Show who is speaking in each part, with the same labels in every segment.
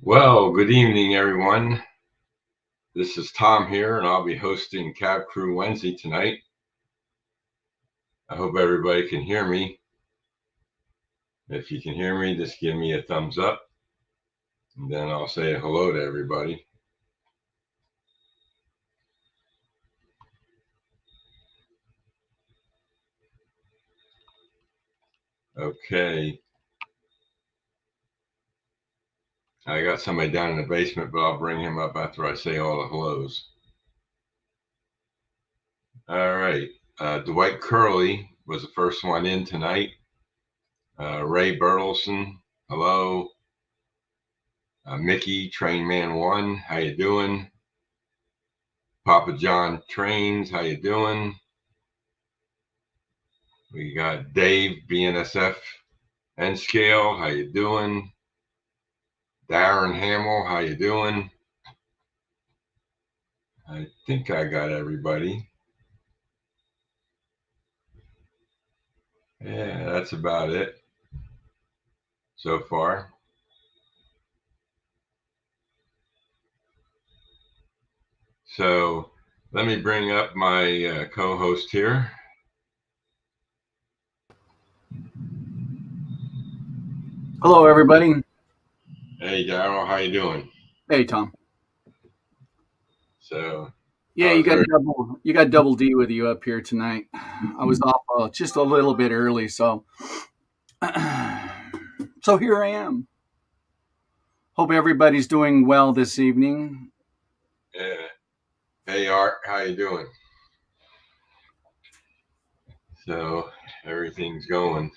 Speaker 1: Well, good evening, everyone. This is Tom here, and I'll be hosting Cab Crew Wednesday tonight. I hope everybody can hear me. If you can hear me, just give me a thumbs up, and then I'll say hello to everybody. Okay. I got somebody down in the basement, but I'll bring him up after I say all the hellos. All right. Dwight Curley was the first one in tonight. Ray Burleson, hello. Mickey, Train Man 1, how you doing? Papa John Trains, how you doing? We got Dave, BNSF N Scale, how you doing? Darren Hamill, how you doing? I think I got everybody. Yeah, that's about it so far. So let me bring up my co-host here.
Speaker 2: Hello, everybody.
Speaker 1: Hey, Daryl, how you doing?
Speaker 2: Hey, Tom.
Speaker 1: So,
Speaker 2: Yeah, you got double D with you up here tonight. I was off just a little bit early, so so here I am. Hope everybody's doing well this evening.
Speaker 1: yeah. Hey, Art, how you doing? So everything's going.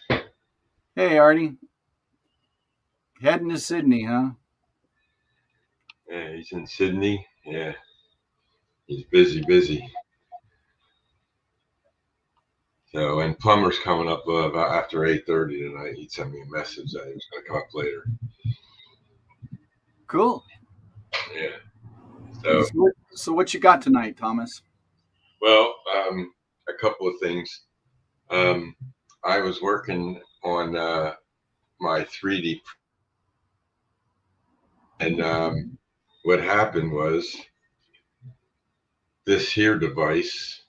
Speaker 2: Hey, Artie. Heading to Sydney, huh?
Speaker 1: Yeah, he's in Sydney. Yeah, he's busy. So, and Plumber's coming up about after 8:30 tonight. He sent me a message that he was going to come up later.
Speaker 2: Cool.
Speaker 1: Yeah. So,
Speaker 2: So what you got tonight, Thomas?
Speaker 1: well, a couple of things. I was working on my 3D, and what happened was this here device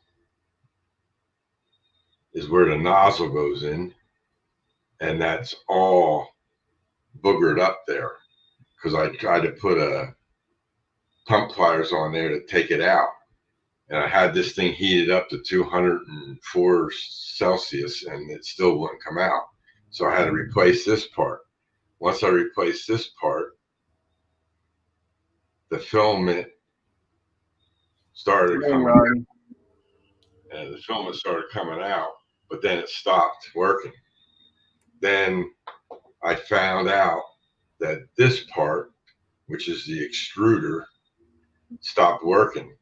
Speaker 1: is where the nozzle goes in, and that's all boogered up there because I tried to put a pump pliers on there to take it out. And I had this thing heated up to 204 Celsius and it still wouldn't come out. So I had to replace this part. Once I replaced this part, the filament started
Speaker 2: Hey,
Speaker 1: coming
Speaker 2: Artie.
Speaker 1: out, and the filament started coming out, but then it stopped working. Then I found out that this part, which is the extruder, stopped working.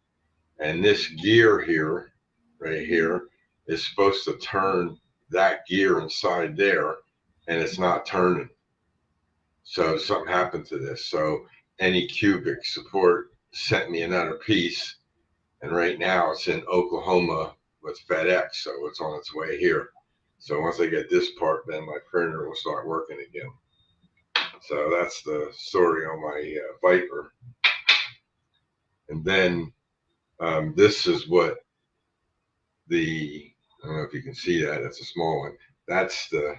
Speaker 1: And this gear here, right here, is supposed to turn that gear inside there, and it's not turning. So something happened to this. So any cubic support sent me another piece, and right now it's in Oklahoma with FedEx, so it's on its way here. So once I get this part, then my printer will start working again. So that's the story on my Viper. And then this is what I don't know if you can see that, it's a small one. That's the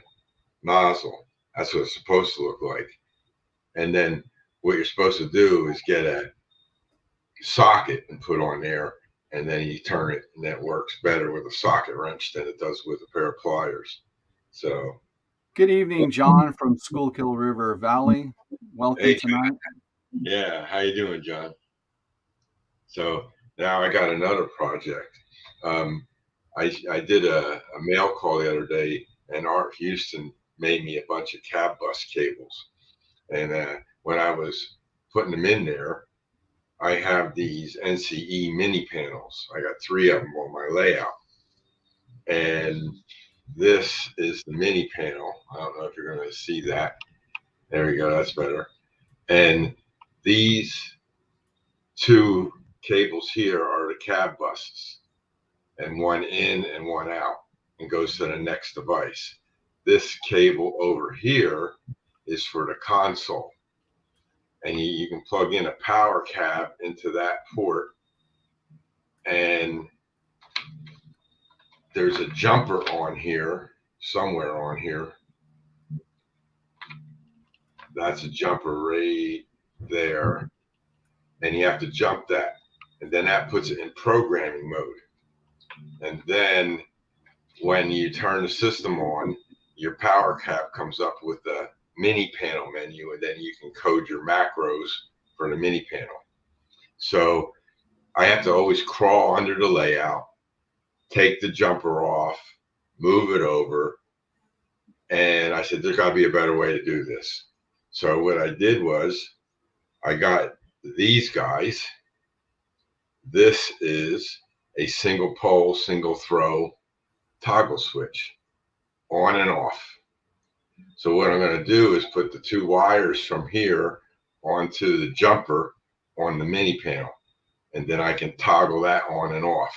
Speaker 1: nozzle. That's what it's supposed to look like. And then what you're supposed to do is get a socket and put on there, and then you turn it, and that works better with a socket wrench than it does with a pair of pliers. So,
Speaker 2: Good evening, John from Schuylkill River Valley. Welcome
Speaker 1: hey,
Speaker 2: tonight.
Speaker 1: yeah, how you doing, John? So now I got another project. I did a mail call the other day, and Art Houston made me a bunch of cab bus cables. And when I was putting them in there, I have these NCE mini panels. I got 3 of them on my layout. And this is the mini panel. I don't know if you're going to see that. There we go. That's better. And these 2 cables here are the cab buses, and one in and one out, and goes to the next device. This cable over here is for the console. and you can plug in a power cab into that port, and there's a jumper on here, somewhere on here. That's a jumper right there, and you have to jump that, and then that puts it in programming mode. And then when you turn the system on, your power cap comes up with the mini panel menu, and then you can code your macros for the mini panel. So I have to always crawl under the layout, take the jumper off, move it over, and I said, there's got to be a better way to do this. So what I did was I got these guys. This is a single pole, single throw toggle switch, on and off. So what I'm going to do is put the 2 wires from here onto the jumper on the mini panel, and then I can toggle that on and off.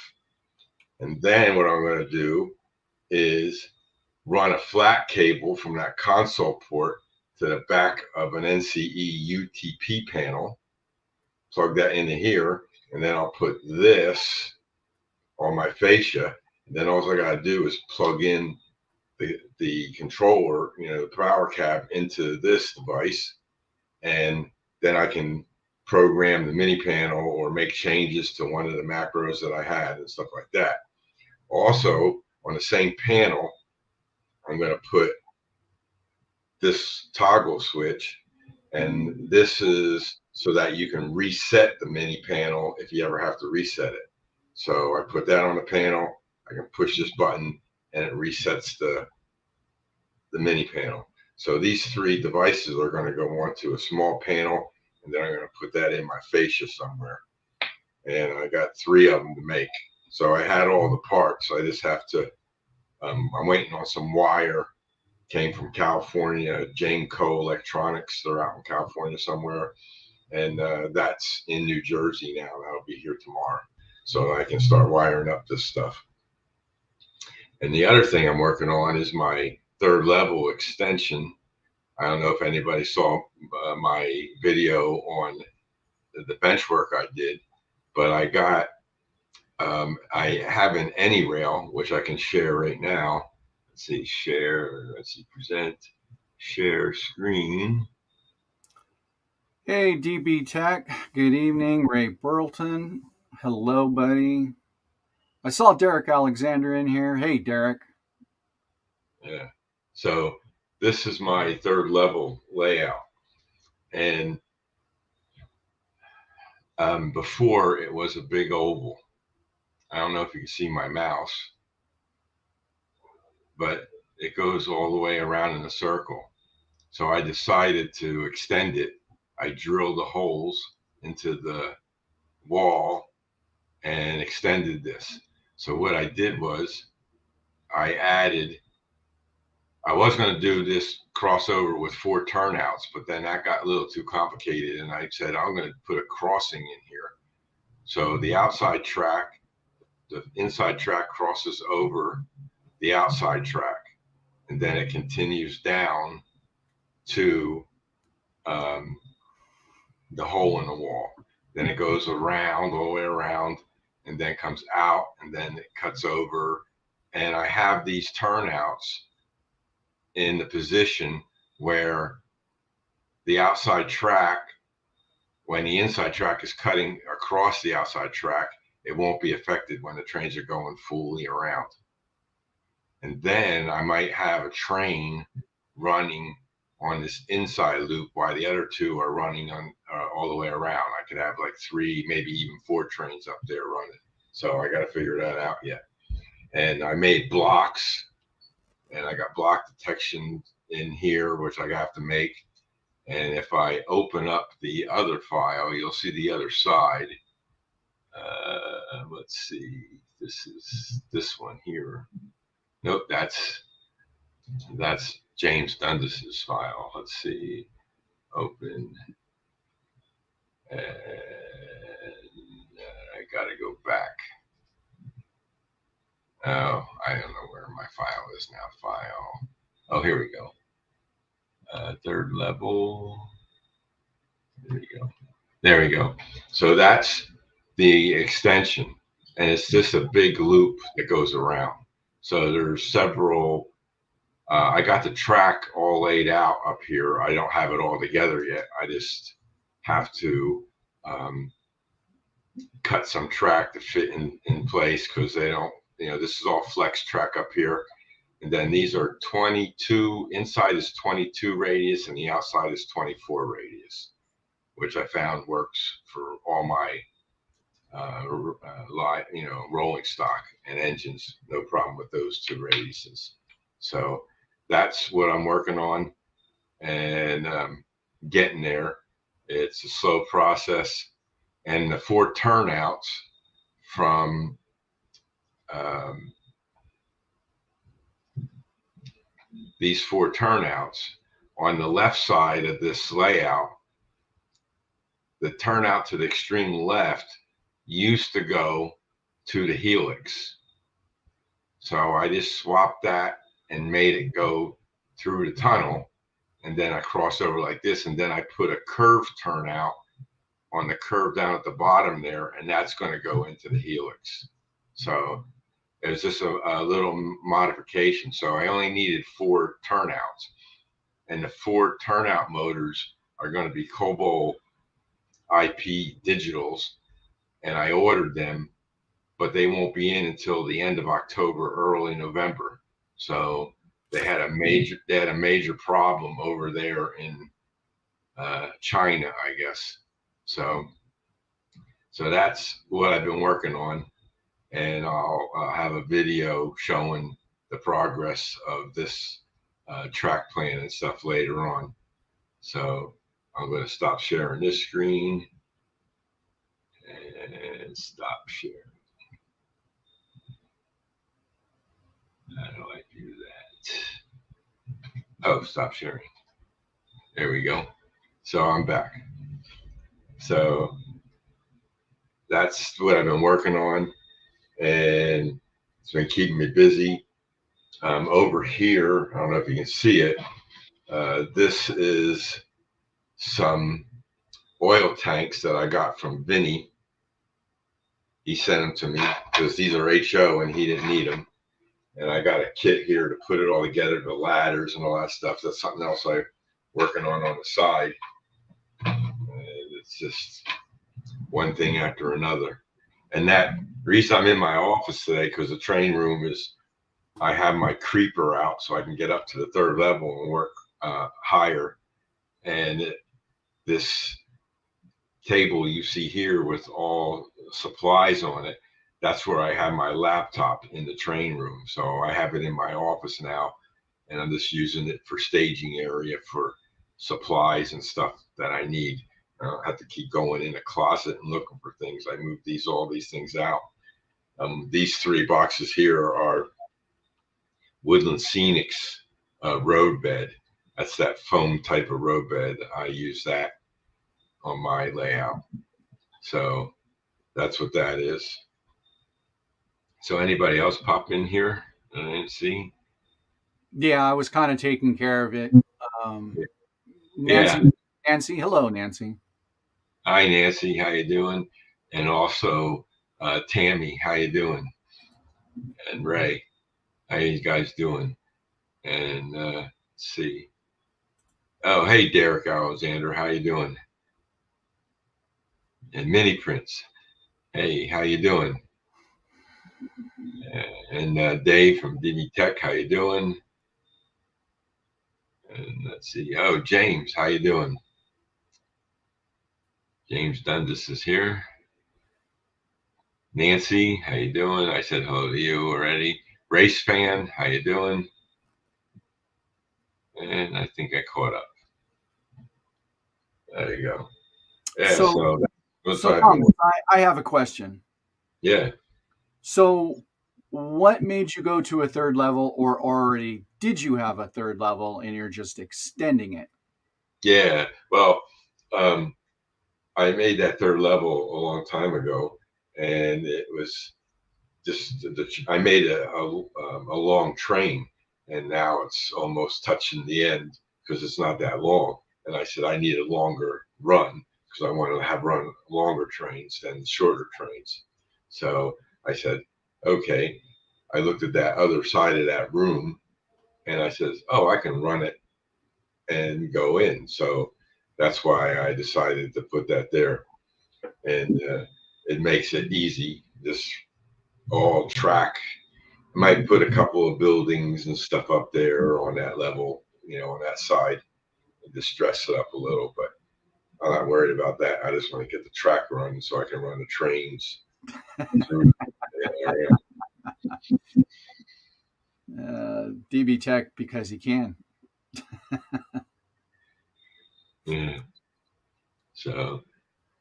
Speaker 1: And then what I'm going to do is run a flat cable from that console port to the back of an NCE UTP panel, plug that into here, and then I'll put this on my fascia. And then all I got to do is plug in the controller, the power cab, into this device, and then I can program the mini panel or make changes to one of the macros that I had and stuff like that. Also, on the same panel, I'm going to put this toggle switch, and this is so that you can reset the mini panel if you ever have to reset it. So I put that on the panel, I can push this button, and it resets the mini panel. So these 3 devices are going to go onto a small panel, and then I'm going to put that in my fascia somewhere. And I got 3 of them to make. So I had all the parts. I just have to, I'm waiting on some wire. Came from California, Jane Co. Electronics. They're out in California somewhere. And that's in New Jersey now. That'll be here tomorrow. So I can start wiring up this stuff. And the other thing I'm working on is my 3rd level extension. I don't know if anybody saw my video on the bench work I did, but I got, I have an AnyRail, which I can share right now. Let's see, share, let's see, present, share screen.
Speaker 2: Hey, DB Tech. Good evening, Ray Burleton. Hello, buddy. I saw Derek Alexander in here. Hey, Derek.
Speaker 1: Yeah. So this is my 3rd level layout. And before it was a big oval. I don't know if you can see my mouse, but it goes all the way around in a circle. So I decided to extend it. I drilled the holes into the wall and extended this. So what I did was I was going to do this crossover with 4 turnouts, but then that got a little too complicated, and I said I'm going to put a crossing in here. So the outside track, the inside track crosses over the outside track, and then it continues down to the hole in the wall. Then it goes around, all the way around, and then comes out, and then it cuts over. And I have these turnouts in the position where the outside track, when the inside track is cutting across the outside track, it won't be affected when the trains are going fully around. And then I might have a train running on this inside loop while the other 2 are running on all the way around. I could have like 3, maybe even 4 trains up there running. So I got to figure that out yet. And I made blocks, and I got block detection in here, which I have to make. And if I open up the other file, you'll see the other side. Let's see, this is this one here. Nope, that's James Dundas's file. Let's see, open, and I gotta go back. Oh, I don't know where my file is now. File. Oh, here we go. 3rd level. There we go. There we go. So that's the extension, and it's just a big loop that goes around. So there's several. I got the track all laid out up here. I don't have it all together yet. I just have to um, cut some track to fit in place because they don't. This is all flex track up here. And then these are 22, inside is 22 radius and the outside is 24 radius, which I found works for all my rolling stock and engines. No problem with those two radiuses. So that's what I'm working on and getting there. It's a slow process. And the 4 turnouts from these 4 turnouts on the left side of this layout, the turnout to the extreme left used to go to the helix. So I just swapped that and made it go through the tunnel. And then I cross over like this. And then I put a curved turnout on the curve down at the bottom there. And that's going to go into the helix. So it was just a little modification. So I only needed 4 turnouts. And the 4 turnout motors are going to be Cobalt IP digitals. And I ordered them, but they won't be in until the end of October, early November. So they had a major problem over there in China, I guess. So that's what I've been working on, and I'll have a video showing the progress of this track plan and stuff later on. So I'm going to stop sharing this screen and stop sharing. How do I do that? Oh, stop sharing. There we go. So I'm back. So that's what I've been working on, and it's been keeping me busy. Over here, I don't know if you can see it. This is some oil tanks that I got from Vinny. He sent them to me because these are HO and he didn't need them. And I got a kit here to put it all together, the ladders and all that stuff. That's something else I'm working on the side. And it's just one thing after another. And that reason I'm in my office today, because the training room is, I have my creeper out so I can get up to the 3rd level and work higher. And this table you see here with all supplies on it, that's where I have my laptop in the training room. So I have it in my office now, and I'm just using it for staging area for supplies and stuff that I need. I don't have to keep going in a closet and looking for things. I moved all these things out. These 3 boxes here are Woodland Scenics road bed. That's that foam type of road bed. I use that on my layout. So that's what that is. So anybody else pop in here? I didn't see.
Speaker 2: Yeah, I was kind of taking care of it. Nancy,
Speaker 1: Yeah.
Speaker 2: Nancy, hello, Nancy.
Speaker 1: Hi, Nancy. How you doing? And also Tammy. How you doing? And Ray. How you guys doing? And let's see. Oh, hey, Derek Alexander. How you doing? And Mini Prince. Hey, how you doing? And Dave from DD Tech. How you doing? And let's see. Oh, James. How you doing? James Dundas is here. Nancy, how you doing? I said hello to you already. Race fan, how you doing? And I think I caught up. There you go. Yeah. So
Speaker 2: Thomas, I have a question.
Speaker 1: Yeah.
Speaker 2: So, what made you go to a 3rd level, or already did you have a 3rd level and you're just extending it?
Speaker 1: Yeah. Well, I made that 3rd level a long time ago, and it was just I made a long train, and now it's almost touching the end because it's not that long. And I said I need a longer run because I wanted to have run longer trains than shorter trains. So I said, okay. I looked at that other side of that room and I says, oh, I can run it and go in. So that's why I decided to put that there. And it makes it easy. Just all track. I might put a couple of buildings and stuff up there on that level, on that side, and just dress it up a little. But I'm not worried about that. I just want to get the track running so I can run the trains through the area.
Speaker 2: DB Tech because he can.
Speaker 1: Yeah. So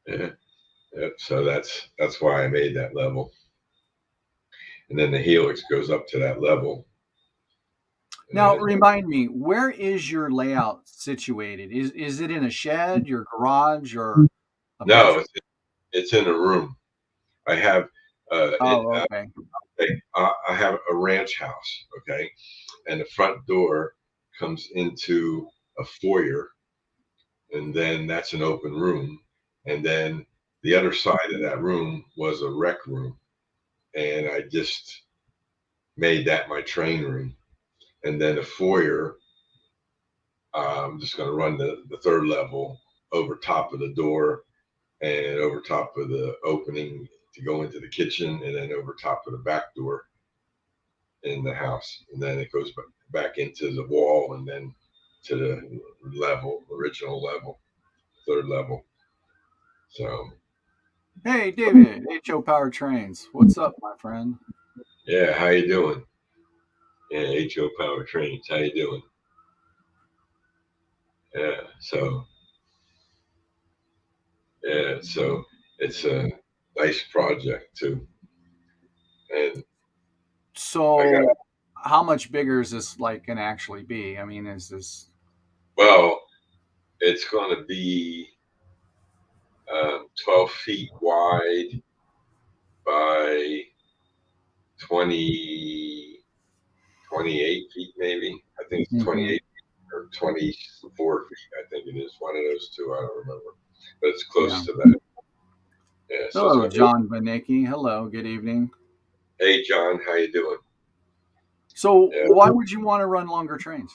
Speaker 1: yeah. So that's why I made that level. And then the helix goes up to that level.
Speaker 2: Now, remind me, where is your layout situated? Is it in a shed, your garage, or a
Speaker 1: No,
Speaker 2: bedroom?
Speaker 1: it's in a room. I have
Speaker 2: Okay.
Speaker 1: I have a ranch house, okay, and the front door comes into a foyer, and then that's an open room, and then the other side of that room was a rec room, and I just made that my train room, and then the foyer. I'm just going to run the third level over top of the door and over top of the opening to go into the kitchen, and then over top of the back door in the house, and then it goes back into the wall, and then to the original level, third level. So,
Speaker 2: Hey, David, HO Power Trains. What's up, my friend?
Speaker 1: yeah, how you doing? Yeah, HO Power Trains, how you doing? Yeah, so it's a nice project too, and I got
Speaker 2: So, how much bigger is this like can actually be? I mean, is this
Speaker 1: well, it's going to be 12 feet wide by 20, 28 feet, maybe. I think it's
Speaker 2: Mhm.
Speaker 1: 28 or 24 feet. I think it is one of those two. I don't remember, but it's close
Speaker 2: Yeah.
Speaker 1: to that. Yeah. So it's
Speaker 2: Hello,
Speaker 1: going to be.
Speaker 2: John Vanicki. Hello, good evening.
Speaker 1: Hey, John, how you doing?
Speaker 2: So,
Speaker 1: Yeah.
Speaker 2: why would you want to run longer trains?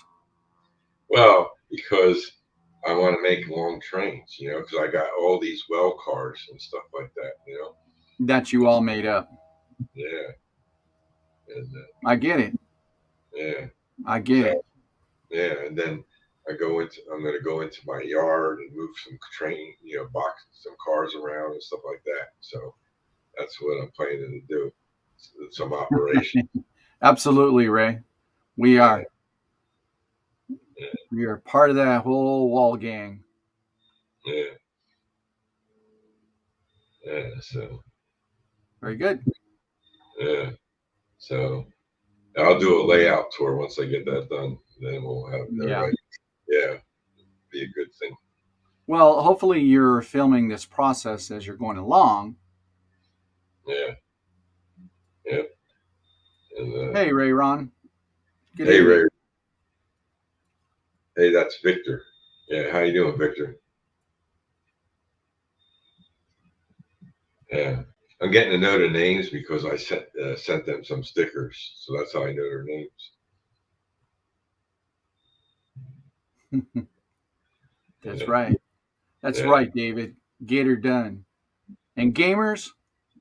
Speaker 1: Well, because I want to make long trains, because I got all these well cars and stuff like that.
Speaker 2: That you all made up.
Speaker 1: Yeah. And
Speaker 2: I get it.
Speaker 1: yeah.
Speaker 2: I get
Speaker 1: So
Speaker 2: it.
Speaker 1: yeah, and then I'm going to go into my yard and move some train, box some cars around and stuff like that. So that's what I'm planning to do. Some operation.
Speaker 2: Absolutely, Ray. We
Speaker 1: Yeah,
Speaker 2: are.
Speaker 1: yeah,
Speaker 2: We are part of that whole wall gang.
Speaker 1: yeah, yeah. So
Speaker 2: Very good.
Speaker 1: yeah, so I'll do a layout tour once I get that done. Then we'll have
Speaker 2: Yeah.
Speaker 1: everybody. Yeah, be a good thing.
Speaker 2: Well, hopefully you're filming this process as you're going along.
Speaker 1: Yeah, yeah. And
Speaker 2: Hey, Ray Ron. Good
Speaker 1: hey,
Speaker 2: evening.
Speaker 1: Ray. Hey, that's Victor. Yeah, how you doing, Victor? Yeah. I'm getting to know the names because I sent them some stickers, so that's how I know their names.
Speaker 2: That's
Speaker 1: Yeah,
Speaker 2: right. That's
Speaker 1: yeah,
Speaker 2: right, David. Get her done. And gamers,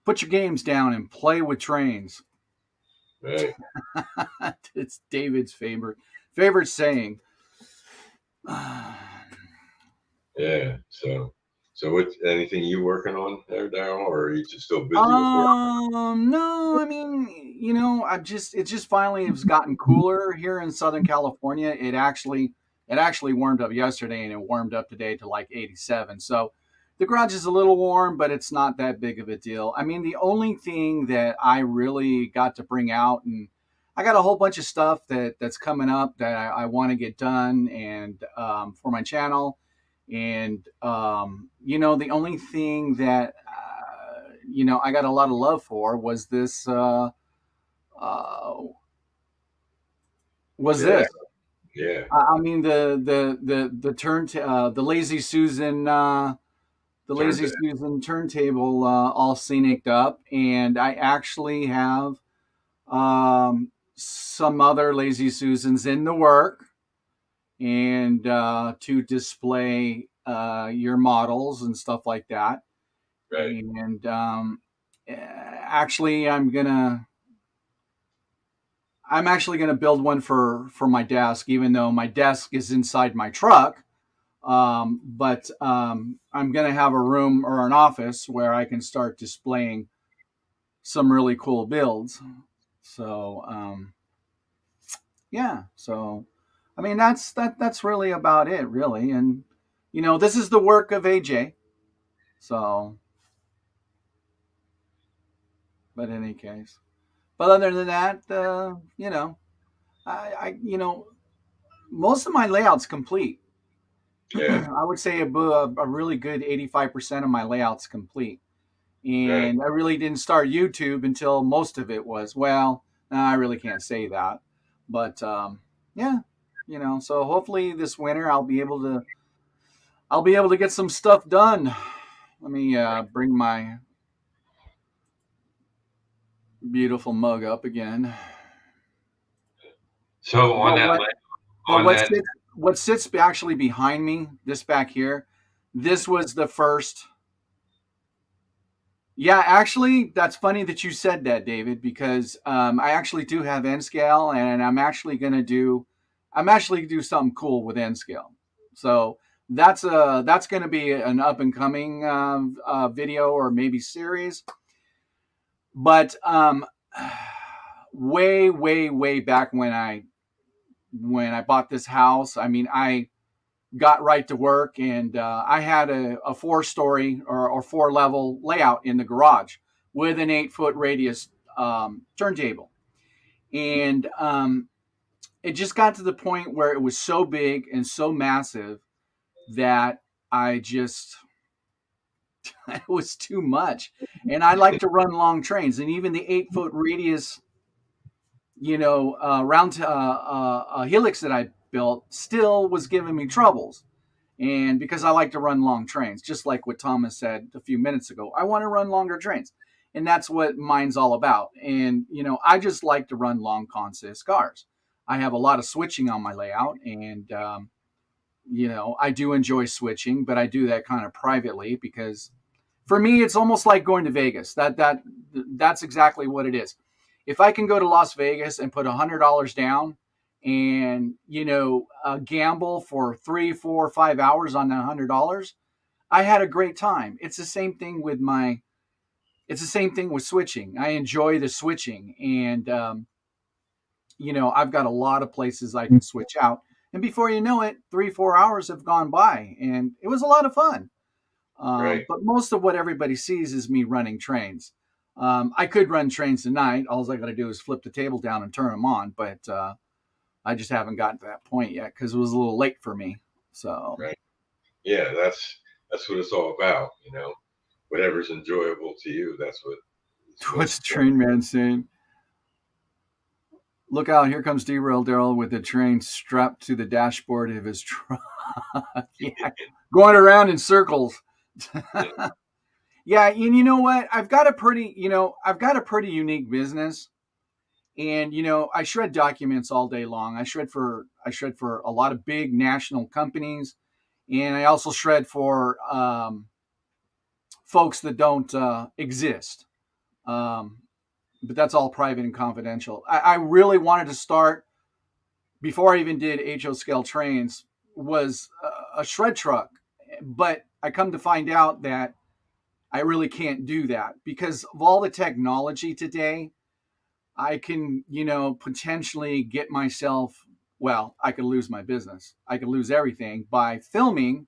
Speaker 2: put your games down and play with trains.
Speaker 1: right.
Speaker 2: It's David's favorite saying.
Speaker 1: Yeah. So what? Anything you working on there, Daryl, or are you just still busy with work?
Speaker 2: No, I mean, it just finally has gotten cooler here in Southern California. It actually warmed up yesterday and it warmed up today to like 87. So the garage is a little warm, but it's not that big of a deal. I mean, the only thing that I really got to bring out, and I got a whole bunch of stuff that's coming up that I want to get done and for my channel. And the only thing that I got a lot of love for was this. Uh, was
Speaker 1: Yeah.
Speaker 2: this?
Speaker 1: Yeah.
Speaker 2: I mean the Lazy Susan
Speaker 1: Turned it.
Speaker 2: turntable all scenic up, and I actually have some other Lazy Susans in the work, and to display your models and stuff like that.
Speaker 1: Right.
Speaker 2: And actually, I'm actually gonna build one for my desk, even though my desk is inside my truck. But I'm gonna have a room or an office where I can start displaying some really cool builds. So yeah, so I mean that's really about it, really. And this is the work of AJ. So, but in any case, but other than that, I most of my layouts complete.
Speaker 1: Yeah.
Speaker 2: I would say a really good 85% of my layouts complete.
Speaker 1: Right.
Speaker 2: And I really didn't start YouTube until most of it was. Well, no, I really can't say that, but yeah, So hopefully this winter I'll be able to get some stuff done. Let me bring my beautiful mug up again.
Speaker 1: So on
Speaker 2: But
Speaker 1: that
Speaker 2: what but
Speaker 1: on that.
Speaker 2: what sits actually behind me, this back here, this was the first. Yeah, actually, that's funny that you said that, David, because I actually do have N scale, and I'm actually gonna do something cool with N scale. So that's going to be an up and coming video or maybe series. But way, way, way back when I bought this house, I mean, I got right to work, and I had a 4-story or 4-level layout in the garage with an 8-foot radius turntable. And it just got to the point where it was so big and so massive that I just, it was too much. And I like to run long trains, and even the 8-foot radius, round helix that I built still was giving me troubles. And because I like to run long trains, just like what Thomas said a few minutes ago, I want to run longer trains. And that's what mine's all about. And, I just like to run long consist cars. I have a lot of switching on my layout, and, I do enjoy switching, but I do that kind of privately because for me, it's almost like going to Vegas. That's exactly what it is. If I can go to Las Vegas and put $100 down and gamble for 3, 4, 5 hours on that $100, I had a great time. It's the same thing with switching. I enjoy the switching, and I've got a lot of places I can switch out. And before you know it, 3, 4 hours have gone by, and it was a lot of fun.
Speaker 1: Right.
Speaker 2: But most of what everybody sees is me running trains. I could run trains tonight. All I got to do is flip the table down and turn them on. But I just haven't gotten to that point yet because it was a little late for me. So
Speaker 1: Right. Yeah. That's what it's all about. Whatever's enjoyable to you. That's what. It's
Speaker 2: what's
Speaker 1: what's
Speaker 2: Train Man saying? Look out, here comes Derail Daryl with the train strapped to the dashboard of his truck. Yeah, going around in circles. Yeah, and you know what? I've got a pretty unique business, and I shred documents all day long. I shred for a lot of big national companies, and I also shred for folks that don't exist. Um, but that's all private and confidential. I really wanted to start before I even did HO scale trains was a shred truck, but I come to find out that I really can't do that because of all the technology today. I can, potentially get myself, well, I could lose my business. I could lose everything by filming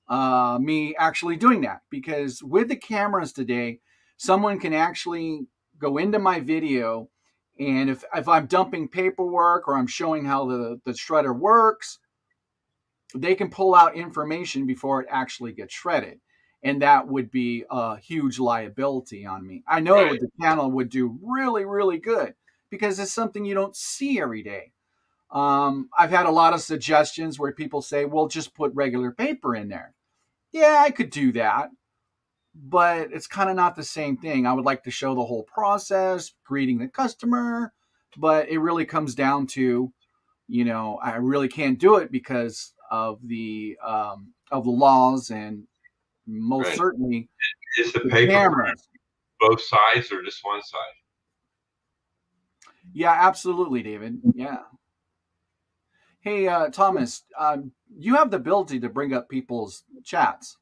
Speaker 2: me actually doing that because with the cameras today, someone can actually go into my video, and if I'm dumping paperwork or I'm showing how the shredder works, they can pull out information before it actually gets shredded. And that would be a huge liability on me. I know
Speaker 1: right.
Speaker 2: the channel would do really, really good because it's something you don't see every day. I've had a lot of suggestions where people say, well, just put regular paper in there. Yeah, I could do that, but it's kind of not the same thing. I would like to show the whole process, greeting the customer, but it really comes down to, I really can't do it because of the laws and most
Speaker 1: Right.
Speaker 2: certainly
Speaker 1: Is the
Speaker 2: the
Speaker 1: paper for
Speaker 2: cameras.
Speaker 1: both sides or just one side?
Speaker 2: Yeah, absolutely, David. Yeah. Hey, Thomas, you have the ability to bring up people's chats.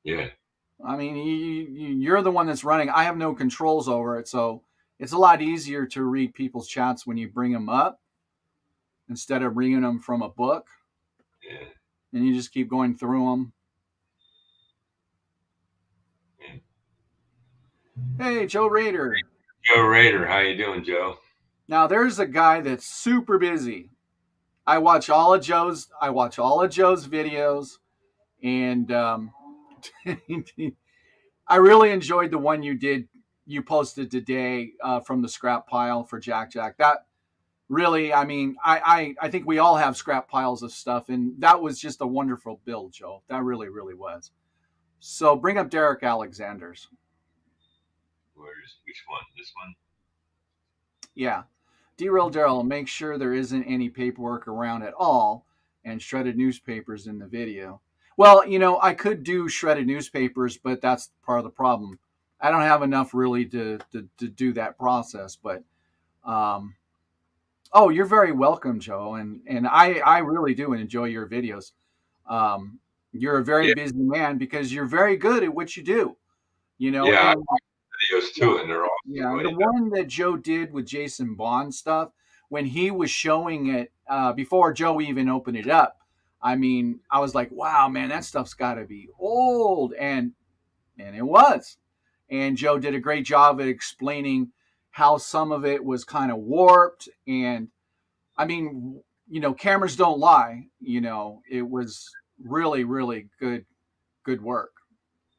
Speaker 1: Yeah.
Speaker 2: I mean, you're the one that's running. I have no controls over it, so it's a lot easier to read people's chats when you bring them up instead of reading them from a book,
Speaker 1: Yeah.
Speaker 2: and you just keep going through them.
Speaker 1: Yeah.
Speaker 2: Hey, Joe Raider.
Speaker 1: Joe Raider, how you doing, Joe?
Speaker 2: Now there's a guy that's super busy. I watch all of Joe's videos, and I really enjoyed the one you posted today from the scrap pile for Jack Jack. That really, I mean, I think we all have scrap piles of stuff, and that was just a wonderful build, Joe. That really, really was. So bring up Derek Alexander's.
Speaker 1: Where's which one? This one?
Speaker 2: Yeah. Derail Daryl, make sure there isn't any paperwork around at all and shredded newspapers in the video. Well, I could do shredded newspapers, but that's part of the problem. I don't have enough really to do that process. But um, oh, you're very welcome, Joe, and I really do enjoy your videos. You're a very
Speaker 1: Yeah.
Speaker 2: busy man because you're very good at what you do.
Speaker 1: Yeah, I
Speaker 2: And
Speaker 1: watch videos
Speaker 2: yeah,
Speaker 1: too, and they're
Speaker 2: yeah,
Speaker 1: awesome.
Speaker 2: the one that Joe did with Jason Bond stuff when he was showing it before Joe even opened it up. I mean, I was like, "Wow, man, that stuff's got to be old," and it was. And Joe did a great job at explaining how some of it was kind of warped. And I mean, cameras don't lie. It was really, really good work.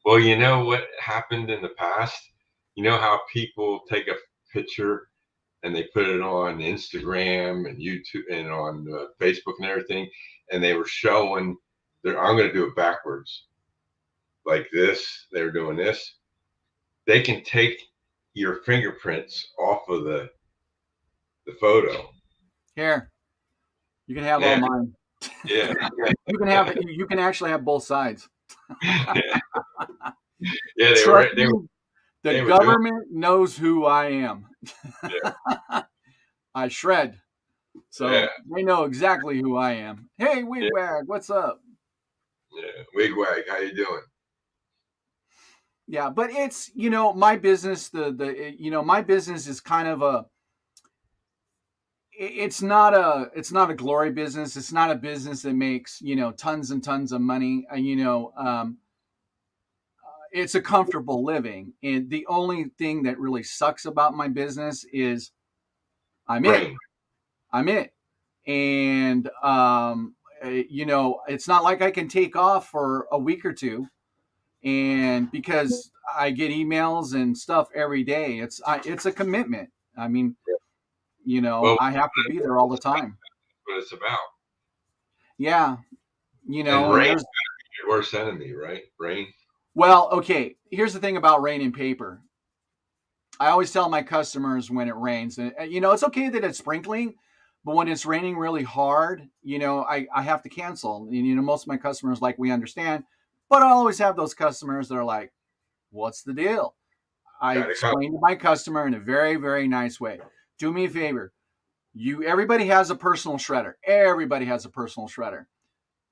Speaker 1: Well, you know what happened in the past? You know how people take a picture and they put it on Instagram and YouTube and on Facebook and everything, and they were showing. I'm going to do it backwards, like this. They were doing this. They can take your fingerprints off of the photo.
Speaker 2: Here, you can have all
Speaker 1: Yeah,
Speaker 2: mine.
Speaker 1: yeah,
Speaker 2: You can have it. You can actually have both sides.
Speaker 1: yeah. Yeah, they
Speaker 2: Trust
Speaker 1: were they were
Speaker 2: me, the
Speaker 1: they were doing.
Speaker 2: government knows who I am.
Speaker 1: Yeah,
Speaker 2: I shred,
Speaker 1: yeah,
Speaker 2: so they know exactly who I am. Hey,
Speaker 1: yeah,
Speaker 2: Wigwag, what's up?
Speaker 1: yeah. Wigwag, how you doing?
Speaker 2: Yeah, but it's my business. My business is kind of a. It's not a glory business. It's not a business that makes tons and tons of money. It's a comfortable living, and the only thing that really sucks about my business is I'm it.
Speaker 1: Rain.
Speaker 2: I'm it. And it's not like I can take off for a week or two, and because I get emails and stuff every day, it's a commitment. I mean,
Speaker 1: Well,
Speaker 2: I have to be there all the time.
Speaker 1: what it's about.
Speaker 2: Yeah,
Speaker 1: And
Speaker 2: and
Speaker 1: rain,
Speaker 2: there's
Speaker 1: your worst enemy, right? Rain.
Speaker 2: well, okay. Here's the thing about rain and paper. I always tell my customers when it rains, and it's okay that it's sprinkling, but when it's raining really hard, I have to cancel. And most of my customers like we understand, but I always have those customers that are like, "What's the deal?" I
Speaker 1: Got to come.
Speaker 2: explain to my customer in a very, very nice way. Do me a favor. Everybody has a personal shredder. Everybody has a personal shredder.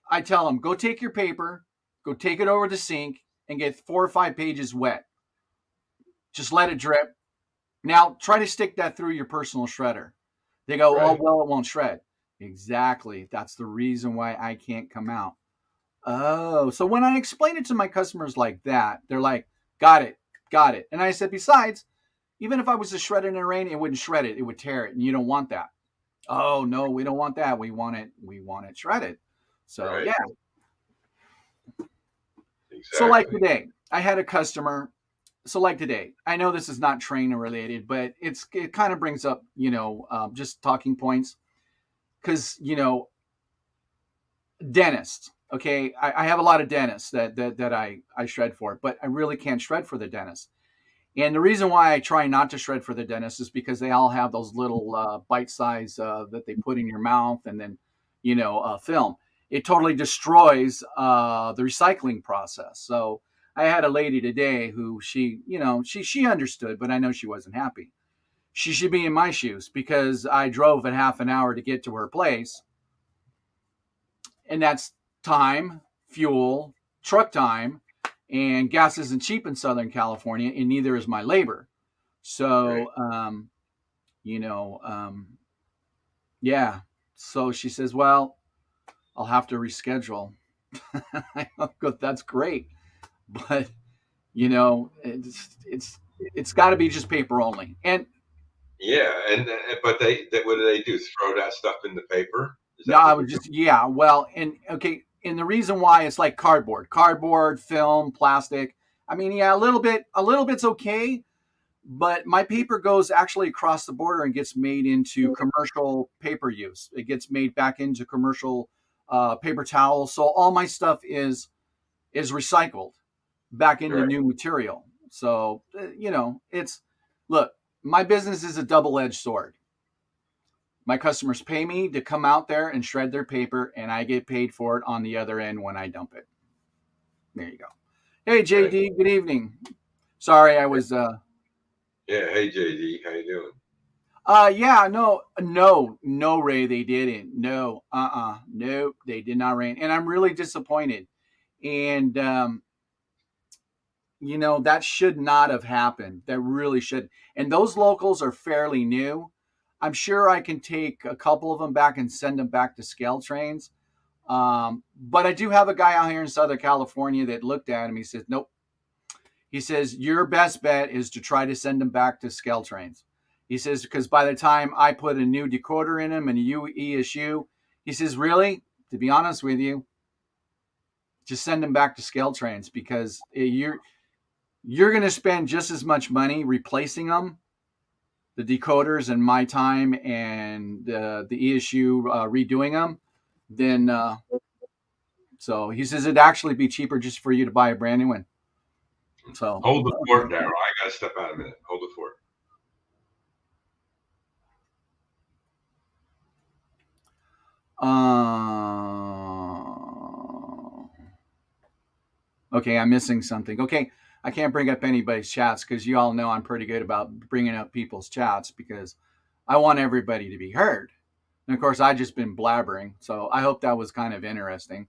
Speaker 2: I tell them, go take your paper, go take it over the sink, and get 4 or 5 pages wet. Just let it drip. Now try to stick that through your personal shredder. They go, oh,
Speaker 1: Right.
Speaker 2: well, it won't shred. Exactly. That's the reason why I can't come out. Oh, so when I explain it to my customers like that, they're like, got it, got it. And I said, besides, even if I was to shred it in the rain, it wouldn't shred it. It would tear it. And you don't want that. Oh, no, we don't want that. We want it shredded. So,
Speaker 1: Right.
Speaker 2: yeah. So, like
Speaker 1: Exactly.
Speaker 2: today, I had a customer. So, like today, I know this is not trainer related, but it kind of brings up, just talking points. because dentists. Okay, I have a lot of dentists that I shred for, but I really can't shred for the dentist. And the reason why I try not to shred for the dentist is because they all have those little bite size that they put in your mouth and then, film. It totally destroys the recycling process. So I had a lady today who she understood, but I know she wasn't happy. She should be in my shoes because I drove a half an hour to get to her place, and that's time, fuel, truck time, and gas isn't cheap in Southern California, and neither is my labor.
Speaker 1: Right.
Speaker 2: So, you know, yeah. So she says, "Well, I'll have to reschedule." I go, "That's great, but it's got to be just paper only." And
Speaker 1: Yeah, but what do they do? Throw that stuff in the paper? Is
Speaker 2: no,
Speaker 1: that
Speaker 2: I
Speaker 1: what
Speaker 2: would
Speaker 1: they're doing?
Speaker 2: just yeah. Well, and okay, and the reason why it's like cardboard, film, plastic. I mean, yeah, a little bit's okay, but my paper goes actually across the border and gets made into commercial paper use. It gets made back into commercial paper towels. So all my stuff is recycled back into
Speaker 1: Right.
Speaker 2: new material. So it's look, my business is a double-edged sword. My customers pay me to come out there and shred their paper, and I get paid for it on the other end when I dump it. There you go. Hey
Speaker 1: Right.
Speaker 2: JD, good evening. Sorry, I was
Speaker 1: Yeah. Hey, JD, how you doing?
Speaker 2: yeah, no, Ray, they didn't. No, nope, they did not rain. And I'm really disappointed. And that should not have happened. That really should. And those locals are fairly new. I'm sure I can take a couple of them back and send them back to scale trains. But I do have a guy out here in Southern California that looked at him. He says, nope. He says, your best bet is to try to send them back to scale trains. He says, because by the time I put a new decoder in them and a new ESU, he says, really, to be honest with you, just send them back to scale trains because you're going to spend just as much money replacing them, the decoders and my time and the ESU redoing them, then so he says it'd actually be cheaper just for you to buy a brand new one. So
Speaker 1: Hold the fort, Daryl. I gotta step out a minute. Hold the fort.
Speaker 2: okay, I'm missing something. Okay, I can't bring up anybody's chats because you all know I'm pretty good about bringing up people's chats because I want everybody to be heard. And of course, I just been blabbering, so I hope that was kind of interesting.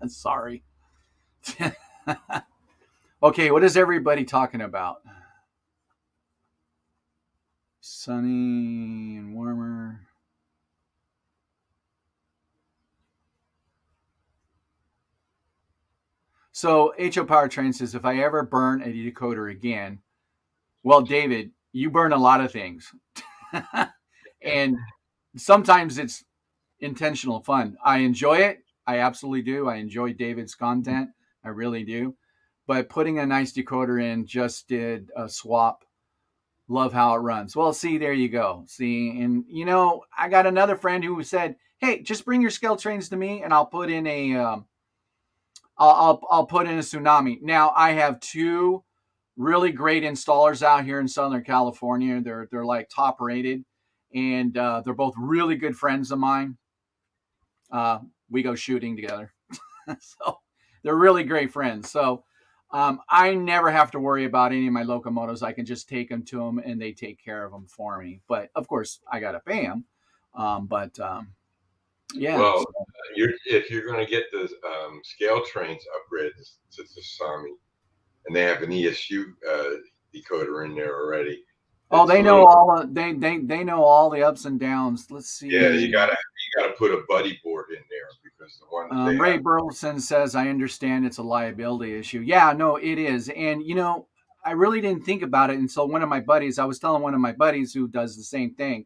Speaker 2: Sorry. Okay, what is everybody talking about? Sunny and warmer. So HO Powertrain says, if I ever burn a decoder again, well, David, you burn a lot of things. And sometimes it's intentional fun. I enjoy it. I absolutely do. I enjoy David's content. I really do. But putting a nice decoder in just did a swap. Love how it runs. Well, see, there you go. See, and I got another friend who said, "Hey, just bring your scale trains to me, and I'll put in I'll put in a tsunami." Now, I have two really great installers out here in Southern California. They're like top rated, and they're both really good friends of mine. We go shooting together, so they're really great friends. So I never have to worry about any of my locomotives. I can just take them to them, and they take care of them for me. But of course, I gotta pay them. But yeah.
Speaker 1: Well,
Speaker 2: So,
Speaker 1: if you're going to get the scale trains upgrades to Sasami, and they have an ESU decoder in there already,
Speaker 2: oh,
Speaker 1: it's a
Speaker 2: they know
Speaker 1: little.
Speaker 2: all. They know all the ups and downs. Let's
Speaker 1: Yeah,
Speaker 2: see.
Speaker 1: you gotta put a buddy board in there because the one that they
Speaker 2: Ray
Speaker 1: have.
Speaker 2: Burleson says, I understand it's a liability issue. Yeah, no, it is. And, I really didn't think about it until I was telling one of my buddies who does the same thing.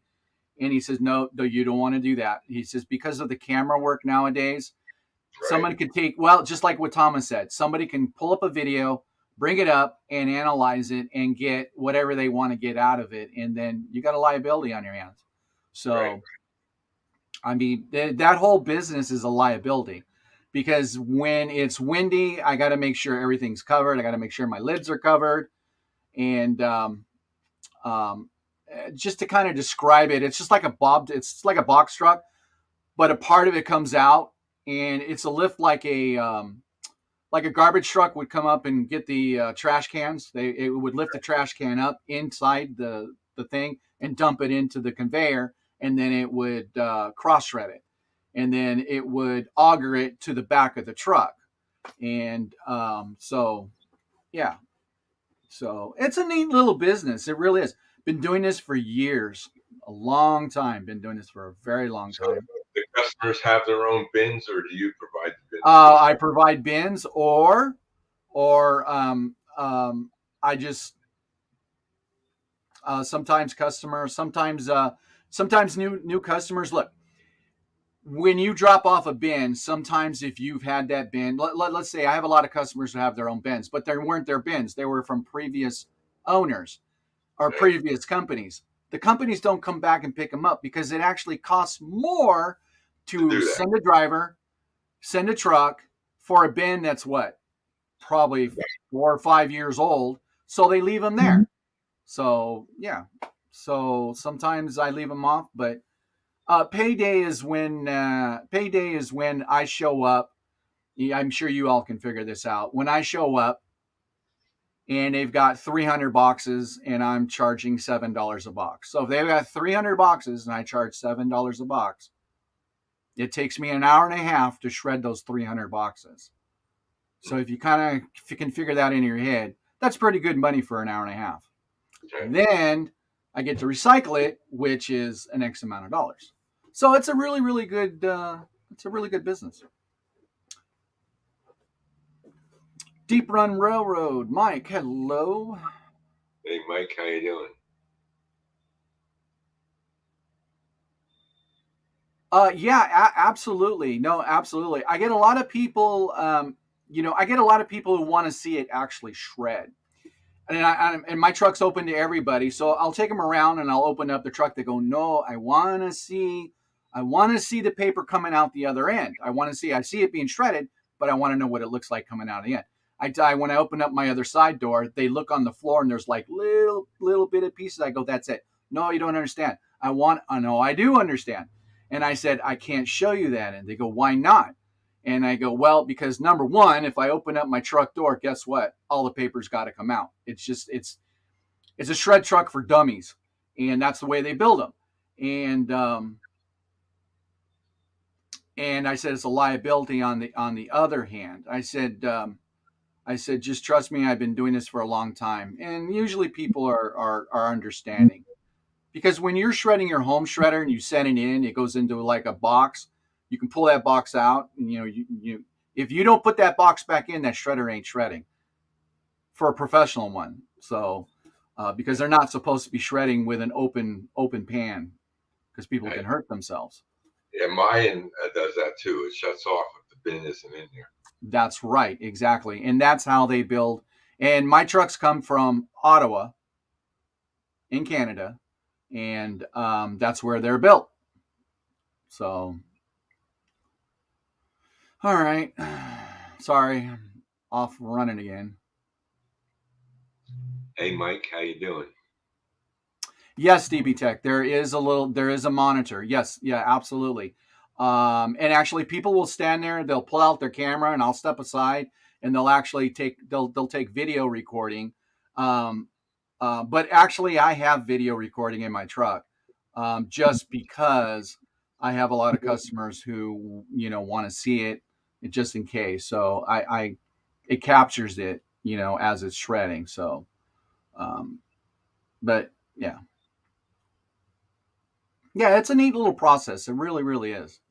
Speaker 2: And he says, no, you don't want to do that. He says, because of the camera work nowadays,
Speaker 1: Right.
Speaker 2: someone could take, well, just like what Thomas said, somebody can pull up a video, bring it up and analyze it and get whatever they want to get out of it. And then you got a liability on your hands.
Speaker 1: Right.
Speaker 2: So, I mean, that whole business is a liability because when it's windy, I got to make sure everything's covered. I got to make sure my lids are covered. And um, just to kind of describe it, it's just like it's like a box truck, but a part of it comes out, and it's a lift like a garbage truck would come up and get the trash cans. It would lift the trash can up inside the thing and dump it into the conveyor, and then it would cross shred it, and then it would auger it to the back of the truck. And so yeah, so it's a neat little business. It really is. Been doing this for years, a long time. Been doing this for a very long
Speaker 1: So
Speaker 2: time.
Speaker 1: the customers have their own bins, or do you provide the bins?
Speaker 2: I provide bins, or I just sometimes customers, sometimes new customers. Look, when you drop off a bin, sometimes if you've had that bin, let's say I have a lot of customers who have their own bins, but they weren't their bins; they were from previous owners or
Speaker 1: Right.
Speaker 2: previous companies. The companies don't come back and pick them up because it actually costs more
Speaker 1: To
Speaker 2: to
Speaker 1: do that.
Speaker 2: send a driver, send a truck for a bin that's what, probably 4 or 5 years old. So they leave them there. So yeah. So sometimes I leave them off, but payday is when I show up. I'm sure you all can figure this out. When I show up and they've got 300 boxes and I'm charging $7 a box. So if they've got 300 boxes and I charge $7 a box, it takes me an hour and a half to shred those 300 boxes. So if you can figure that in your head, that's pretty good money for an hour and a half.
Speaker 1: Okay.
Speaker 2: Then I get to recycle it, which is an X amount of dollars. So it's a really good business. Deep Run Railroad, Mike, hello.
Speaker 1: Hey, Mike, how you doing?
Speaker 2: Yeah, absolutely. No, absolutely. I get a lot of people. I get a lot of people who want to see it actually shred. And my truck's open to everybody, so I'll take them around and I'll open up the truck. They go, no, I want to see the paper coming out the other end. I see it being shredded, but I want to know what it looks like coming out of the end. When I open up my other side door, they look on the floor and there's like little bit of pieces. I go, that's it. No, you don't understand. I know I do understand. And I said, I can't show you that. And they go, why not? And I go, well, because number one, if I open up my truck door, guess what? All the paper's got to come out. It's a shred truck for dummies, and that's the way they build them. And I said it's a liability on the other hand. I said just trust me. I've been doing this for a long time, and usually people are understanding. Because when you're shredding your home shredder and you send it in, it goes into like a box. You can pull that box out, and you if you don't put that box back in, that shredder ain't shredding for a professional one. So because they're not supposed to be shredding with an open pan because people
Speaker 1: Right.
Speaker 2: can hurt themselves.
Speaker 1: Yeah, mine does that too. It shuts off if the bin isn't in there.
Speaker 2: That's right, exactly, and that's how they build. And my trucks come from Ottawa, in Canada, and that's where they're built. So all right. Sorry, I'm off running again.
Speaker 1: Hey, Mike, how you doing?
Speaker 2: Yes, DB Tech. There is a monitor. Yes, yeah, absolutely. And actually, people will stand there. They'll pull out their camera, and I'll step aside, and they'll take video recording. Um, but actually, I have video recording in my truck, just because I have a lot of customers who want to see it, just in case. So it captures it, as it's shredding. So, um, but yeah. Yeah, it's a neat little process. It really is.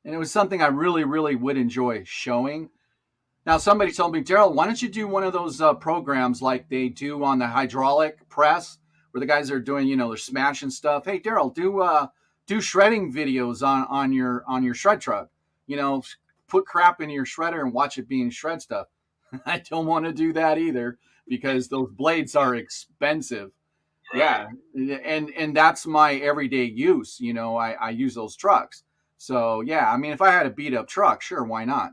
Speaker 2: And it was something I really would enjoy showing. Now, somebody told me, Daryl, why don't you do one of those programs like they do on the hydraulic press, where the guys are doing, they're smashing stuff. Hey, Daryl, do shredding videos on your shred truck. Put crap in your shredder and watch it being shred stuff. I don't want to do that either because those blades are expensive.
Speaker 1: Right.
Speaker 2: Yeah, and that's my everyday use. I use those trucks. So yeah, I mean, if I had a beat up truck, sure, why not?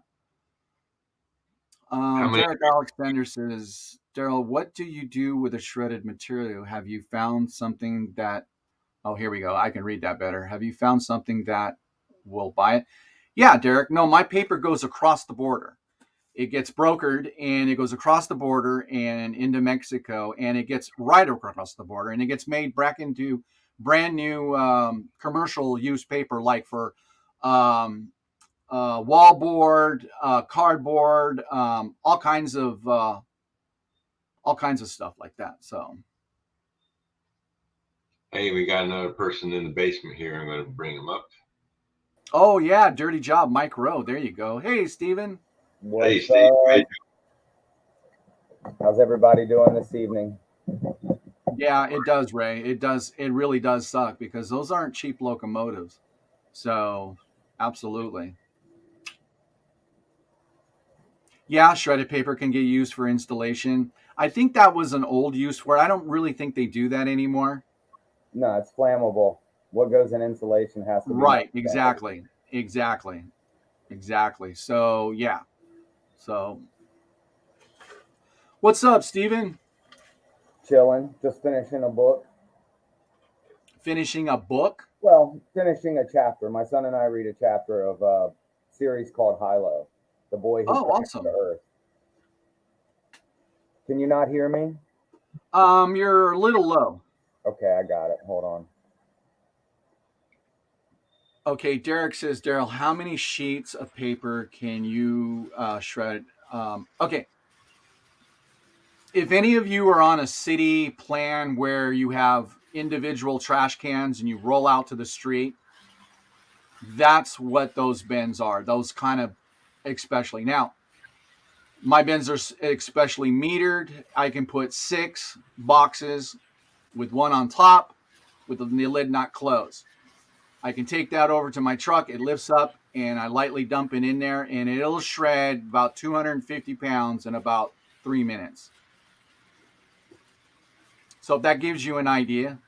Speaker 1: How many?
Speaker 2: Derek Alexander says, Daryl, what do you do with a shredded material? Have you found something that, oh, here we go. I can read that better. Have you found something that will buy it? Yeah, Derek. No, my paper goes across the border. It gets brokered and it goes across the border and into Mexico, and it gets right across the border and it gets made back into brand new commercial use paper, like for um, wallboard, cardboard, all kinds of stuff like that. So,
Speaker 1: Hey, we got another person in the basement here. I'm going to bring him up.
Speaker 2: oh yeah, dirty job, Mike Rowe. There you go. Hey, Steven.
Speaker 1: Hey,
Speaker 3: What's
Speaker 1: Steve.
Speaker 3: up? How's everybody doing this evening?
Speaker 2: Yeah, it does, Ray. It does. It really does suck because those aren't cheap locomotives. So, absolutely. Yeah, shredded paper can get used for installation. I think that was an old use for it. I don't really think they do that anymore.
Speaker 3: No, it's flammable. What goes in insulation has to be
Speaker 2: Right,
Speaker 3: flammable.
Speaker 2: exactly. So, yeah. So, what's up, Steven?
Speaker 3: Chilling, just finishing a book.
Speaker 2: Finishing a book?
Speaker 3: Well, finishing a chapter. My son and I read a chapter of a series called Hilo, the boy who
Speaker 2: Oh,
Speaker 3: crashed to
Speaker 2: awesome.
Speaker 3: Earth. Can you not hear me?
Speaker 2: You're a little low.
Speaker 3: Okay, I got it. Hold on.
Speaker 2: Okay, Derek says, Daryl, how many sheets of paper can you shred? Okay, if any of you are on a city plan where you have individual trash cans and you roll out to the street, that's what those bins are. Those kind of, especially now, my bins are especially metered. I can put 6 boxes with one on top with the lid not closed. I can take that over to my truck. It lifts up and I lightly dump it in there and it'll shred about 250 pounds in about 3 minutes. So if that gives you an idea.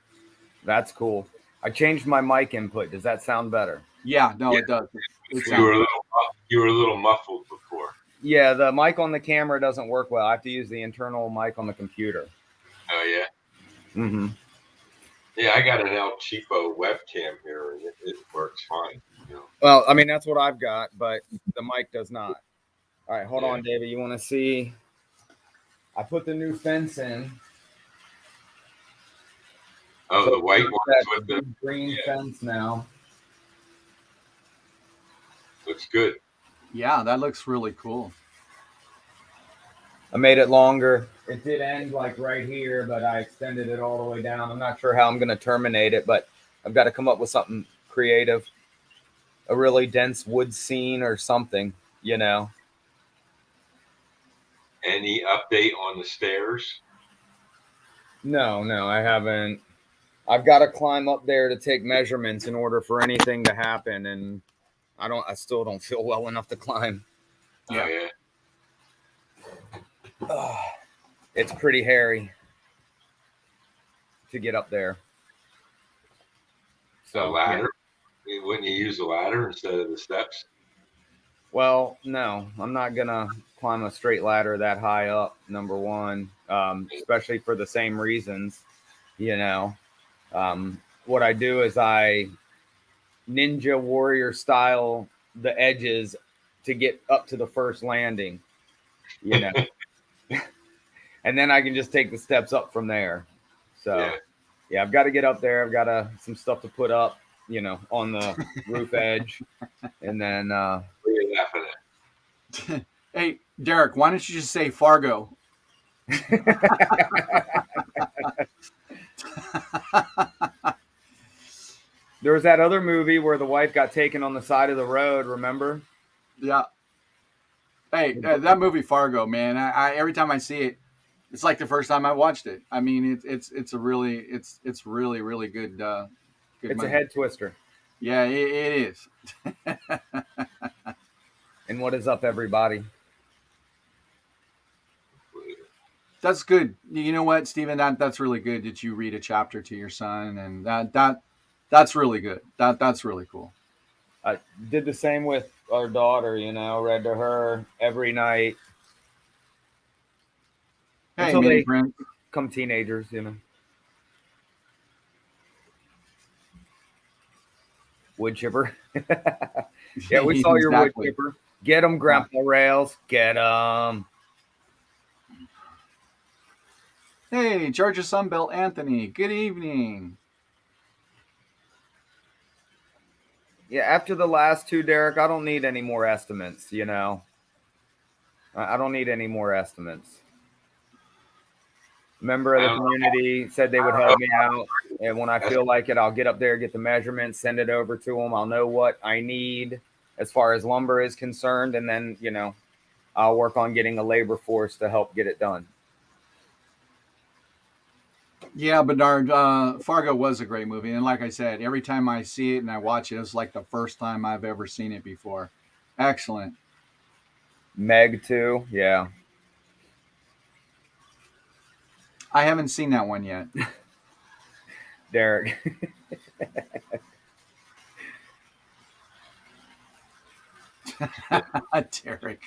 Speaker 3: That's cool. I changed my mic input. Does that sound better?
Speaker 2: Yeah, no,
Speaker 1: Yeah.
Speaker 2: it does.
Speaker 1: You were a little muffled before.
Speaker 3: Yeah, the mic on the camera doesn't work well. I have to use the internal mic on the computer.
Speaker 1: Oh, yeah.
Speaker 3: Mm-hmm.
Speaker 1: Yeah, I got an El Cheapo webcam here, and it works fine. You know.
Speaker 3: Well, I mean, that's what I've got, but the mic does not. All right, hold on, David. You want to see? I put the new fence in.
Speaker 1: Oh,
Speaker 3: So
Speaker 1: the white ones with the
Speaker 3: green fence now.
Speaker 1: looks good.
Speaker 2: Yeah, that looks really cool.
Speaker 3: I made it longer. It did end like right here, but I extended it all the way down. I'm not sure how I'm going to terminate it, but I've got to come up with something creative, a really dense wood scene or something, you know.
Speaker 1: Any update on the stairs?
Speaker 3: No, I haven't. I've got to climb up there to take measurements in order for anything to happen, and I still don't feel well enough to climb.
Speaker 1: Yeah. Oh, yeah.
Speaker 3: It's pretty hairy to get up there.
Speaker 1: So a ladder? Yeah. Wouldn't you use a ladder instead of the steps?
Speaker 3: Well, no, I'm not gonna climb a straight ladder that high up. Number one, especially for the same reasons, you know. What I do is I ninja warrior style the edges to get up to the first landing, you know. And then I can just take the steps up from there. So yeah, I've got to get up there. I've got some stuff to put up, you know, on the roof edge. And then
Speaker 1: what are you laughing
Speaker 2: at? Hey, Derek, why don't you just say Fargo?
Speaker 3: There was that other movie where the wife got taken on the side of the road, remember?
Speaker 2: Yeah. Hey, that movie Fargo, man. I every time I see it, it's like the first time I watched it. I mean, it's really really good. Good
Speaker 3: it's
Speaker 2: movie.
Speaker 3: A head twister.
Speaker 2: Yeah, it is.
Speaker 3: And what is up, everybody?
Speaker 2: That's good. You know what, Stephen? That's really good that you read a chapter to your son, and that's really good. That's really cool.
Speaker 3: I did the same with our daughter, you know, read to her every night
Speaker 2: Hey,
Speaker 3: until
Speaker 2: Mini
Speaker 3: they
Speaker 2: Prince.
Speaker 3: become teenagers, you know. Wood chipper. Yeah, we saw your wood
Speaker 2: Exactly.
Speaker 3: chipper. Get them, Grandpa Rails. Get them.
Speaker 2: Hey, Georgia Sunbelt Anthony. Good evening.
Speaker 3: Yeah, after the last two, Derek, I don't need any more estimates, you know. I don't need any more estimates. Member of the community said they would help me out. And when I feel like it, I'll get up there, get the measurements, send it over to them. I'll know what I need as far as lumber is concerned. And then, you know, I'll work on getting a labor force to help get it done.
Speaker 2: Yeah, Bernard, Fargo was a great movie. And like I said, every time I see it and I watch it, it's like the first time I've ever seen it before. Excellent.
Speaker 3: Meg, too. Yeah.
Speaker 2: I haven't seen that one yet.
Speaker 3: Derek.
Speaker 2: Derek.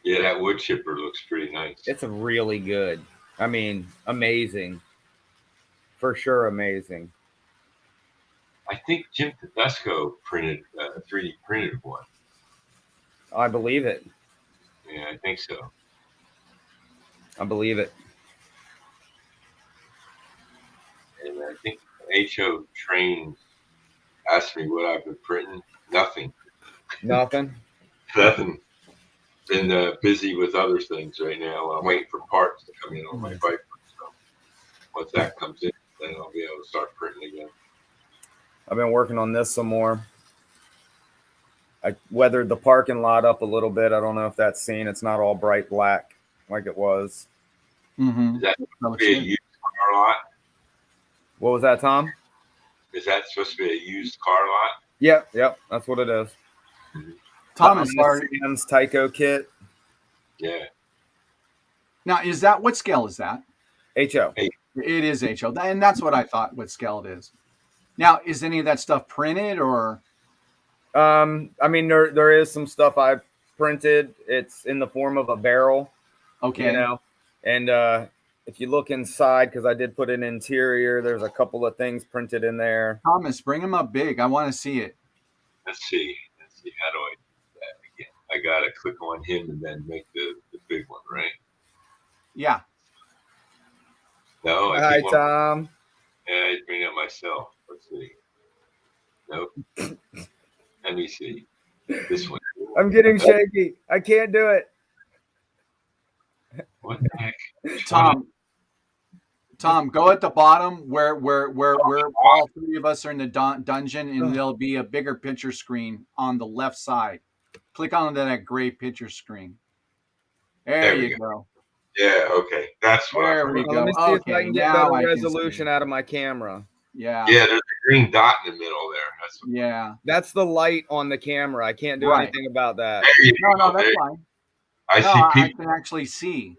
Speaker 1: Yeah, that wood chipper looks pretty nice.
Speaker 3: It's really good. I mean, amazing. For sure, amazing.
Speaker 1: I think Jim Tedesco printed 3D printed one.
Speaker 3: I believe it.
Speaker 1: Yeah, I think so.
Speaker 3: I believe it.
Speaker 1: And I think HO Train asked me what I've been printing. Nothing.
Speaker 3: Nothing.
Speaker 1: Nothing. Been busy with other things right now. I'm waiting for parts to come in on my Viper. So once that comes in, then I'll be able to start printing again.
Speaker 3: I've been working on this some more. I weathered the parking lot up a little bit. I don't know if that's seen. It's not all bright black like it was.
Speaker 2: Mm-hmm.
Speaker 1: Is that supposed to be a used car lot?
Speaker 3: What was that, Tom?
Speaker 1: Is that supposed to be a used car lot?
Speaker 3: Yep. That's what it is.
Speaker 1: Mm-hmm.
Speaker 2: Thomas,
Speaker 3: Sam's Tyco kit.
Speaker 1: Yeah.
Speaker 2: Now, what scale is that?
Speaker 3: HO.
Speaker 2: It is HO, and that's what I thought. What scale it is. Now, is any of that stuff printed or?
Speaker 3: I mean, there is some stuff I've printed. It's in the form of a barrel.
Speaker 2: Okay.
Speaker 3: You know, and if you look inside, because I did put an interior, there's a couple of things printed in there.
Speaker 2: Thomas, bring them up big. I want to see it.
Speaker 1: Let's see. How do I do that again? I gotta click on him and then make the big one, right?
Speaker 2: Yeah.
Speaker 1: No.
Speaker 3: Hi, Tom.
Speaker 1: Yeah, I bring it myself. Let's see. Nope. Let me see. This one.
Speaker 3: I'm getting shaky. I can't do it.
Speaker 1: What the heck?
Speaker 2: Tom, go at the bottom where all three of us are in the dungeon, and there'll be a bigger picture screen on the left side. Click on that gray picture screen. There you go.
Speaker 1: Yeah, okay. That's what
Speaker 2: there we go.
Speaker 3: Let me see if I can get better resolution out of my camera.
Speaker 2: Yeah.
Speaker 1: Yeah, there's a green dot in the middle there.
Speaker 3: That's the light on the camera. I can't do anything about that.
Speaker 2: No, that's fine.
Speaker 1: I see people.
Speaker 2: I can actually see.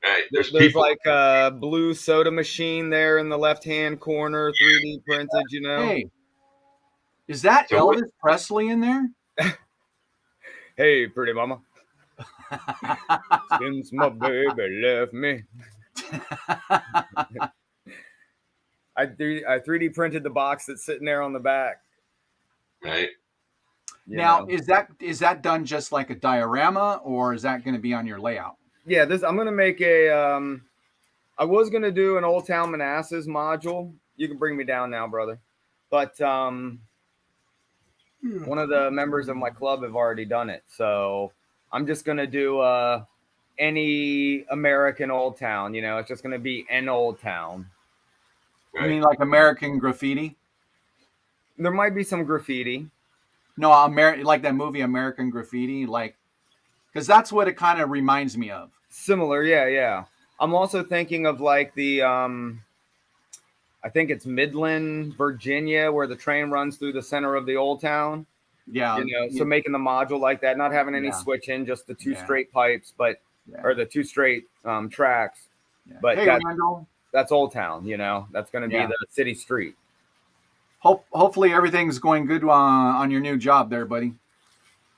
Speaker 1: Right, there's
Speaker 3: like a blue soda machine there in the left-hand corner, 3D printed, you know.
Speaker 2: Hey, is that Elvis Presley in there?
Speaker 3: Hey, pretty mama. Since my baby left me. I 3D printed the box that's sitting there on the back.
Speaker 1: Right.
Speaker 2: Now, is that done just like a diorama, or is that going to be on your layout?
Speaker 3: Yeah, I'm going to make a I was going to do an Old Town Manassas module. You can bring me down now, brother. But one of the members of my club have already done it. So I'm just going to do any American Old Town. You know, it's just going to be an Old Town.
Speaker 2: Right. You mean like American Graffiti?
Speaker 3: There might be some graffiti.
Speaker 2: No, like that movie American Graffiti, like, because that's what it kind of reminds me of.
Speaker 3: Similar, yeah. I'm also thinking of like the, I think it's Midland, Virginia, where the train runs through the center of the Old Town.
Speaker 2: Yeah.
Speaker 3: So making the module like that, not having any
Speaker 2: Yeah.
Speaker 3: switch in, just the two
Speaker 2: Yeah.
Speaker 3: straight pipes, but
Speaker 2: Yeah.
Speaker 3: or the two straight tracks.
Speaker 2: Yeah.
Speaker 3: But
Speaker 2: hey, Randall.
Speaker 3: That's Old Town. That's going to be the city street.
Speaker 2: Hopefully everything's going good on your new job there, buddy.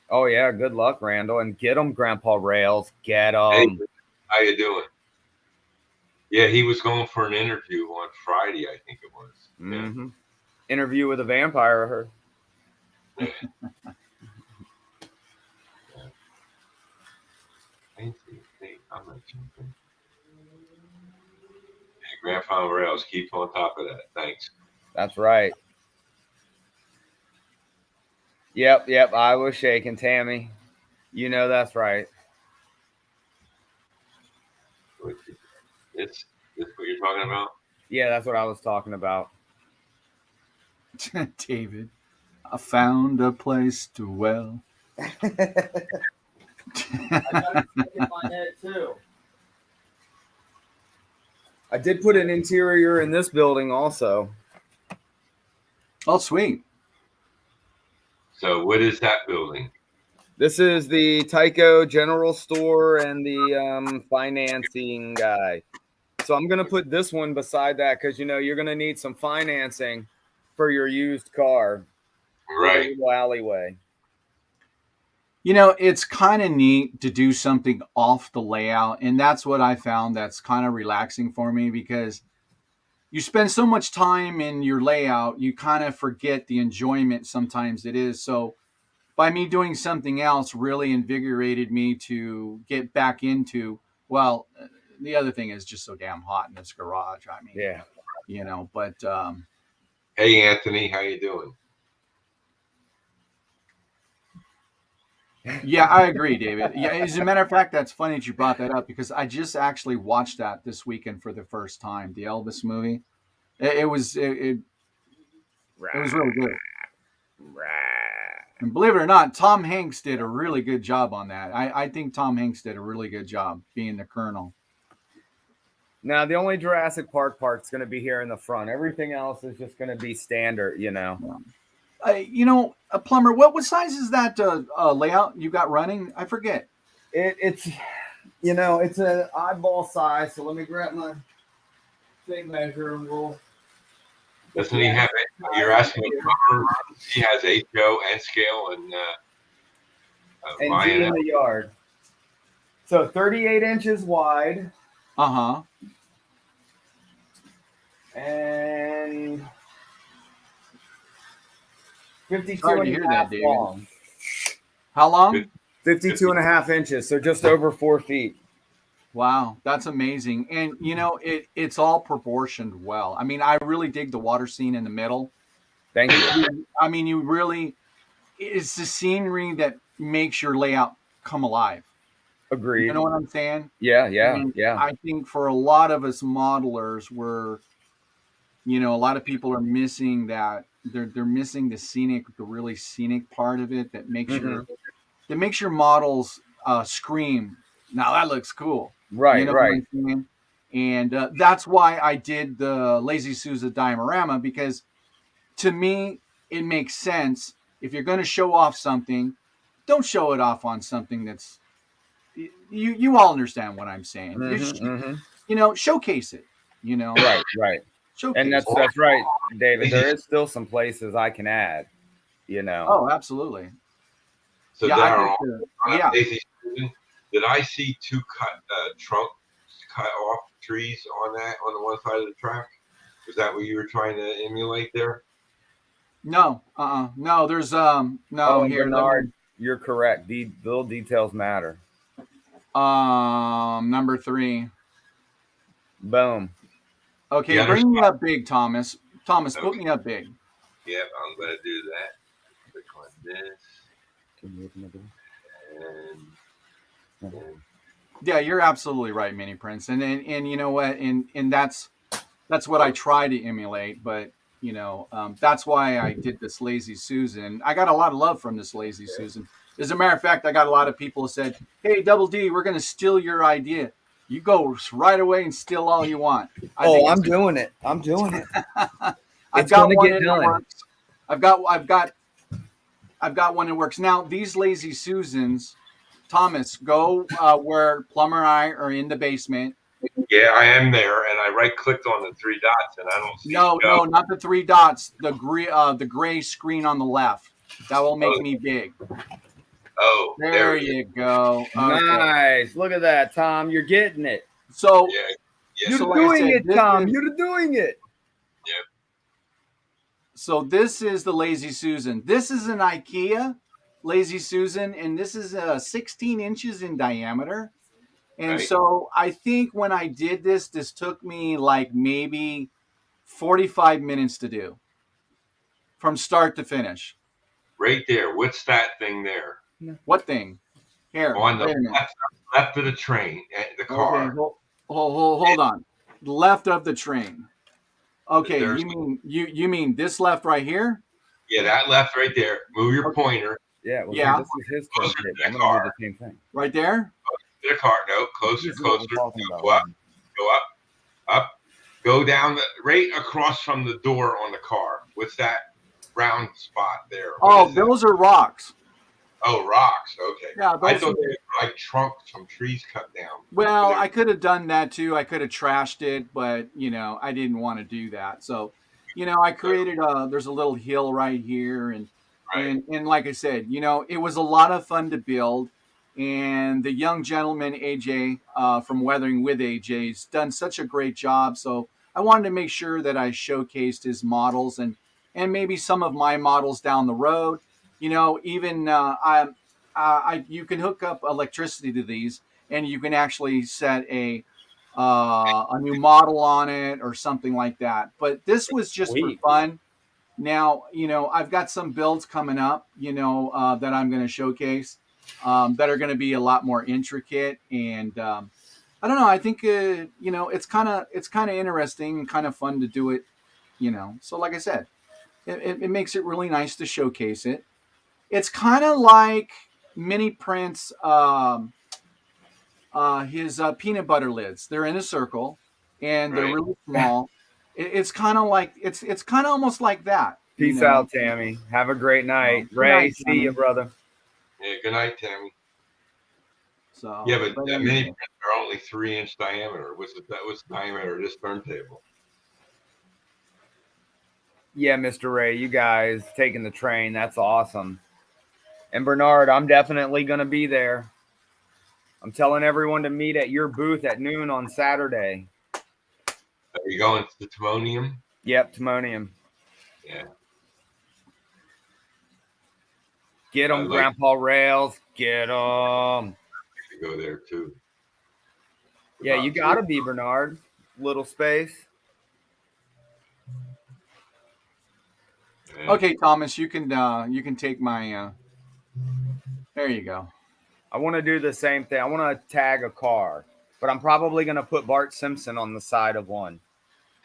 Speaker 3: Oh yeah, good luck, Randall, and get them, Grandpa Rails. Get them.
Speaker 1: Hey, how you doing? Yeah, he was going for an interview on Friday, I think it was.
Speaker 3: Mm-hmm. Yeah. Interview with a vampire, I heard.
Speaker 1: Yeah. Hey, I'm not jumping. Hey, Grandpa Rails, keep on top of that. Thanks.
Speaker 3: That's right. Yep. I was shaking, Tammy. That's right.
Speaker 1: This what you're talking about?
Speaker 3: Yeah, that's what I was talking about.
Speaker 2: David, I found a place to dwell.
Speaker 3: I got it in my head too. I did put an interior in this building also.
Speaker 2: Oh, sweet.
Speaker 1: So what is that building?
Speaker 3: This is the Tyco General Store and the financing guy. So I'm going to put this one beside that because, you're going to need some financing for your used car.
Speaker 1: Right.
Speaker 3: Little alleyway.
Speaker 2: It's kind of neat to do something off the layout. And that's what I found that's kind of relaxing for me because you spend so much time in your layout, you kind of forget the enjoyment sometimes it is. So by me doing something else really invigorated me to get back into, well, the other thing is just so damn hot in this garage. I mean,
Speaker 3: yeah,
Speaker 2: but.
Speaker 1: Hey, Anthony, how you doing?
Speaker 2: Yeah, I agree, David. Yeah, as a matter of fact, that's funny that you brought that up because I just actually watched that this weekend for the first time, the Elvis movie. It was really good. And believe it or not, Tom Hanks did a really good job on that. I think Tom Hanks did a really good job being the Colonel.
Speaker 3: Now, the only Jurassic Park part's going to be here in the front. Everything else is just going to be standard,
Speaker 2: Yeah. A plumber, what size is that layout you got running? I forget.
Speaker 3: It's it's an eyeball size. So let me grab my tape measure and we'll.
Speaker 1: Doesn't he have it? You're asking a plumber. He has HO, N scale, and
Speaker 3: G in the yard. So 38 inches wide. And 52 and a half long.
Speaker 2: How long?
Speaker 3: 52 and a half inches, so just over 4 feet.
Speaker 2: Wow, that's amazing. And, it's all proportioned well. I mean, I really dig the water scene in the middle.
Speaker 3: Thank you.
Speaker 2: I mean, it's the scenery that makes your layout come alive.
Speaker 3: Agreed.
Speaker 2: You know what I'm saying?
Speaker 3: Yeah.
Speaker 2: I think for a lot of us modelers, a lot of people are missing that. They're missing the really scenic part of it that makes your models scream. Now that looks cool.
Speaker 3: Right.
Speaker 2: And that's why I did the Lazy Sousa diorama because to me it makes sense. If you're going to show off something, don't show it off on something that's you all understand what I'm saying. Showcase it.
Speaker 3: Right. And that's right, David. There is still some places I can add.
Speaker 2: Oh, absolutely.
Speaker 1: So Darryl, did I see two trunk cut off trees on the one side of the track? Was that what you were trying to emulate there?
Speaker 2: No, no. There's no here.
Speaker 3: Bernard, you're correct. The little details matter.
Speaker 2: Number 3.
Speaker 3: Boom.
Speaker 2: Okay, bring me up big, Thomas. Thomas, put me up big.
Speaker 1: Yep, I'm going to do that. Click on this. Can you open the door?
Speaker 2: Yeah, you're absolutely right, Mini Prince. And you know what? And that's what I try to emulate. But, that's why I did this Lazy Susan. I got a lot of love from this Lazy Susan. As a matter of fact, I got a lot of people who said, hey, Double D, we're going to steal your idea. You go right away and steal all you want.
Speaker 3: I'm doing it.
Speaker 2: I've got one in the works. I've got I've got one that works. Now these Lazy Susans, Thomas, go where Plumber and I are in the basement.
Speaker 1: Yeah, I am there, and I right-clicked on the three dots, and I don't see
Speaker 2: No,
Speaker 1: show.
Speaker 2: no, not the three dots. The gray screen on the left. That will make me big.
Speaker 1: Oh,
Speaker 2: There you go. Okay.
Speaker 3: Nice. Look at that, Tom. You're getting it.
Speaker 2: So
Speaker 1: Yeah.
Speaker 3: You're
Speaker 2: so like I
Speaker 3: doing
Speaker 2: said,
Speaker 3: it,
Speaker 2: this
Speaker 3: Tom.
Speaker 2: is-
Speaker 3: You're doing it.
Speaker 2: So this is the Lazy Susan. This is an IKEA Lazy Susan, and this is 16 inches in diameter. And
Speaker 1: Right.
Speaker 2: so I think when I did this, this took me like maybe 45 minutes to do from start to finish.
Speaker 1: Right there. What's that thing there?
Speaker 2: What thing? Here,
Speaker 1: On the
Speaker 2: wait a minute.
Speaker 1: left of the train, the car.
Speaker 2: Okay, hold on. Left of the train. Okay,
Speaker 1: There's-
Speaker 2: you mean this left right here?
Speaker 1: Yeah, that left right there. Move your
Speaker 2: Okay.
Speaker 1: pointer
Speaker 3: Yeah. Well,
Speaker 2: Yeah.
Speaker 3: this is his
Speaker 1: Closer
Speaker 3: turn.
Speaker 1: to
Speaker 3: I'm
Speaker 1: the
Speaker 3: going to do
Speaker 1: car.
Speaker 3: the same thing.
Speaker 2: Right there?
Speaker 1: to the car. No, closer,
Speaker 3: This is what
Speaker 1: closer.
Speaker 3: we're talking about.
Speaker 1: Go up, go up, up. Go down right across from the door on the car. What's that round spot there? What
Speaker 2: Oh,
Speaker 1: is that?
Speaker 2: those are rocks.
Speaker 1: Oh, rocks. Okay.
Speaker 2: Yeah,
Speaker 1: I
Speaker 2: those
Speaker 1: thought
Speaker 2: are,
Speaker 1: they were like some trees cut down.
Speaker 2: well,
Speaker 1: But
Speaker 2: I could have done that too. I could have trashed it, but I didn't want to do that. So, I created there's a little hill right here, and
Speaker 1: Right.
Speaker 2: and like I said, it was a lot of fun to build. And the young gentleman AJ from Weathering with AJ's done such a great job. So I wanted to make sure that I showcased his models and maybe some of my models down the road. Even you can hook up electricity to these, and you can actually set a new model on it or something like that. But this was just
Speaker 3: Sweet.
Speaker 2: for fun. Now, I've got some builds coming up, that I'm going to showcase that are going to be a lot more intricate. And I don't know. I think it's kind of interesting and kind of fun to do it. So like I said, it makes it really nice to showcase it. It's kind of like Mini Prince, his peanut butter lids. They're in a circle, and they're
Speaker 1: Right.
Speaker 2: really small. It's kind of like it's kind of almost like that.
Speaker 3: Peace out, Tammy. Have a great night.
Speaker 2: Good
Speaker 3: Ray,
Speaker 2: night,
Speaker 3: see
Speaker 2: Tammy.
Speaker 3: you, brother.
Speaker 1: Yeah. Good night, Tammy.
Speaker 2: So
Speaker 1: Yeah, but
Speaker 2: but
Speaker 1: the
Speaker 2: anyway.
Speaker 1: mini prints are only 3-inch diameter. What's the diameter of this turntable?
Speaker 3: Yeah, Mr. Ray, you guys taking the train. That's awesome. And Bernard, I'm definitely going to be there. I'm telling everyone to meet at your booth at noon on Saturday.
Speaker 1: Are you going to Timonium?
Speaker 3: Yep, Timonium.
Speaker 1: Yeah.
Speaker 3: Get them,
Speaker 1: I like-
Speaker 3: Grandpa Rails. Get them.
Speaker 1: To go there too.
Speaker 3: Yeah, you got to be, Bernard. Little space.
Speaker 1: Yeah.
Speaker 2: Okay, Thomas, you can take my. There you go.
Speaker 3: I want to do the same thing. I want to tag a car, but I'm probably going to put Bart Simpson on the side of one.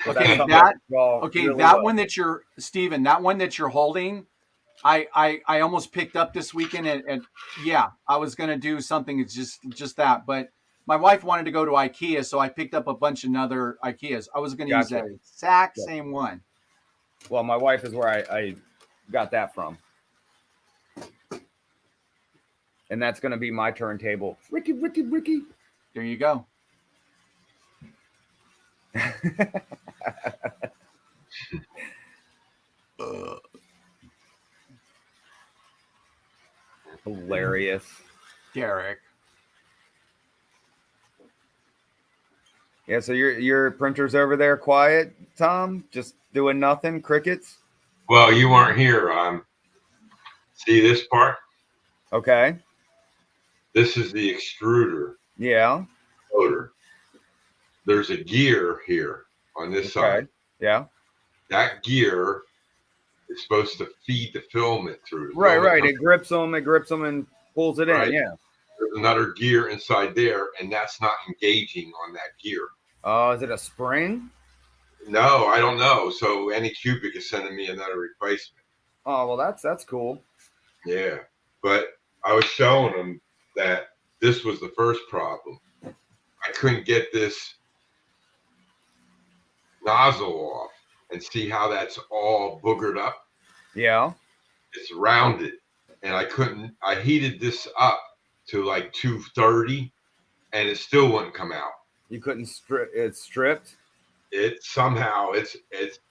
Speaker 3: But
Speaker 2: Okay,
Speaker 3: that's something
Speaker 2: that-
Speaker 3: well,
Speaker 2: Okay,
Speaker 3: really
Speaker 2: that
Speaker 3: well.
Speaker 2: one that you're Steven, that one that you're holding, I almost picked up this weekend and yeah, I was gonna do something. It's just that, but my wife wanted to go to IKEA, so I picked up a bunch of other IKEAs. I was gonna use
Speaker 3: Gotcha.
Speaker 2: that exact
Speaker 3: Yeah.
Speaker 2: same one.
Speaker 3: Well, my wife is where I got that from. And that's going to be my turntable. Ricky.
Speaker 2: There you go.
Speaker 3: Hilarious.
Speaker 2: Derek.
Speaker 3: Yeah, so your printer's over there quiet, Tom? Just doing nothing? Crickets?
Speaker 1: Well, you weren't here. See this part?
Speaker 3: Okay.
Speaker 1: This is the extruder
Speaker 3: Yeah.
Speaker 1: motor. There's a gear here on this
Speaker 3: Okay.
Speaker 1: side.
Speaker 3: Yeah.
Speaker 1: That gear is supposed to feed the filament through. The
Speaker 3: Right.
Speaker 1: filament
Speaker 3: It grips them and pulls it
Speaker 1: Right.
Speaker 3: in. Yeah.
Speaker 1: There's another gear inside there, and that's not engaging on that gear.
Speaker 3: Oh, is it a spring?
Speaker 1: No, I don't know. So any Cubic is sending me another replacement.
Speaker 3: Oh, well, that's cool.
Speaker 1: Yeah, but I was showing them that this was the first problem. I couldn't get this nozzle off and see how that's all boogered up.
Speaker 3: Yeah.
Speaker 1: It's rounded. and I heated this up to like 230, and it still wouldn't come out.
Speaker 3: You couldn't strip it stripped?
Speaker 1: It somehow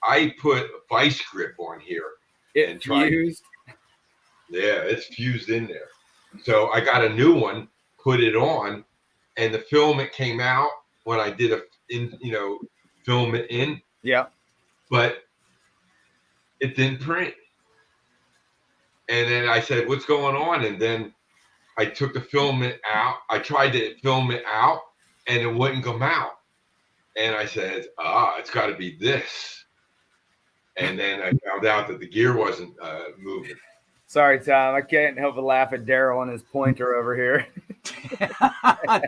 Speaker 1: I put vice grip on here
Speaker 3: It fused?
Speaker 1: Yeah, it's fused in there. So I got a new one, put it on, and the filament came out when I did film it in.
Speaker 3: Yeah.
Speaker 1: But it didn't print. And then I said, what's going on? And then I took the filament out. I tried to film it out, and it wouldn't come out. And I said, it's got to be this. And then I found out that the gear wasn't moving.
Speaker 3: Sorry, Tom. I can't help but laugh at Daryl on his pointer over here.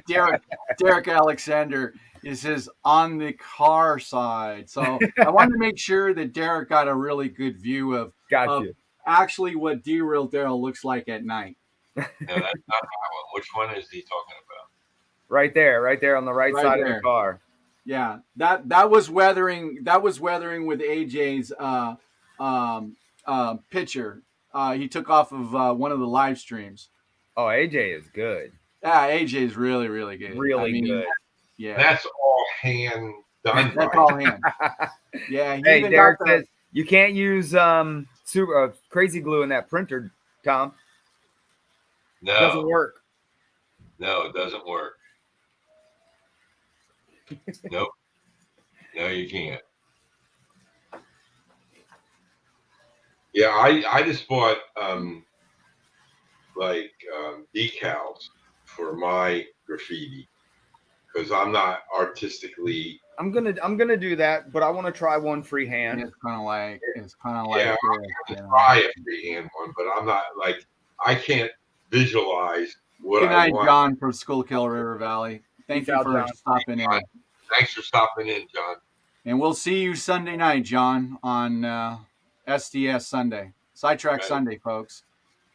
Speaker 2: Derek Alexander is his on the car side. So I wanted to make sure that Derek got a really good view of actually what derailed Daryl looks like at night.
Speaker 1: No, that's not that one. Which one is he talking about?
Speaker 3: Right there on the right side of the car.
Speaker 2: Yeah, that was weathering. That was weathering with AJ's picture. He took off of one of the live streams.
Speaker 3: Oh, AJ is good.
Speaker 2: Yeah, AJ is really, really good.
Speaker 3: Really good.
Speaker 1: Yeah, that's all hand done.
Speaker 2: That's all hand. Yeah.
Speaker 3: Hey, Derek says you can't use crazy glue in that printer, Tom.
Speaker 1: No,
Speaker 3: it doesn't work.
Speaker 1: No, it doesn't work. Nope. No, you can't. Yeah, I just bought decals for my graffiti because I'm not artistically.
Speaker 3: I'm gonna do that, but I want to try one freehand.
Speaker 2: It's kind of like
Speaker 1: yeah, I'm gonna try a freehand one, but I'm not I can't visualize what
Speaker 2: Good night,
Speaker 1: I want.
Speaker 2: John from Schuylkill River Valley. Thank you for stopping in.
Speaker 1: Thanks for stopping in, John.
Speaker 2: And we'll see you Sunday night, John, on SDS Sunday. Sidetrack Sunday, folks.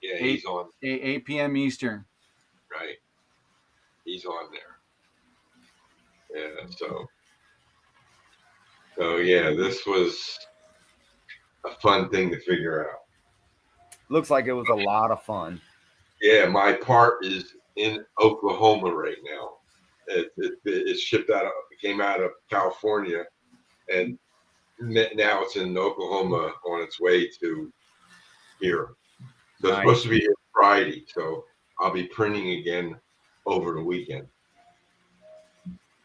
Speaker 1: Yeah, he's on.
Speaker 2: 8 p.m. Eastern.
Speaker 1: Right. He's on there. Yeah, so yeah, this was a fun thing to figure out.
Speaker 3: Looks like it was a lot of fun.
Speaker 1: Yeah, my part is in Oklahoma right now. It's shipped out. It came out of California, and now it's in Oklahoma on its way to here. So it's supposed to be here Friday. So I'll be printing again over the weekend.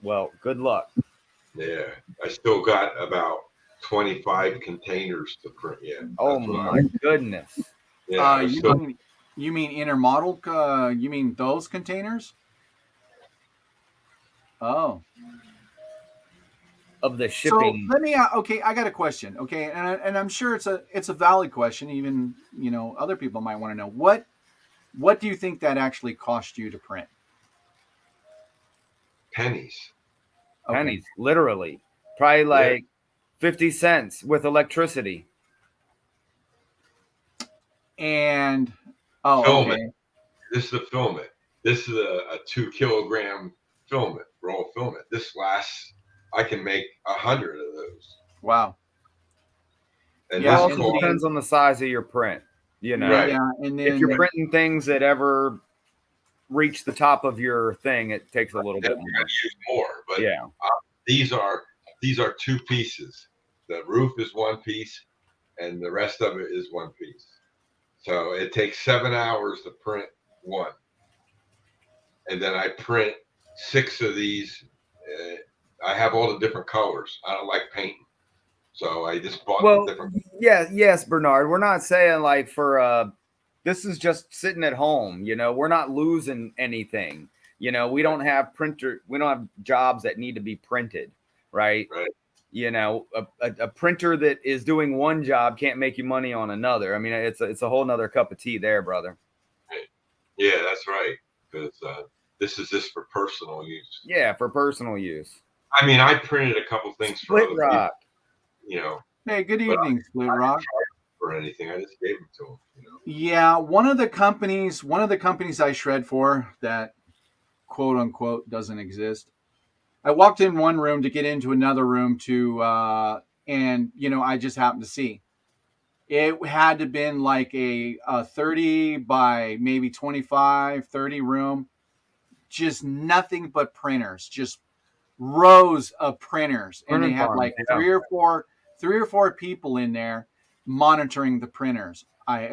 Speaker 3: Well, good luck.
Speaker 1: Yeah, I still got about 25 containers to print yet.
Speaker 3: Oh my goodness!
Speaker 1: Yeah,
Speaker 2: you mean intermodal? You mean those containers? Oh,
Speaker 3: of the shipping.
Speaker 2: So let me. Okay, I got a question. Okay, and I'm sure it's a valid question. Even other people might want to know what do you think that actually cost you to print?
Speaker 1: Pennies.
Speaker 2: Okay.
Speaker 3: Pennies, literally, probably like 50 cents with electricity.
Speaker 2: And
Speaker 1: filament. This is the filament. This is a 2 kilogram filament, raw filament. This lasts. I can make 100 of those.
Speaker 2: Wow.
Speaker 3: And it also depends on the size of your print.
Speaker 1: Right.
Speaker 2: Yeah, and then
Speaker 3: if you're printing things that ever reach the top of your thing, it takes a little bit more.
Speaker 1: Use more, but
Speaker 3: yeah,
Speaker 1: these are 2 pieces. The roof is 1 piece, and the rest of it is 1 piece. So it takes 7 hours to print 1, and then I print 6 of these. I have all the different colors. I don't like painting, so I just bought different.
Speaker 3: Yes, Bernard. We're not saying like for this is just sitting at home. We're not losing anything. We don't have we don't have jobs that need to be printed, right?
Speaker 1: Right.
Speaker 3: A printer that is doing one job can't make you money on another. I mean, it's a whole nother cup of tea there, brother.
Speaker 1: Right. Yeah, that's right. Because this is just for personal use.
Speaker 3: Yeah, for personal use.
Speaker 1: I mean, I printed a couple things for
Speaker 3: Split Rock.
Speaker 1: People,
Speaker 2: Hey, good evening, Split Rock.
Speaker 1: Or anything, I just gave them to them.
Speaker 2: Yeah, one of the companies I shred for that quote unquote doesn't exist. I walked in one room to get into another room and I just happened to see. It had to been like a 30 by maybe 25, 30 room, just nothing but printers, just rows of printers. And they
Speaker 3: Printing
Speaker 2: had
Speaker 3: farms,
Speaker 2: like
Speaker 3: yeah.
Speaker 2: three or four people in there monitoring the printers. I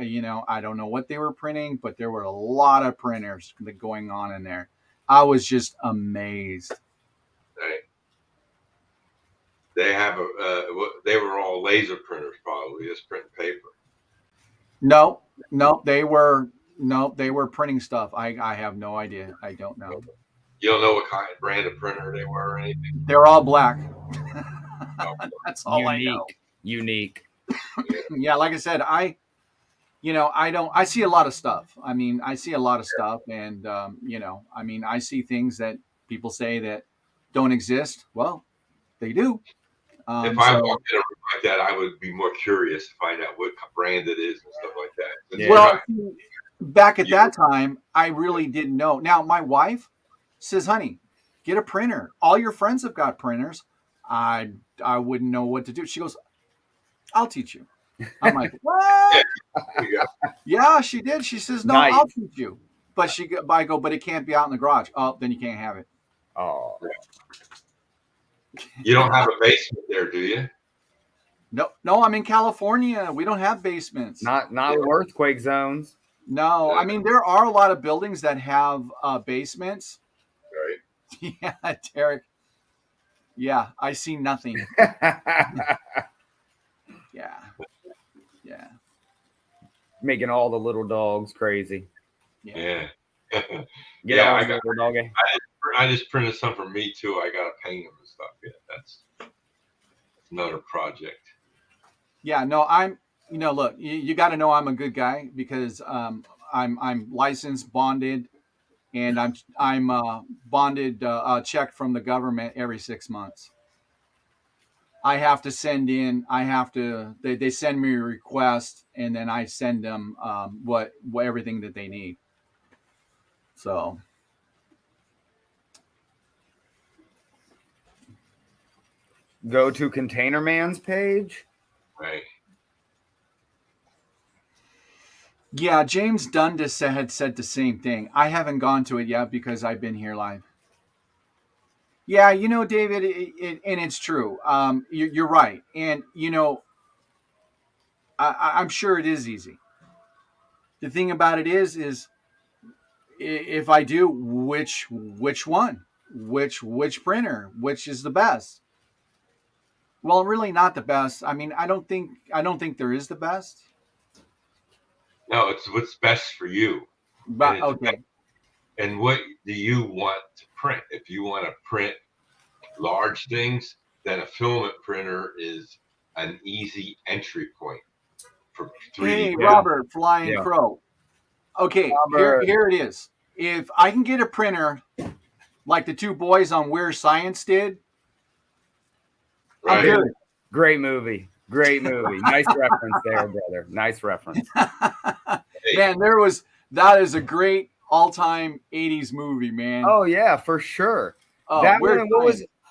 Speaker 2: don't know what they were printing, but there were a lot of printers going on in there. I was just amazed.
Speaker 1: Right. They have they were all laser printers, probably just printing paper.
Speaker 2: No, they were printing stuff. I have no idea. I don't know.
Speaker 1: You don't know what kind of brand of printer they were or anything.
Speaker 2: They're all black. That's all I know.
Speaker 3: Unique.
Speaker 2: Yeah, like I said, I see a lot of stuff. I mean, I see a lot of stuff, and I see things that people say that don't exist. Well, they do.
Speaker 1: If I walked in a room like that, I would be more curious to find out what brand it is and stuff like that.
Speaker 3: Yeah.
Speaker 2: Well, back at that time, I really didn't know. Now, my wife says, "Honey, get a printer. All your friends have got printers." I wouldn't know what to do. She goes, "I'll teach you." I'm like, "What?" Yeah, she did. She says, "No,
Speaker 3: Nice.
Speaker 2: I'll teach you." But I go, "But it can't be out in the garage." Oh, then you can't have it.
Speaker 3: Oh.
Speaker 1: You don't have a basement there, do you?
Speaker 2: No, I'm in California. We don't have basements.
Speaker 3: Not earthquake zones.
Speaker 2: No, I mean there are a lot of buildings that have basements.
Speaker 1: Right.
Speaker 2: Yeah, Derek. Yeah, I see nothing. Yeah.
Speaker 3: Making all the little dogs crazy.
Speaker 1: Yeah.
Speaker 3: Yeah,
Speaker 1: I just printed some for me too. I gotta paint them and stuff. Yeah, that's another project.
Speaker 2: Yeah, no, look, you got to know I'm a good guy because I'm licensed, bonded, and I'm bonded, checked from the government every 6 months. I have to send in. They send me a request, and then I send them what everything that they need. So.
Speaker 3: Go to Container Man's page.
Speaker 1: Right.
Speaker 2: Yeah, James Dundas had said the same thing. I haven't gone to it yet because I've been here live. Yeah, David, and it's true. You're right, and I'm sure it is easy. The thing about it is if I do, which one, which printer, which is the best? Well, really not the best. I mean, I don't think there is the best.
Speaker 1: No, it's what's best for you.
Speaker 2: But okay.
Speaker 1: And what do you want to print? If you want to print large things, then a filament printer is an easy entry point for 3D.
Speaker 2: Hey, Robert, Flying Crow. Okay, here it is. If I can get a printer like the two boys on Weird Science did,
Speaker 1: right.
Speaker 2: I'm good.
Speaker 3: Great movie. Nice reference there, brother. Nice reference.
Speaker 2: Man, that is a great all-time 80s movie, man.
Speaker 3: Oh yeah, for sure.
Speaker 2: Oh,
Speaker 3: That one,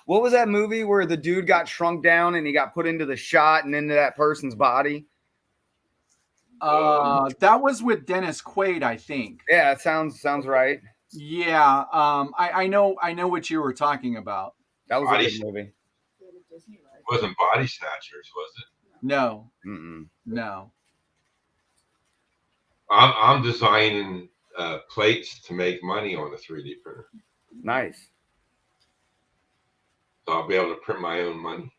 Speaker 3: what was that movie where the dude got shrunk down and he got put into the shot and into that person's body?
Speaker 2: That was with Dennis Quaid, I think.
Speaker 3: Yeah, it sounds right.
Speaker 2: Yeah, I know what you were talking about.
Speaker 3: That was a good movie.
Speaker 1: It wasn't Body Snatchers, was it?
Speaker 2: No.
Speaker 3: Mm-mm.
Speaker 2: No.
Speaker 1: I'm designing plates to make money on the 3D printer.
Speaker 3: Nice.
Speaker 1: So I'll be able to print my own money.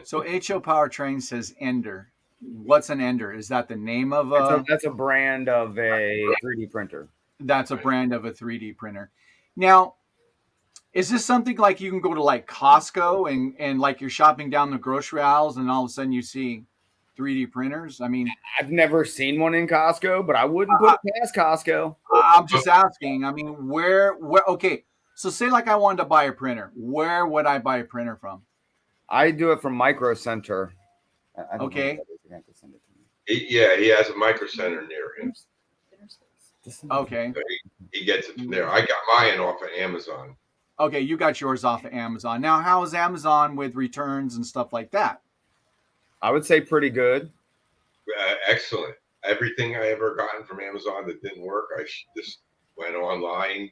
Speaker 2: So HO Powertrain says Ender. What's an Ender? Is that the name of a...
Speaker 3: That's a brand of a 3D printer.
Speaker 2: That's a brand of a 3D printer. Now, is this something like you can go to like Costco and like you're shopping down the grocery aisles and all of a sudden you see 3D printers? I mean,
Speaker 3: I've never seen one in Costco, but I wouldn't put it past Costco.
Speaker 2: I'm just asking. I mean, where? Okay, so say like I wanted to buy a printer. Where would I buy a printer from?
Speaker 3: I do it from Micro Center.
Speaker 2: Okay.
Speaker 1: Yeah, he has a Micro Center near him.
Speaker 2: Okay.
Speaker 1: So he gets it from there. I got mine off of Amazon.
Speaker 2: Okay, you got yours off of Amazon. Now, how is Amazon with returns and stuff like that?
Speaker 3: I would say pretty good.
Speaker 1: Excellent. Everything I ever gotten from Amazon that didn't work, I just went online,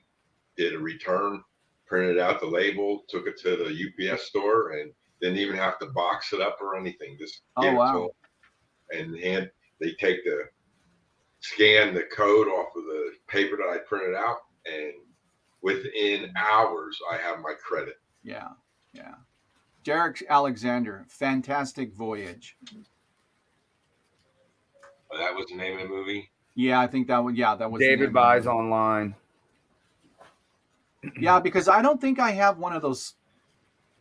Speaker 1: did a return, printed out the label, took it to the UPS store, and didn't even have to box it up or anything. Just give it to them, and they take scan the code off of the paper that I printed out, and within hours I have my credit.
Speaker 2: Yeah. Derek Alexander, Fantastic Voyage.
Speaker 1: That was the name of the movie.
Speaker 2: Yeah, I think that was. Yeah, that was.
Speaker 3: David buys online.
Speaker 2: Yeah, because I don't think I have one of those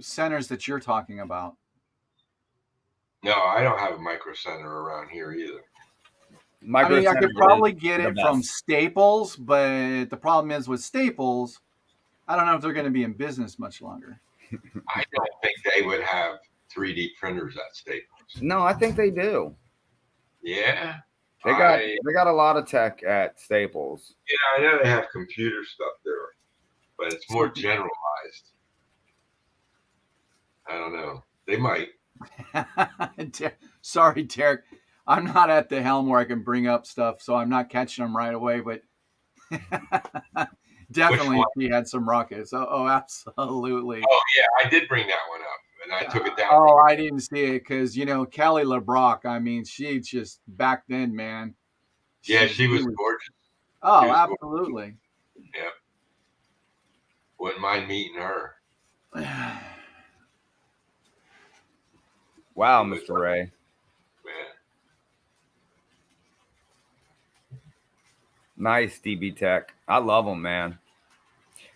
Speaker 2: centers that you're talking about.
Speaker 1: No, I don't have a Micro Center around here either.
Speaker 2: I mean, I could probably get it from Staples, but the problem is with Staples, I don't know if they're going to be in business much longer.
Speaker 1: I don't think they would have 3D printers at Staples.
Speaker 3: No, I think they do.
Speaker 1: Yeah.
Speaker 3: They got a lot of tech at Staples.
Speaker 1: Yeah, I know they have computer stuff there, but it's more generalized. I don't know. They might.
Speaker 2: Sorry, Derek. I'm not at the helm where I can bring up stuff, so I'm not catching them right away, but definitely he had some rockets. Oh, absolutely.
Speaker 1: Oh, yeah, I did bring that one up, and I took it down.
Speaker 2: Oh, I didn't see it because, Kelly LeBrock, I mean, she just, back then, man.
Speaker 1: She was gorgeous.
Speaker 2: Oh, was absolutely.
Speaker 1: Gorgeous. Yep. Wouldn't mind meeting her.
Speaker 3: Wow, Mr. Ray. Nice, DB Tech. I love them, man.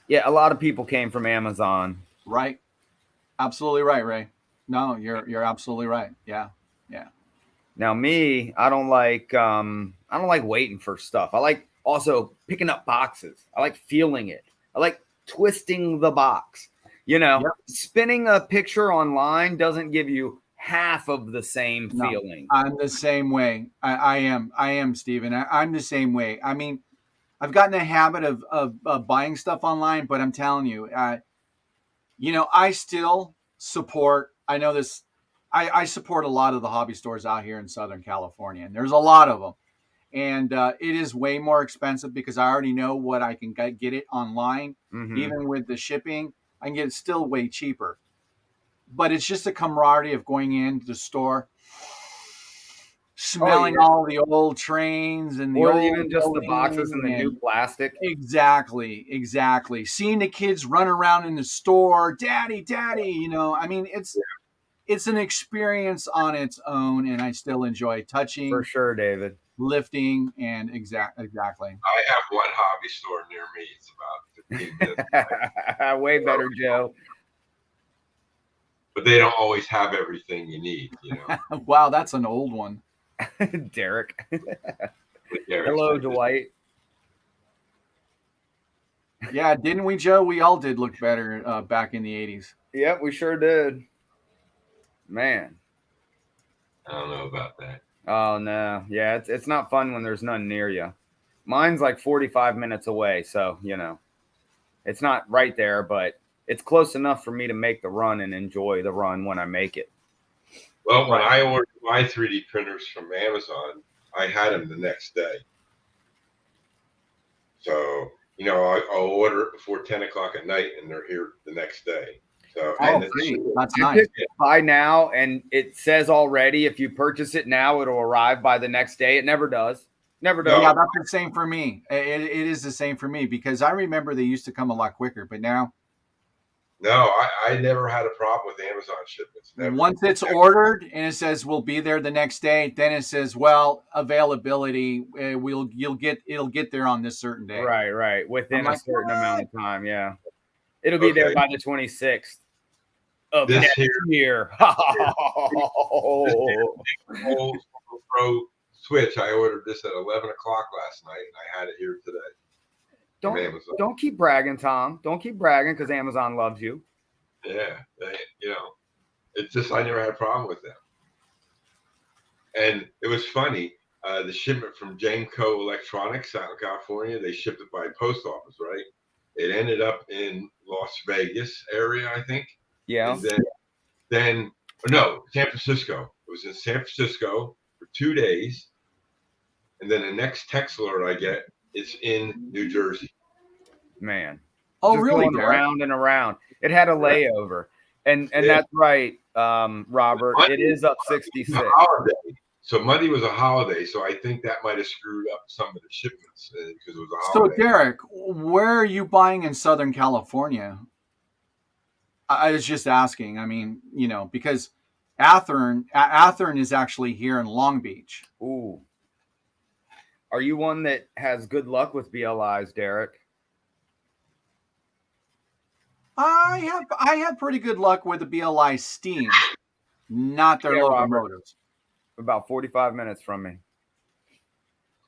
Speaker 3: Yeah, a lot of people came from Amazon.
Speaker 2: Right. Absolutely right, Ray. No, you're absolutely right. Yeah.
Speaker 3: Now me, I don't like waiting for stuff. I like also picking up boxes. I like feeling it. I like twisting the box. Spinning a picture online doesn't give you half of the same feeling.
Speaker 2: I'm the same way. I am, Stephen. I'm the same way. I mean, I've gotten a habit of buying stuff online, but I'm telling you, I still support, I know this, I support a lot of the hobby stores out here in Southern California, and there's a lot of them. And it is way more expensive because I already know what I can get it online. Mm-hmm. Even with the shipping, I can get it still way cheaper. But it's just a camaraderie of going into the store, smelling all the old trains and
Speaker 3: even just the boxes and the new plastic.
Speaker 2: Exactly. Seeing the kids run around in the store, daddy, I mean, it's an experience on its own, and I still enjoy touching.
Speaker 3: For sure, David.
Speaker 2: Lifting and exactly.
Speaker 1: I have one hobby store near me. It's about 15 minutes.
Speaker 3: Way better, Joe.
Speaker 1: But they don't always have everything you need,
Speaker 2: Wow, that's an old one.
Speaker 3: Derek. Hello, Dwight.
Speaker 2: Yeah, didn't we, Joe? We all did look better back in the 80s.
Speaker 3: Yep, we sure did. Man.
Speaker 1: I don't know about that.
Speaker 3: Oh, no. Yeah, it's not fun when there's none near you. Mine's like 45 minutes away, so, it's not right there, but it's close enough for me to make the run and enjoy the run when I make it.
Speaker 1: Well, when I ordered my 3D printers from Amazon, I had them the next day. So, I'll order it before 10 o'clock at night, and they're here the next day. So,
Speaker 2: that's nice.
Speaker 3: Buy now, and it says already if you purchase it now, it'll arrive by the next day. It never does. Never does.
Speaker 2: Yeah, that's the same for me. It is the same for me because I remember they used to come a lot quicker, but now.
Speaker 1: No, I never had a problem with Amazon shipments. Never.
Speaker 2: Once it's ordered and it says we'll be there the next day, then it says, well, availability, it'll get there on this certain day.
Speaker 3: Right. Within a certain amount of time, yeah. It'll be there by the 26th of
Speaker 1: this
Speaker 3: next year.
Speaker 1: Pro Switch, I ordered this at 11 o'clock last night, and I had it here today.
Speaker 3: Don't keep bragging, Tom. Don't keep bragging because Amazon loves you.
Speaker 1: Yeah, it's just I never had a problem with them. And it was funny. The shipment from Jameco Electronics out in California, they shipped it by post office, right? It ended up in Las Vegas area, I think.
Speaker 3: Yeah.
Speaker 1: And then no, San Francisco. It was in San Francisco for 2 days, and then the next text alert I get, it's in New Jersey.
Speaker 3: Man.
Speaker 2: Oh,
Speaker 3: Just
Speaker 2: really,
Speaker 3: going
Speaker 2: Derek?
Speaker 3: around and around. It had a layover. And that's right, Robert.
Speaker 1: Monday
Speaker 3: It is up
Speaker 1: was
Speaker 3: 66.
Speaker 1: a holiday. So Monday was a holiday, so I think that might have screwed up some of the shipments because it was a
Speaker 2: So,
Speaker 1: holiday.
Speaker 2: Derek, where are you buying in Southern California? I was just asking. I mean, because Athern is actually here in Long Beach.
Speaker 3: Ooh. Are you one that has good luck with BLIs, Derek?
Speaker 2: I have pretty good luck with the BLI Steam, not their locomotives.
Speaker 3: Robert, about 45 minutes from me.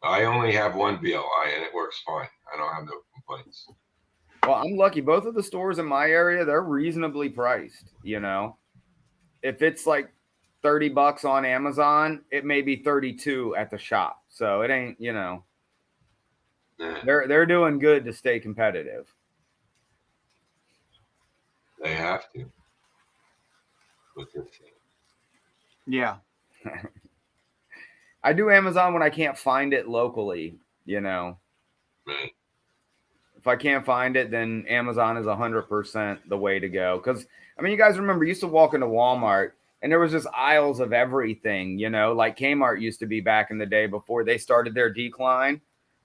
Speaker 1: I only have one BLI and it works fine. I don't have no complaints.
Speaker 3: Well, I'm lucky. Both of the stores in my area, they're reasonably priced. If it's like $30 on Amazon, it may be 32 at the shop. So it ain't, they're doing good to stay competitive.
Speaker 1: They have to. With this thing.
Speaker 2: Yeah.
Speaker 3: I do Amazon when I can't find it locally,
Speaker 1: Right.
Speaker 3: If I can't find it, then Amazon is 100% the way to go. Because, you guys remember, you used to walk into Walmart and there was just aisles of everything, like Kmart used to be back in the day before they started their decline.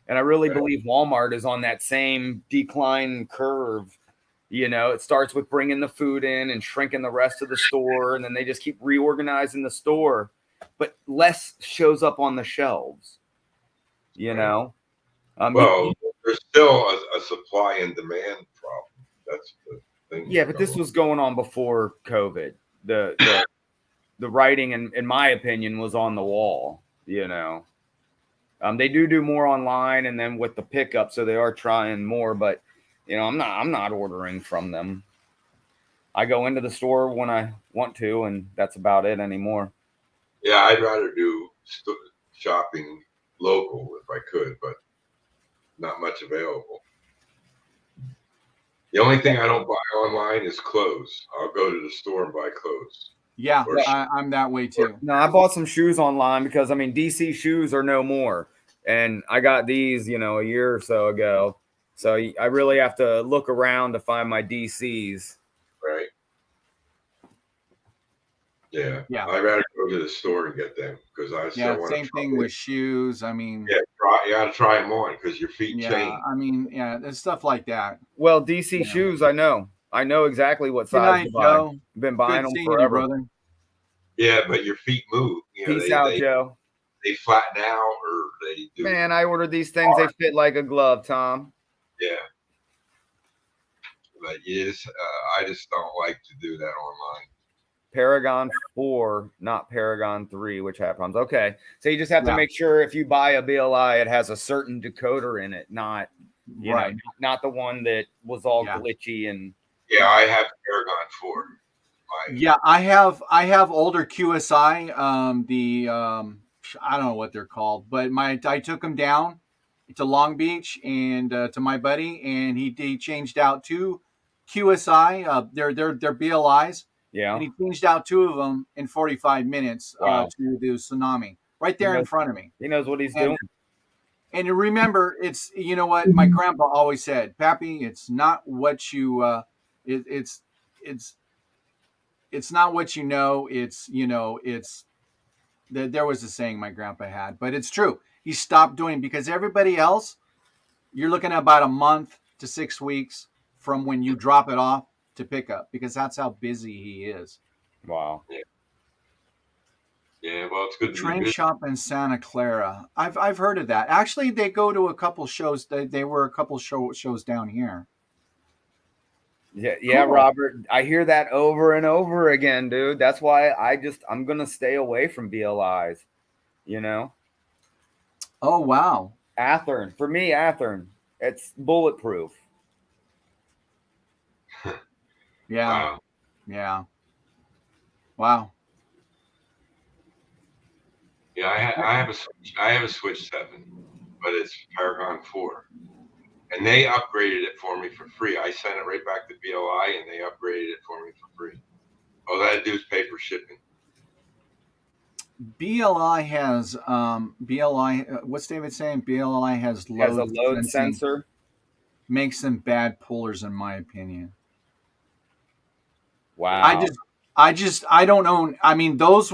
Speaker 3: And I really believe Walmart is on that same decline curve. It starts with bringing the food in and shrinking the rest of the store. And then they just keep reorganizing the store. But less shows up on the shelves,
Speaker 1: Well, there's still a supply and demand problem. That's the thing.
Speaker 3: Yeah, but this was going on before COVID. The writing, in my opinion, was on the wall. They do more online, and then with the pickup, so they are trying more. But I'm not ordering from them. I go into the store when I want to, and that's about it anymore.
Speaker 1: Yeah, I'd rather do shopping local if I could, but not much available. The only thing I don't buy online is clothes. I'll go to the store and buy clothes.
Speaker 2: Yeah, I'm that way too.
Speaker 3: No, I bought some shoes online because DC shoes are no more, and I got these, a year or so ago. So I really have to look around to find my DCs.
Speaker 1: Right. Yeah.
Speaker 2: Yeah.
Speaker 1: I'd rather go to the store and get them because I still want to.
Speaker 2: Same thing with shoes.
Speaker 1: Yeah, you got to try them on because your feet change.
Speaker 2: There's stuff like that.
Speaker 3: Well, DC shoes, I know exactly what size to buy.
Speaker 2: Joe.
Speaker 3: Been buying
Speaker 2: Good
Speaker 3: them
Speaker 2: seeing
Speaker 3: forever.
Speaker 2: You, brother.
Speaker 1: Yeah, but your feet move.
Speaker 3: Peace out, Joe.
Speaker 1: They flatten out or they do.
Speaker 3: Man, I ordered these things. They fit like a glove, Tom.
Speaker 1: Yeah. But I just don't like to do that online.
Speaker 3: Paragon 4, not Paragon 3, which happens. Okay. So you just have to make sure if you buy a BLI, it has a certain decoder in it, not not the one that was all glitchy and.
Speaker 1: Yeah, I have Paragon 4.
Speaker 2: I have older QSI. I don't know what they're called, but I took them down to Long Beach and to my buddy, and he changed out 2 QSI. They're BLIs.
Speaker 3: Yeah.
Speaker 2: And he changed out 2 of them in 45 minutes to the Tsunami right there in front of me.
Speaker 3: He knows what he's doing.
Speaker 2: And remember, it's what my grandpa always said, Pappy. It's not what you. It's not what you know. It's there was a saying my grandpa had, but it's true. He stopped doing because everybody else, you're looking at about a month to 6 weeks from when you drop it off to pick up because that's how busy he is.
Speaker 3: Wow.
Speaker 1: Yeah, well, it's good.
Speaker 2: Train shop in Santa Clara. I've heard of that. Actually, they go to a couple shows. They were a couple shows down here.
Speaker 3: Yeah, cool. Robert. I hear that over and over again, dude. That's why I'm gonna stay away from BLIs.
Speaker 2: Oh wow.
Speaker 3: Athern. For me, Athern. It's bulletproof.
Speaker 2: Yeah.
Speaker 1: Wow.
Speaker 2: Yeah. Wow.
Speaker 1: Yeah, I have a Switch 7, but it's Paragon 4. And they upgraded it for me for free. I sent it right back to BLI and they upgraded it for me for free. All I had to do is pay for shipping.
Speaker 2: BLI has BLI. What's David saying? BLI has
Speaker 3: Has a
Speaker 2: load
Speaker 3: load
Speaker 2: sensing,
Speaker 3: sensor.
Speaker 2: makes them bad pullers, in my opinion.
Speaker 3: Wow.
Speaker 2: I don't own. I mean, those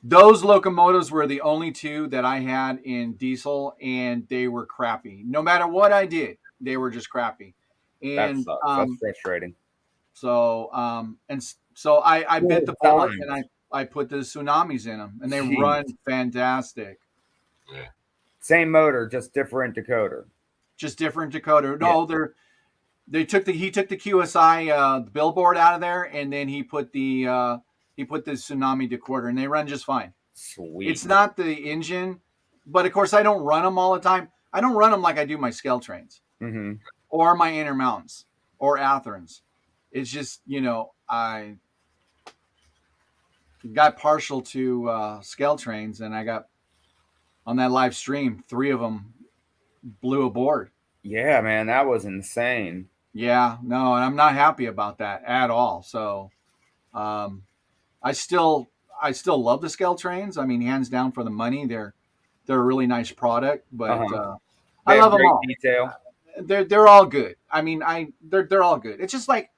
Speaker 2: locomotives were the only two that I had in diesel, and they were crappy. No matter what I did, they were just crappy.
Speaker 3: That
Speaker 2: And
Speaker 3: sucks. That's frustrating.
Speaker 2: so I bit
Speaker 3: Good
Speaker 2: the bullet,
Speaker 3: times.
Speaker 2: and I put the tsunamis in them, and they
Speaker 3: Jeez.
Speaker 2: run fantastic.
Speaker 1: Yeah.
Speaker 3: Same motor, just different decoder.
Speaker 2: Just different decoder. No, he took the QSI billboard out of there, and then he put the tsunami decoder, and they run just fine.
Speaker 3: Sweet.
Speaker 2: It's not the engine, but of course I don't run them all the time. I don't run them like I do my scale trains or my Intermountains or Atherns. It's just, I got partial to scale trains, and I got on that live stream, 3 of them blew aboard.
Speaker 3: Yeah, man, that was insane.
Speaker 2: Yeah, no, and I'm not happy about that at all. So, I still love the scale trains. I mean, hands down for the money, they're a really nice product, but I love them all.
Speaker 3: Detail.
Speaker 2: They're all good. I mean, they're all good. It's just like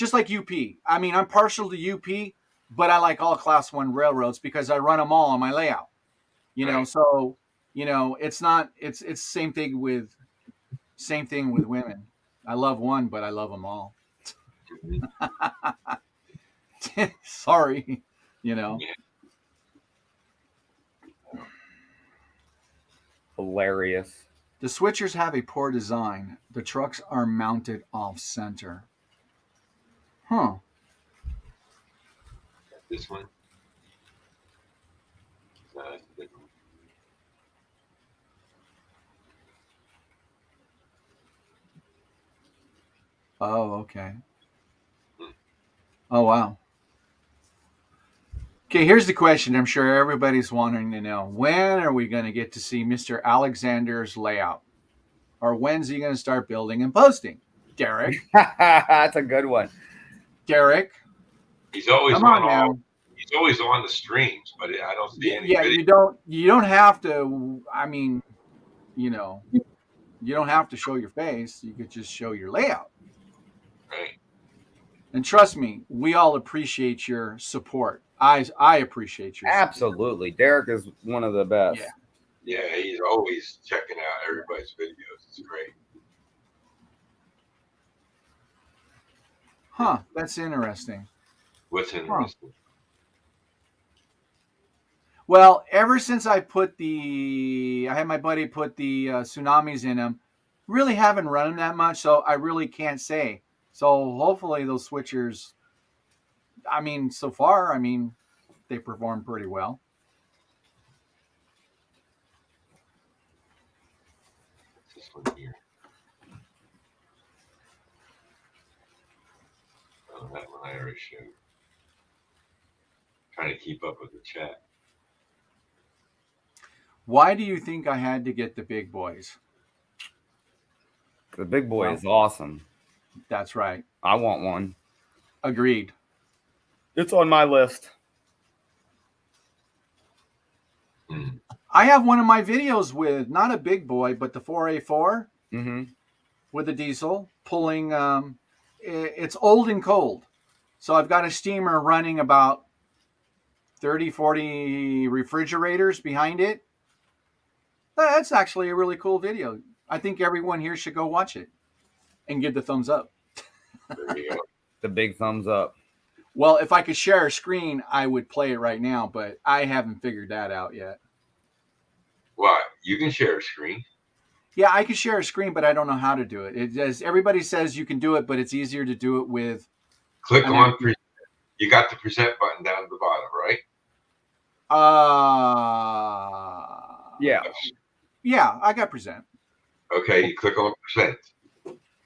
Speaker 2: UP. I mean, I'm partial to UP, but I like all Class 1 railroads because I run them all on my layout. So it's not it's same thing with women. I love one, but I love them all. Sorry,
Speaker 3: Hilarious.
Speaker 2: The switchers have a poor design. The trucks are mounted off center. Huh.
Speaker 1: This one. No, that's the big one.
Speaker 2: Oh, okay. Oh, wow. Okay, here's the question I'm sure everybody's wanting to know. When are we going to get to see Mr. Alexander's layout? Or when's he going to start building and posting? Derek?
Speaker 3: That's a good one.
Speaker 2: Derek?
Speaker 1: He's always
Speaker 2: Come on now.
Speaker 1: He's always on the streams, but I don't see any.
Speaker 2: Yeah,
Speaker 1: video.
Speaker 2: you don't have to. I mean, you don't have to show your face. You could just show your layout.
Speaker 1: Right.
Speaker 2: And trust me, we all appreciate your support. I appreciate your support.
Speaker 3: Absolutely. Derek is one of the best.
Speaker 1: Yeah, he's always checking out everybody's videos. It's great.
Speaker 2: Huh, that's interesting.
Speaker 1: What's interesting?
Speaker 2: Well, ever since I had my buddy put the tsunamis in them, really haven't run them that much, so I really can't say. So hopefully those switchers, I mean, so far, they perform pretty well.
Speaker 1: This one here. Oh, that one I already showed. Trying to keep up with the chat.
Speaker 2: Why do you think I had to get the big boys?
Speaker 3: The big boy is awesome.
Speaker 2: That's right.
Speaker 3: I want one.
Speaker 2: Agreed.
Speaker 3: It's on my list.
Speaker 2: I have one of my videos with not a big boy, but the 4A4 with the diesel pulling. It's old and cold. So I've got a steamer running about 30, 40 refrigerators behind it. That's actually a really cool video. I think everyone here should go watch it and give the thumbs up.
Speaker 1: There you go.
Speaker 3: The big thumbs up.
Speaker 2: Well, if I could share a screen, I would play it right now, but I haven't figured that out yet.
Speaker 1: What? You can share a screen.
Speaker 2: Yeah, I can share a screen, but I don't know how to do it. Everybody says you can do it, but it's easier to do it with.
Speaker 1: Click on present. You got the present button down at the bottom, right?
Speaker 3: Yeah.
Speaker 2: Yeah, I got present.
Speaker 1: Okay, you click on present.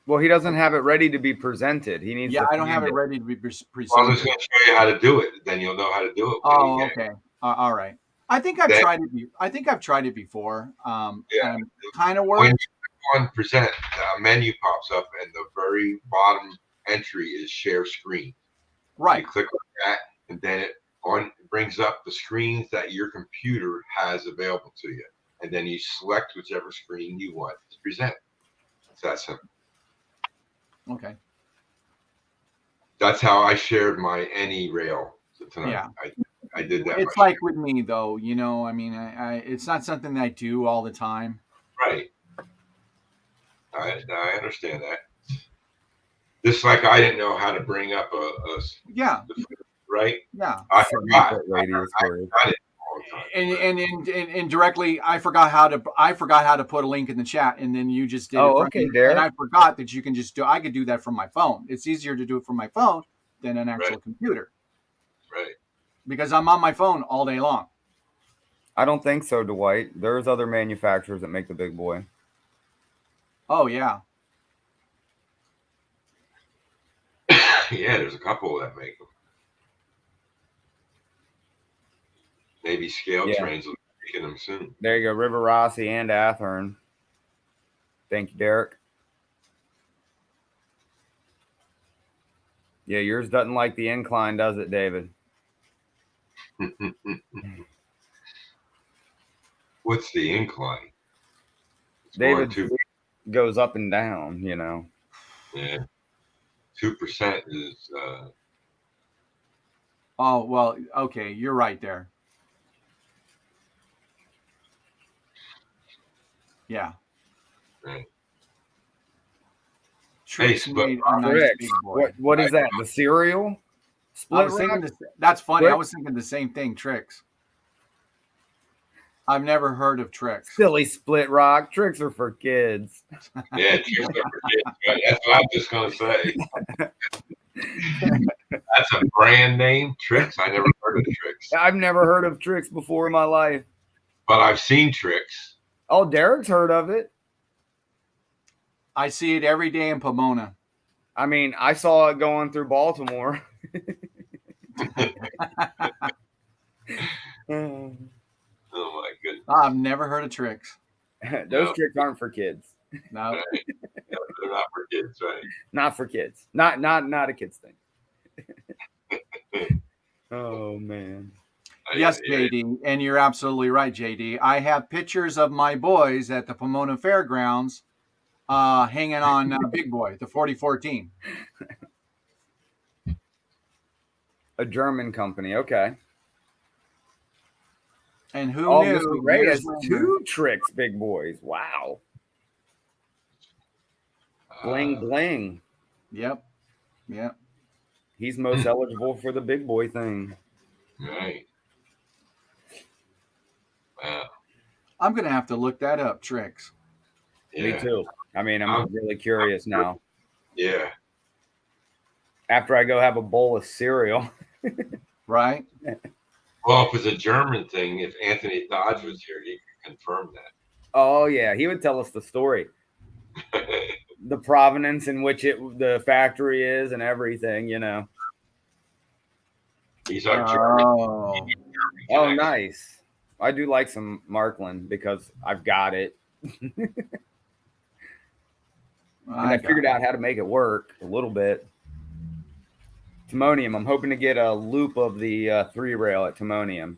Speaker 3: Well, he doesn't have it ready to be presented. He needs.
Speaker 2: Yeah, I don't have it ready to be presented.
Speaker 1: Well, I'm just going to show you how to do it. Then you'll know how to do it.
Speaker 2: Oh, okay. All right. I think I've tried it. I think I've tried it before.
Speaker 1: Yeah,
Speaker 2: kind of works.
Speaker 1: When you click on present, a menu pops up, and the very bottom entry is share screen.
Speaker 2: Right.
Speaker 1: You click on that, and then brings up the screens that your computer has available to you. And then you select whichever screen you want to present. It's that simple.
Speaker 2: Okay.
Speaker 1: That's how I shared my AnyRail tonight.
Speaker 2: Yeah.
Speaker 1: I did that.
Speaker 2: It's like with me, though. You know, I mean, it's not something that I do all the time.
Speaker 1: Right. I understand that. Just like I didn't know how to bring up
Speaker 2: Yeah.
Speaker 1: Right.
Speaker 2: Yeah.
Speaker 1: I forgot.
Speaker 3: Radius for it.
Speaker 1: I got it all the time.
Speaker 2: And directly, I forgot how to put a link in the chat, and then you just did it.
Speaker 3: Okay, Derek.
Speaker 2: And I forgot that you can just do. I could do that from my phone. It's easier to do it from my phone than an actual computer.
Speaker 1: Right.
Speaker 2: Because I'm on my phone all day long.
Speaker 3: I don't think so, Dwight. There's other manufacturers that make the big boy.
Speaker 2: Oh yeah.
Speaker 1: Yeah, there's a couple that make them. Maybe Scale Trains will be making them soon.
Speaker 3: There you go, River Rossi and Athern. Thank you, Derek. Yeah, yours doesn't like the incline, does it, David?
Speaker 1: What's the incline?
Speaker 3: David goes up and down, you know.
Speaker 1: Yeah. 2% is
Speaker 2: Oh well, okay, you're right there. Yeah.
Speaker 1: right.
Speaker 2: Trix
Speaker 1: Hey,
Speaker 2: made a nice big boy.
Speaker 3: What is that? The cereal?
Speaker 2: I was thinking that's funny. I was thinking the same thing. Tricks. I've never heard of Tricks.
Speaker 3: Silly split rock. Tricks are for kids.
Speaker 1: Yeah, Tricks are for kids. Right? That's what I'm just gonna say. That's a brand name, Tricks. I never heard of Tricks.
Speaker 3: I've never heard of Tricks before in my life.
Speaker 1: But I've seen Tricks.
Speaker 3: Oh, Derek's heard of it.
Speaker 2: I see it every day in Pomona.
Speaker 3: I mean, I saw it going through Baltimore.
Speaker 1: Oh my goodness.
Speaker 2: I've never heard of Tricks.
Speaker 3: Those tricks aren't for kids.
Speaker 2: No.
Speaker 1: Right. They're not for kids, right?
Speaker 3: Not for kids. Not a kids thing. Oh man.
Speaker 2: Yes, JD, and you're absolutely right, JD. I have pictures of my boys at the Pomona Fairgrounds hanging on Big Boy, the 4014.
Speaker 3: A German company, okay.
Speaker 2: And who knew?
Speaker 3: Mr. Ray has 2 Tricks big boys. Wow. Bling bling.
Speaker 2: Yep.
Speaker 3: He's most eligible for the big boy thing.
Speaker 1: Right. Wow.
Speaker 2: I'm gonna have to look that up, Tricks.
Speaker 1: Yeah.
Speaker 3: Me too. I mean, I'm really curious now.
Speaker 1: Yeah.
Speaker 3: After I go have a bowl of cereal.
Speaker 2: Right?
Speaker 1: Well, if it's a German thing, if Anthony Dodge was here, he could confirm that.
Speaker 3: Oh yeah, he would tell us the story. The provenance in which the factory is and everything, you know.
Speaker 1: He's our German.
Speaker 3: Oh, nice. I do like some Markland because I've got it. And I figured out how to make it work a little bit. Timonium. I'm hoping to get a loop of the 3-rail at Timonium.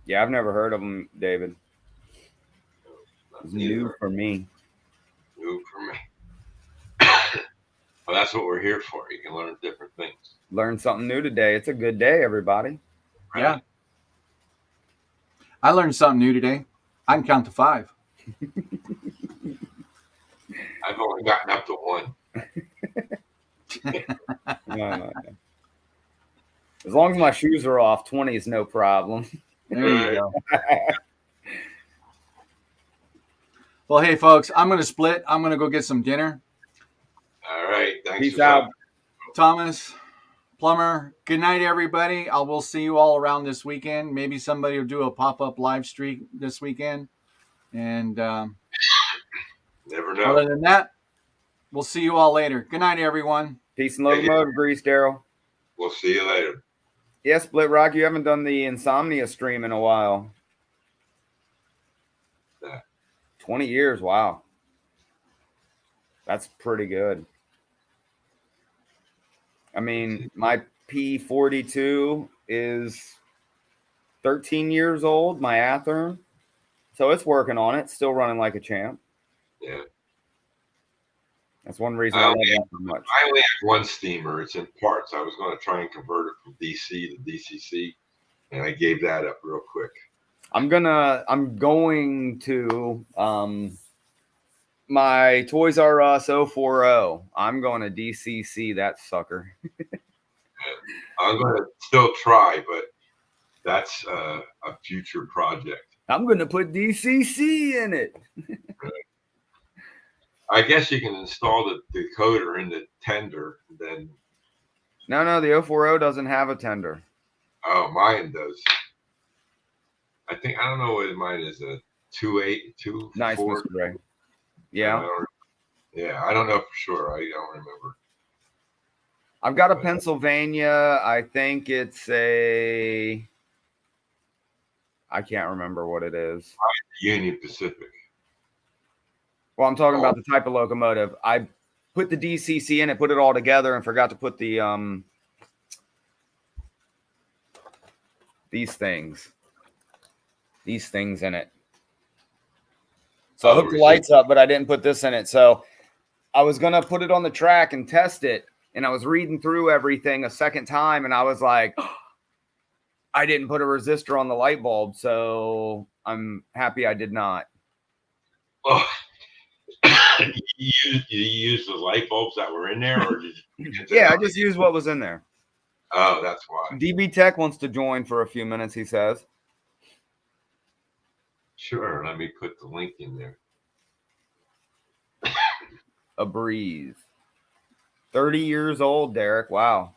Speaker 3: Yeah, I've never heard of them, David. It's new for me.
Speaker 1: New for me. Well, that's what we're here for. You can learn different things.
Speaker 3: Learn something new today. It's a good day, everybody.
Speaker 1: Right?
Speaker 2: Yeah. I learned something new today. I can count to 5.
Speaker 1: I've only gotten up to 1.
Speaker 3: No. As long as my shoes are off, 20 is no problem.
Speaker 2: There you go. Well, hey, folks, I'm going to split. I'm going to go get some dinner.
Speaker 1: All right. Thanks.
Speaker 3: Peace out.
Speaker 2: Thomas, Plumber, good night, everybody. I will see you all around this weekend. Maybe somebody will do a pop-up live stream this weekend. And
Speaker 1: never know.
Speaker 2: Other than that, we'll see you all later. Good night, everyone.
Speaker 3: Peace and locomotive grease, Daryl.
Speaker 1: We'll see you later.
Speaker 3: Yeah, Split Rock, you haven't done the Insomnia stream in a while.
Speaker 1: Yeah.
Speaker 3: 20 years, wow. That's pretty good. I mean, my P42 is 13 years old, my Athearn. So it's working on it, still running like a champ.
Speaker 1: Yeah.
Speaker 3: That's one reason I love it so much.
Speaker 1: I only have one steamer. It's in parts. I was going to try and convert it from DC to DCC, and I gave that up real quick.
Speaker 3: I'm going to my Toys R Us 040. I'm going to DCC that sucker.
Speaker 1: I'm going to still try, but that's a future project.
Speaker 3: I'm going to put DCC in it.
Speaker 1: I guess you can install the decoder in the tender. Then
Speaker 3: No, the 040 doesn't have a tender.
Speaker 1: Oh, mine does. I don't know what mine is. A 2.8,
Speaker 3: Nice,
Speaker 1: 2.4.
Speaker 3: Mr. Ray. Yeah.
Speaker 1: I don't know for sure. I don't remember.
Speaker 3: I've got a Pennsylvania. I think it's I can't remember what it is.
Speaker 1: Union Pacific.
Speaker 3: Well, I'm talking about the type of locomotive. I put the DCC in it, put it all together, and forgot to put the these things in it. So I hooked the lights up, but I didn't put this in it. So I was gonna put it on the track and test it, and I was reading through everything a second time, and I was like, I didn't put a resistor on the light bulb, so I'm happy I did not.
Speaker 1: Oh. You use the light bulbs that were in there, or did you
Speaker 3: I just used what was in there.
Speaker 1: Oh, that's why.
Speaker 3: DB Tech wants to join for a few minutes, he says.
Speaker 1: Sure, let me put the link in there.
Speaker 3: A breeze. 30 years old, Derek. Wow.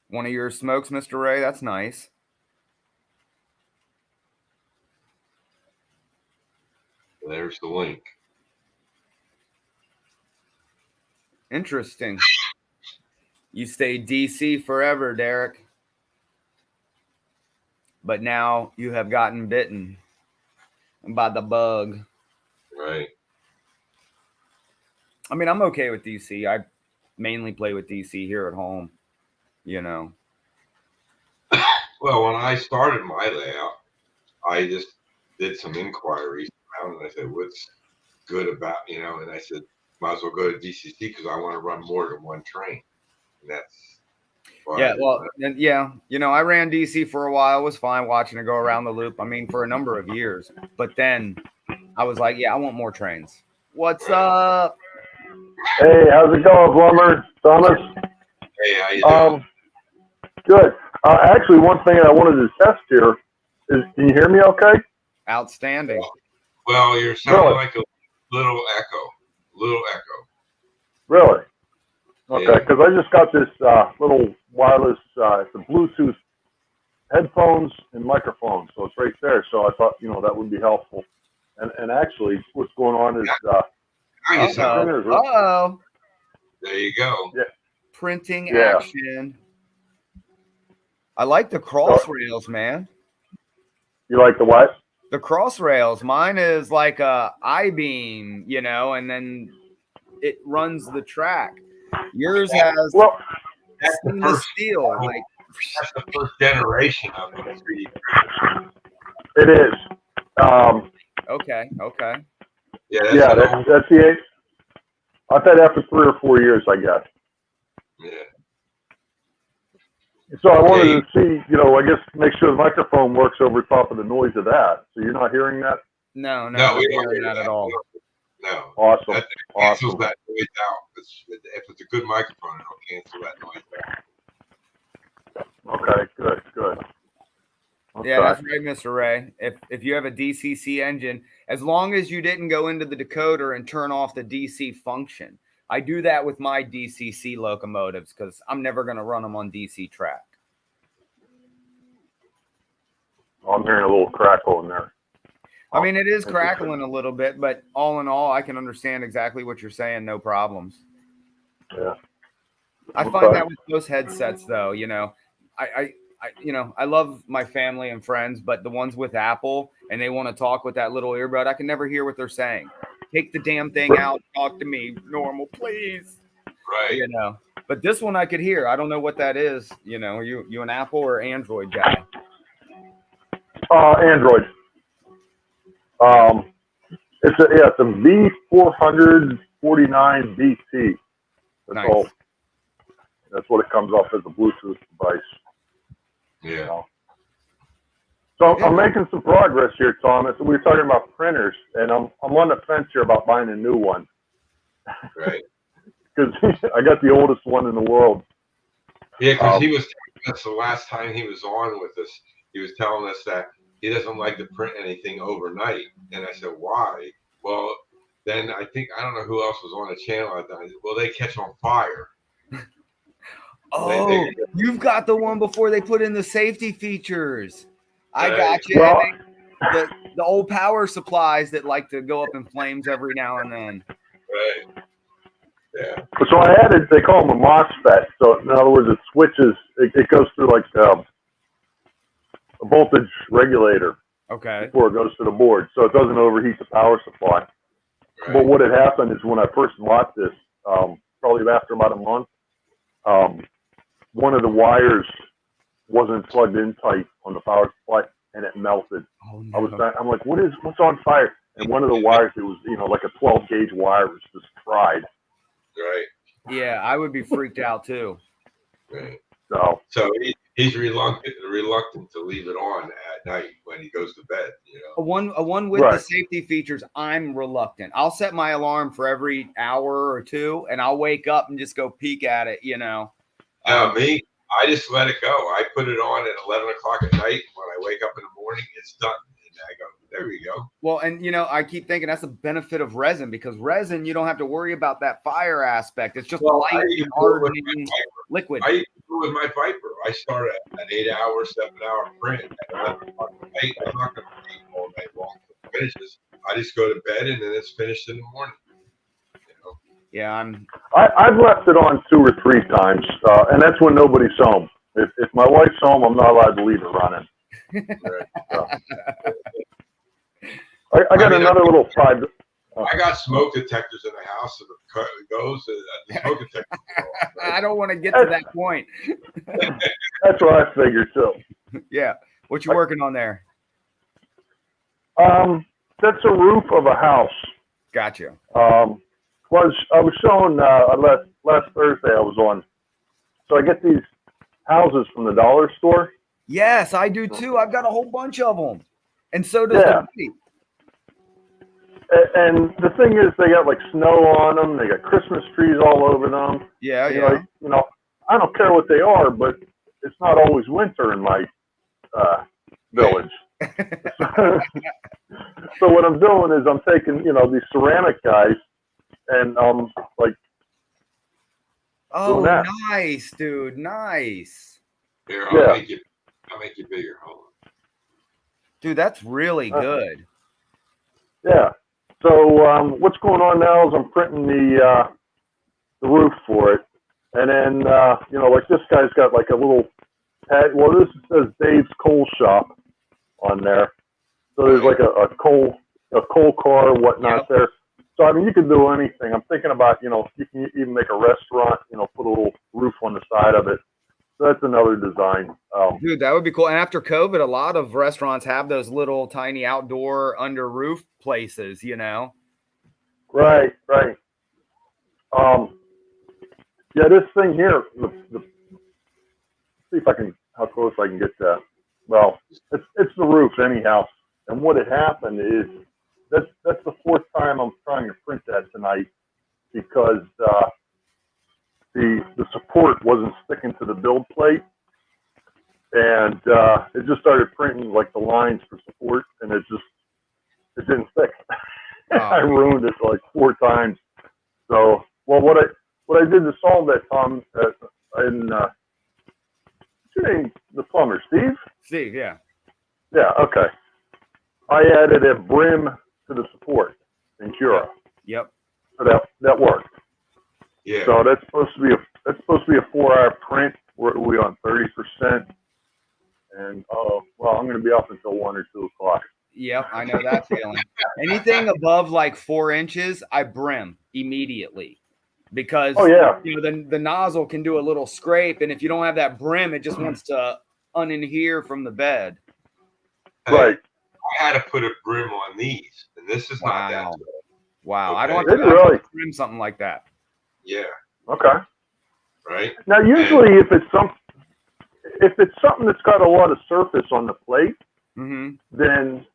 Speaker 3: One of your smokes, Mr. Ray? That's nice.
Speaker 1: There's the link.
Speaker 3: Interesting. You stayed DC forever, Derek. But now you have gotten bitten by the bug.
Speaker 1: Right.
Speaker 3: I mean, I'm okay with DC. I mainly play with DC here at home, you know.
Speaker 1: Well, when I started my layout, I just did some inquiries around, and I said, what's good about, and I said, might as well go to DCC because I want to run more than one train. And that's
Speaker 3: I ran DC for a while. It was fine watching it go around the loop. I mean, for a number of years. But then I was like, I want more trains. What's up?
Speaker 4: Hey, how's it going, Plumber? Thomas?
Speaker 1: Hey, how you doing?
Speaker 4: Good. Actually, one thing I wanted to test here is, can you hear me okay?
Speaker 3: Outstanding.
Speaker 1: Well, you're sounding like a little echo.
Speaker 4: Really? Okay, because I just got this little wireless, it's a Bluetooth headphones and microphone, so it's right there. So I thought, that would be helpful. And actually, what's going on is
Speaker 3: Uh-oh.
Speaker 1: There you go.
Speaker 4: Yeah.
Speaker 3: Printing action. I like the cross rails, man.
Speaker 4: You like the what?
Speaker 3: The cross rails. Mine is like a I-beam, and then it runs the track. Yours has
Speaker 1: that's the first
Speaker 3: steel.
Speaker 1: That's the first generation of the 3D.
Speaker 4: It is.
Speaker 3: Okay.
Speaker 1: Yeah,
Speaker 4: that's the 8. I've had after 3 or 4 years, I guess.
Speaker 1: Yeah.
Speaker 4: So I wanted to see, I guess make sure the microphone works over top of the noise of that. So you're not hearing that?
Speaker 3: No,
Speaker 1: we
Speaker 3: I'm
Speaker 1: don't
Speaker 3: hearing that at all.
Speaker 1: No.
Speaker 4: Awesome.
Speaker 1: That cancels that noise out. If it's a good microphone, it'll cancel that noise out.
Speaker 4: Okay, good. Okay.
Speaker 3: Yeah, that's right, Mr. Ray. If you have a DCC engine, as long as you didn't go into the decoder and turn off the DC function. I do that with my DCC locomotives because I'm never going to run them on DC track.
Speaker 4: I'm hearing a little crackle in there.
Speaker 3: I mean, it is crackling a little bit, but all in all, I can understand exactly what you're saying. No problems.
Speaker 4: Yeah.
Speaker 3: I find that with those headsets, though, I love my family and friends, but the ones with Apple and they want to talk with that little earbud, I can never hear what they're saying. Take the damn thing out. Talk to me normal, please.
Speaker 1: Right.
Speaker 3: But this one I could hear. I don't know what that is. You know, you an Apple or Android guy?
Speaker 4: Android. It's a V449 BT.
Speaker 3: Nice.
Speaker 4: That's what it comes off as a Bluetooth device.
Speaker 1: Yeah.
Speaker 4: You know? So I'm making some progress here, Thomas. We were talking about printers, and I'm on the fence here about buying a new one.
Speaker 1: Right.
Speaker 4: Because I got the oldest one in the world.
Speaker 1: Yeah, because he was telling us the last time he was on with us, he was telling us that he doesn't like to print anything overnight. And I said, why? Well, then I don't know who else was on the channel at that time. Well, they catch on fire.
Speaker 3: Oh, you've got the one before they put in the safety features. I got you.
Speaker 4: Well,
Speaker 3: The old power supplies that like to go up in flames every now and then.
Speaker 1: Right. Yeah.
Speaker 4: So I added, they call them a MOSFET. So in other words, it switches, it goes through like a voltage regulator
Speaker 3: Okay.
Speaker 4: before it goes to the board. So it doesn't overheat the power supply.
Speaker 1: Right.
Speaker 4: But what had happened is when I first bought this, probably after about a month, one of the wires wasn't plugged in tight on the power supply, and it melted.
Speaker 3: Oh, no.
Speaker 4: I'm like, what's on fire? And one of the wires, it was like a 12 gauge wire, was just fried.
Speaker 1: Right.
Speaker 3: Yeah, I would be freaked out too.
Speaker 1: Right.
Speaker 4: So
Speaker 1: he's reluctant to leave it on at night when he goes to bed. You know.
Speaker 3: A one with
Speaker 4: Right.
Speaker 3: the safety features, I'm reluctant. I'll set my alarm for every hour or two, and I'll wake up and just go peek at it. You know.
Speaker 1: Me, I just let it go. I put it on at 11 o'clock at night. When I wake up in the morning, it's done. And I go, there we go.
Speaker 3: Well, and I keep thinking that's the benefit of resin, because resin, you don't have to worry about that fire aspect. It's just light and hardening liquid.
Speaker 1: I do with my Viper. I start at an 8-hour, 7-hour print at 11 o'clock at night. I'm not going to read all night long till it finishes. I just go to bed and then it's finished in the morning. You know?
Speaker 3: Yeah,
Speaker 4: I've left it on 2 or 3 times, and that's when nobody's home. If my wife's home, I'm not allowed to leave it running. So. I got another little side.
Speaker 1: I got smoke detectors in the house. If it goes, the smoke detector.
Speaker 3: I don't want to get to that point.
Speaker 4: That's what I figured too.
Speaker 3: Yeah. What you working on there?
Speaker 4: That's a roof of a house.
Speaker 3: Gotcha.
Speaker 4: I was showing last Thursday I was on. So I get these houses from the dollar store.
Speaker 3: Yes, I do too. I've got a whole bunch of them, and so does the baby.
Speaker 4: And the thing is, they got like snow on them. They got Christmas trees all over them.
Speaker 3: Yeah,
Speaker 4: and
Speaker 3: yeah.
Speaker 4: Like, I don't care what they are, but it's not always winter in my village. So what I'm doing is I'm taking, these ceramic guys, and like.
Speaker 3: Oh, nice, dude, nice.
Speaker 1: Here, I'll make it bigger. Hold on.
Speaker 3: Dude, that's really good.
Speaker 4: Yeah. So what's going on now is I'm printing the roof for it, and then like this guy's got like a little pad. Well, this says Dave's Coal Shop on there. So there's like a coal car or whatnot there. So I mean, you can do anything. I'm thinking about you can even make a restaurant. Put a little roof on the side of it. So that's another design.
Speaker 3: Dude, that would be cool. And after COVID, a lot of restaurants have those little tiny outdoor under roof places,
Speaker 4: Right. Yeah, this thing here. See if how close I can get that. Well, it's the roof anyhow. And what had happened is that's the 4th time I'm trying to print that tonight because the support wasn't sticking to the build plate, and it just started printing like the lines for support, and it didn't stick. I ruined it like 4 times. So, well, what I did to solve that, Tom, what's your name? The plumber, Steve?
Speaker 3: Steve, yeah.
Speaker 4: Yeah, okay. I added a brim to the support in Cura.
Speaker 3: Yep.
Speaker 4: So that worked.
Speaker 1: Yeah.
Speaker 4: So that's supposed to be a 4-hour print. We're on 30%, and well, I'm going to be up until 1 or 2 o'clock.
Speaker 3: Yep, I know that feeling. Anything above like 4 inches, I brim immediately. because
Speaker 4: Oh yeah.
Speaker 3: the nozzle can do a little scrape, and if you don't have that brim, it just wants to unadhere from the bed.
Speaker 1: Hey,
Speaker 4: Right.
Speaker 1: I had to put a brim on these, and this is not that.
Speaker 3: Wow. Wow.
Speaker 1: Okay.
Speaker 3: I don't
Speaker 4: Did you
Speaker 3: have
Speaker 4: really?
Speaker 3: to trim something like that.
Speaker 1: Yeah.
Speaker 4: Okay.
Speaker 1: Right.
Speaker 4: Now, usually, if it's something that's got a lot of surface on the plate,
Speaker 3: Mm-hmm.
Speaker 4: then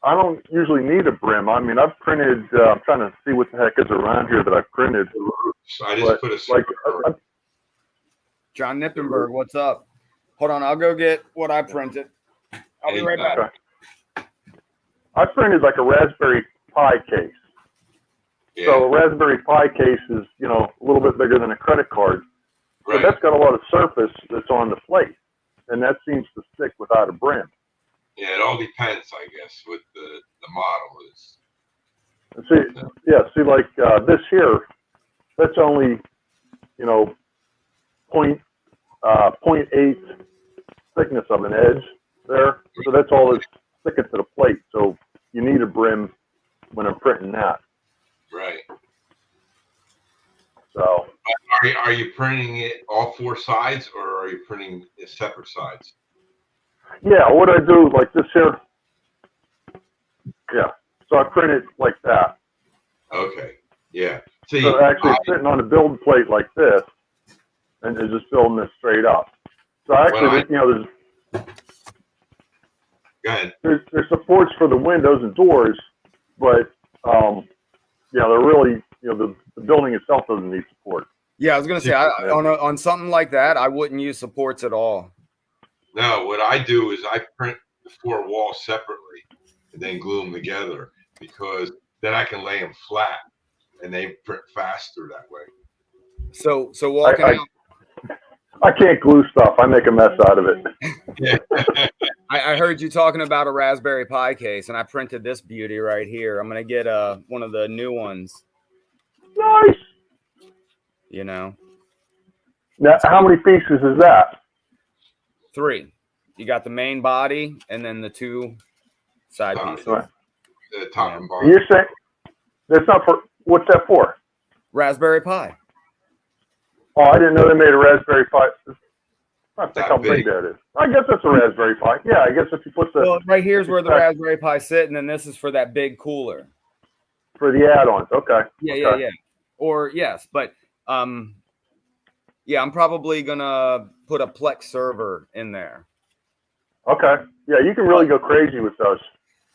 Speaker 4: I don't usually need a brim. I mean, I've printed. I'm trying to see what the heck is around here that I've printed.
Speaker 1: So I just
Speaker 4: But,
Speaker 1: put a
Speaker 4: like,
Speaker 3: John Nippenberg, what's up? Hold on, I'll go get what I printed. I'll be right back.
Speaker 4: Okay. I printed like a Raspberry Pi case.
Speaker 1: Yeah.
Speaker 4: So a Raspberry Pi case is, a little bit bigger than a credit card. But
Speaker 1: Right.
Speaker 4: that's got a lot of surface that's on the plate, and that seems to stick without a brim.
Speaker 1: Yeah. It all depends, I guess, what the model is.
Speaker 4: And see, like this here, that's only, 0.8 thickness of an edge there. So that's all that's sticking to the plate. So you need a brim when I'm printing that.
Speaker 1: Right.
Speaker 4: So
Speaker 1: Are you printing it all four sides, or are you printing it separate sides?
Speaker 4: yeah, what I do like this here. Yeah. So I print it like that.
Speaker 1: Okay. Yeah. See,
Speaker 4: So actually it's sitting on a build plate like this, and they're just building this straight up. So actually,
Speaker 1: go ahead.
Speaker 4: there's supports for the windows and doors, but they're really, the building itself doesn't need support.
Speaker 3: Yeah, I was gonna say on something like that, I wouldn't use supports at all.
Speaker 1: No, what I do is I print the four walls separately and then glue them together, because then I can lay them flat and they print faster that way.
Speaker 3: So walking out.
Speaker 4: I can't glue stuff. I make a mess out of it.
Speaker 1: Yeah.
Speaker 3: I heard you talking about a Raspberry Pi case, and I printed this beauty right here. I'm gonna get one of the new ones.
Speaker 4: Nice.
Speaker 3: Now,
Speaker 4: how many pieces is that?
Speaker 3: 3. You got the main body, and then the 2 side pieces.
Speaker 4: Right.
Speaker 1: The top and bottom.
Speaker 4: You're saying that's not for, what's that for?
Speaker 3: Raspberry Pi.
Speaker 4: Oh, I didn't know they made a Raspberry Pi. I think
Speaker 1: That
Speaker 4: how big
Speaker 1: big.
Speaker 4: that is. I guess that's a Raspberry Pi. Yeah, I guess if you put the
Speaker 3: Well, right here's where the Raspberry Pi sit, and then this is for that big cooler.
Speaker 4: for the add-ons. Okay.
Speaker 3: Yeah. Or yes, but I'm probably gonna put a Plex server in there.
Speaker 4: Okay. Yeah, you can really go crazy with those.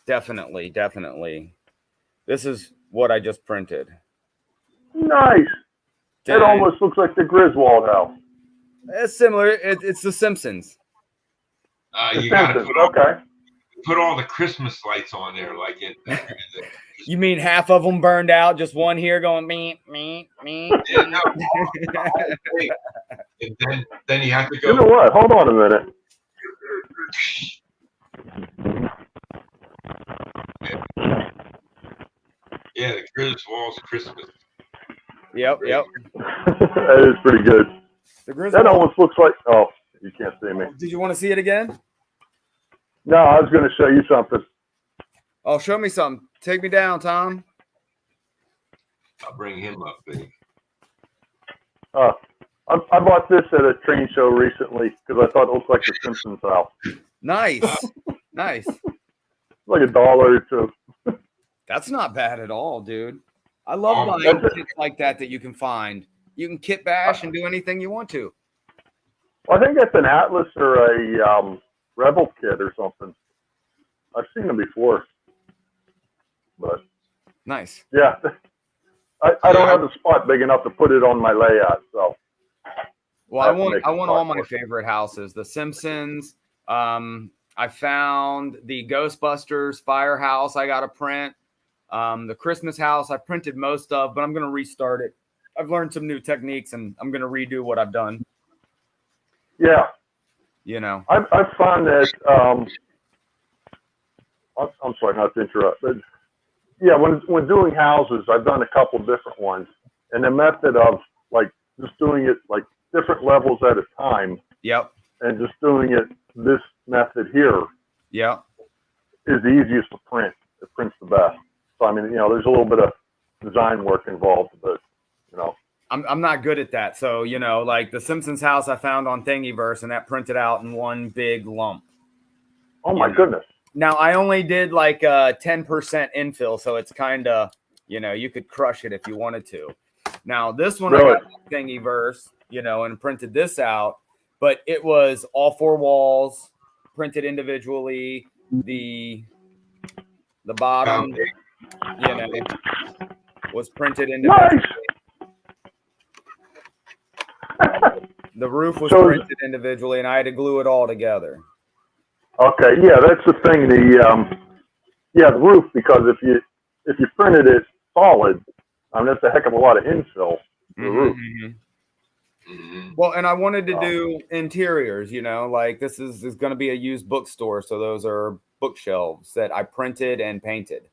Speaker 3: Definitely. This is what I just printed.
Speaker 4: Nice. It almost looks like the Griswold house.
Speaker 3: It's similar. It's The Simpsons.
Speaker 1: You got to
Speaker 4: Okay.
Speaker 1: put all the Christmas lights on there, like it.
Speaker 3: You mean half of them burned out, just one here going me.
Speaker 1: Yeah, no. And then you have to go.
Speaker 4: You know what? Hold on a minute.
Speaker 1: Yeah, the Griswold's Christmas.
Speaker 3: Yep.
Speaker 4: That is pretty good.
Speaker 3: The Griswold.
Speaker 4: That almost looks like. Oh, you can't see me.
Speaker 3: Did you want to see it again?
Speaker 4: No, I was going to show you something.
Speaker 3: Oh, show me something. Take me down, Tom.
Speaker 1: I'll bring him up, baby.
Speaker 4: I bought this at a train show recently because I thought it looked like the Simpsons house.
Speaker 3: Nice.
Speaker 4: Like $1 or $2.
Speaker 3: That's not bad at all, dude. I love buying kits like that you can find. You can kit bash and do anything you want to.
Speaker 4: I think that's an Atlas or a Rebel kit or something. I've seen them before. But
Speaker 3: Nice.
Speaker 4: yeah, I don't have the spot big enough to put it on my layout. So
Speaker 3: well, I want all my favorite houses. The Simpsons. I found the Ghostbusters firehouse. I got to print. The Christmas house I printed most of, but I'm going to restart it. I've learned some new techniques, and I'm going to redo what I've done.
Speaker 4: Yeah.
Speaker 3: I
Speaker 4: found that. I'm sorry not to interrupt, but yeah, when doing houses, I've done a couple different ones, and the method of like just doing it like different levels at a time.
Speaker 3: Yep.
Speaker 4: And just doing it this method here.
Speaker 3: Yep.
Speaker 4: Is the easiest to print. It prints the best. So I mean, there's a little bit of design work involved, but
Speaker 3: I'm not good at that. So, you know, like the Simpsons house I found on Thingiverse, and that printed out in one big lump.
Speaker 4: Oh my goodness.
Speaker 3: Now I only did like 10% infill, so it's kind of, you know, you could crush it if you wanted to. Now this one
Speaker 4: Really?
Speaker 3: I got Thingiverse, you know, and printed this out, but it was all 4 walls printed individually. The bottom, you know, was printed individually.
Speaker 4: Nice.
Speaker 3: The roof was
Speaker 4: So-
Speaker 3: printed individually, and I had to glue it all together.
Speaker 4: Okay, yeah, that's the thing. The roof, because if you printed it solid, that's a heck of a lot of infill for the roof.
Speaker 3: Well, and I wanted to do interiors, you know, like this is going to be a used bookstore, so those are bookshelves that I printed and painted.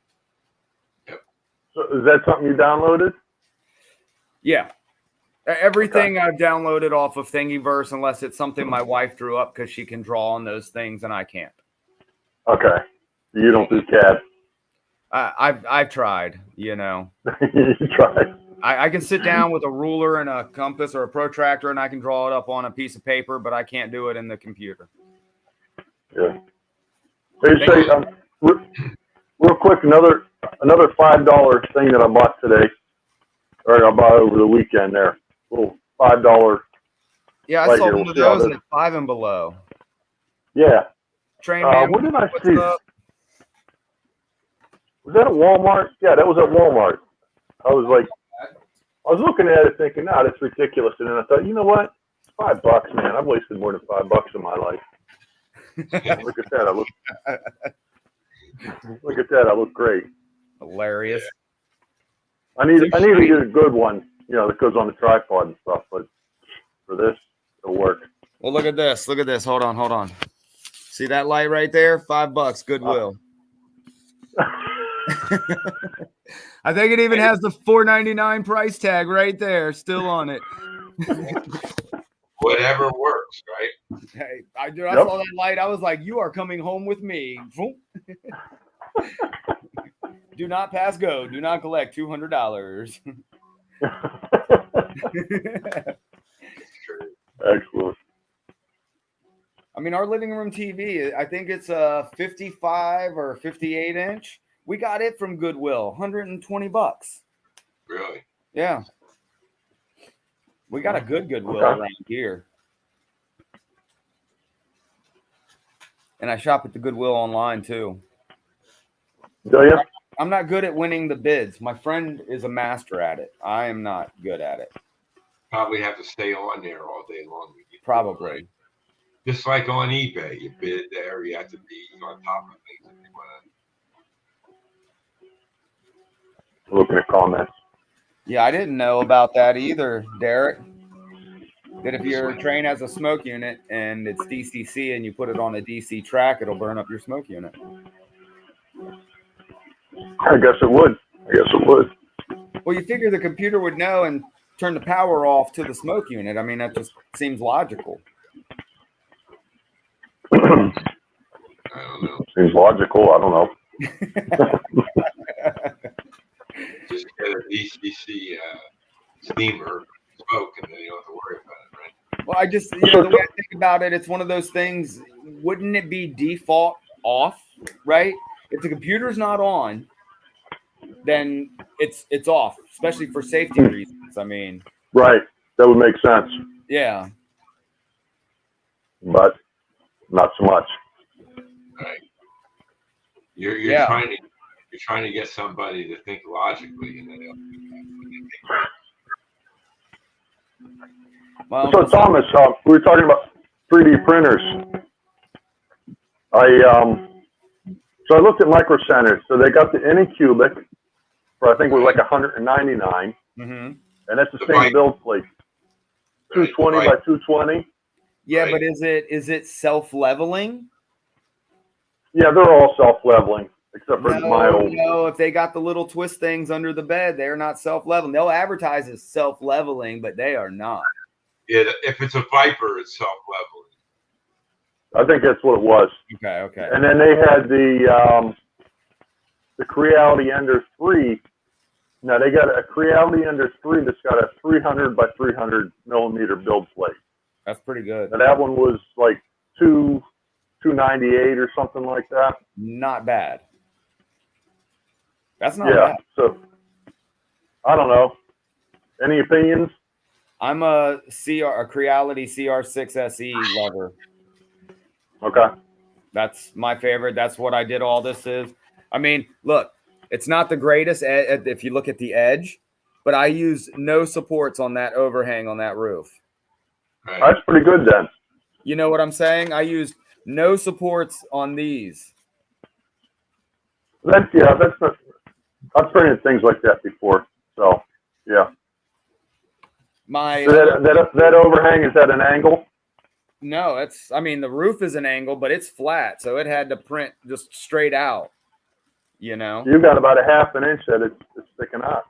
Speaker 4: So is that something you downloaded?
Speaker 3: Yeah. Everything I've downloaded off of Thingiverse, unless it's something my wife drew up because she can draw on those things and I can't.
Speaker 4: Okay, you don't do CAD.
Speaker 3: I've tried, you know.
Speaker 4: You tried.
Speaker 3: I can sit down with a ruler and a compass or a protractor and I can draw it up on a piece of paper, but I can't do it in the computer.
Speaker 4: Yeah. They say, real quick, another $5 thing that I bought today, or I bought over the weekend there. Little $5.
Speaker 3: Yeah, I
Speaker 4: right
Speaker 3: saw
Speaker 4: here.
Speaker 3: one
Speaker 4: We'll
Speaker 3: of
Speaker 4: see how
Speaker 3: those
Speaker 4: this-
Speaker 3: at $5 and below.
Speaker 4: Yeah.
Speaker 3: Train man,
Speaker 4: What did I
Speaker 3: what's
Speaker 4: see?
Speaker 3: up?
Speaker 4: Was that at Walmart? Yeah, that was at Walmart. I was looking at it thinking, nah, that's ridiculous. And then I thought, you know what? $5, man. I've wasted more than $5 in my life. Look at that. Look at that. I look great.
Speaker 3: Hilarious.
Speaker 4: I need to get a good one, you know, that goes on the tripod and stuff, but for this, it'll work.
Speaker 3: Well, look at this. Look at this. Hold on. See that light right there? $5, Goodwill. I think it even has the $4.99 price tag right there, still on it.
Speaker 1: Whatever works, right?
Speaker 3: Hey, I saw that light. I was like, "You are coming home with me." Do not pass go. Do not collect $200.
Speaker 4: Excellent.
Speaker 3: I mean, our living room TV, I think it's a 55 or 58 inch. We got it from Goodwill, $120.
Speaker 1: Really?
Speaker 3: Yeah. We got a good Goodwill
Speaker 4: Okay.
Speaker 3: around here. And I shop at the Goodwill online too.
Speaker 4: Do you?
Speaker 3: I'm not good at winning the bids. My friend is a master at it. I am not good at it.
Speaker 1: Probably have to stay on there all day long.
Speaker 3: Probably.
Speaker 1: Right? Just like on eBay, you bid there, you have to be on top of things if you want
Speaker 4: Looking at comments.
Speaker 3: Yeah, I didn't know about that either, Derek. That if your train has a smoke unit and it's DCC and you put it on a DC track, it'll burn up your smoke unit.
Speaker 4: I guess it would.
Speaker 3: Well, you figure the computer would know and turn the power off to the smoke unit. I mean, that just seems logical.
Speaker 1: I don't know.
Speaker 4: Seems logical. I don't know.
Speaker 1: Just get a DCC steamer, smoke, and then you don't have to worry about it, right?
Speaker 3: Well, I just, you know, the way I think about it, it's one of those things. Wouldn't it be default off, right? If the computer's not on, then it's off, especially for safety reasons. I mean,
Speaker 4: Right. That would make sense,
Speaker 3: yeah.
Speaker 4: but not so much.
Speaker 1: Right. You're
Speaker 3: Yeah.
Speaker 1: trying to get somebody to think logically, and then
Speaker 3: Well,
Speaker 4: So Thomas, we were talking about 3D printers. So I looked at Micro Centers. So they got the Anycubic for I think it was like 199,
Speaker 3: mm-hmm.
Speaker 4: and that's the
Speaker 1: The
Speaker 4: same
Speaker 1: bike.
Speaker 4: build plate, 220 by 220.
Speaker 3: Yeah,
Speaker 1: Right.
Speaker 3: but is it self-leveling?
Speaker 4: Yeah, they're all self-leveling except for my old.
Speaker 3: No, if they got the little twist things under the bed, they're not self-leveling. They'll advertise as self-leveling, but they are not.
Speaker 1: if it's a Viper, it's self-leveling.
Speaker 4: I think that's what it was.
Speaker 3: Okay.
Speaker 4: And then they had the Creality Ender 3 Now they got a Creality under 3 that's got a 300 by 300 millimeter build plate.
Speaker 3: That's pretty good.
Speaker 4: Now that one was like 298 or something like that.
Speaker 3: Not bad. That's not
Speaker 4: Yeah.
Speaker 3: bad.
Speaker 4: So I don't know. Any opinions?
Speaker 3: I'm a Creality CR6 SE lover.
Speaker 4: Okay.
Speaker 3: That's my favorite. That's what I did all this is. I mean, look, it's not the greatest if you look at the edge, but I use no supports on that overhang on that roof.
Speaker 1: Right.
Speaker 4: That's pretty good then.
Speaker 3: You know what I'm saying? I used no supports on these.
Speaker 4: That's not, I've printed things like that before. So yeah.
Speaker 3: My
Speaker 4: So that overhang is at an angle.
Speaker 3: No, the roof is an angle, but it's flat, so it had to print just straight out. You know,
Speaker 4: You got about a half an inch that it's sticking out.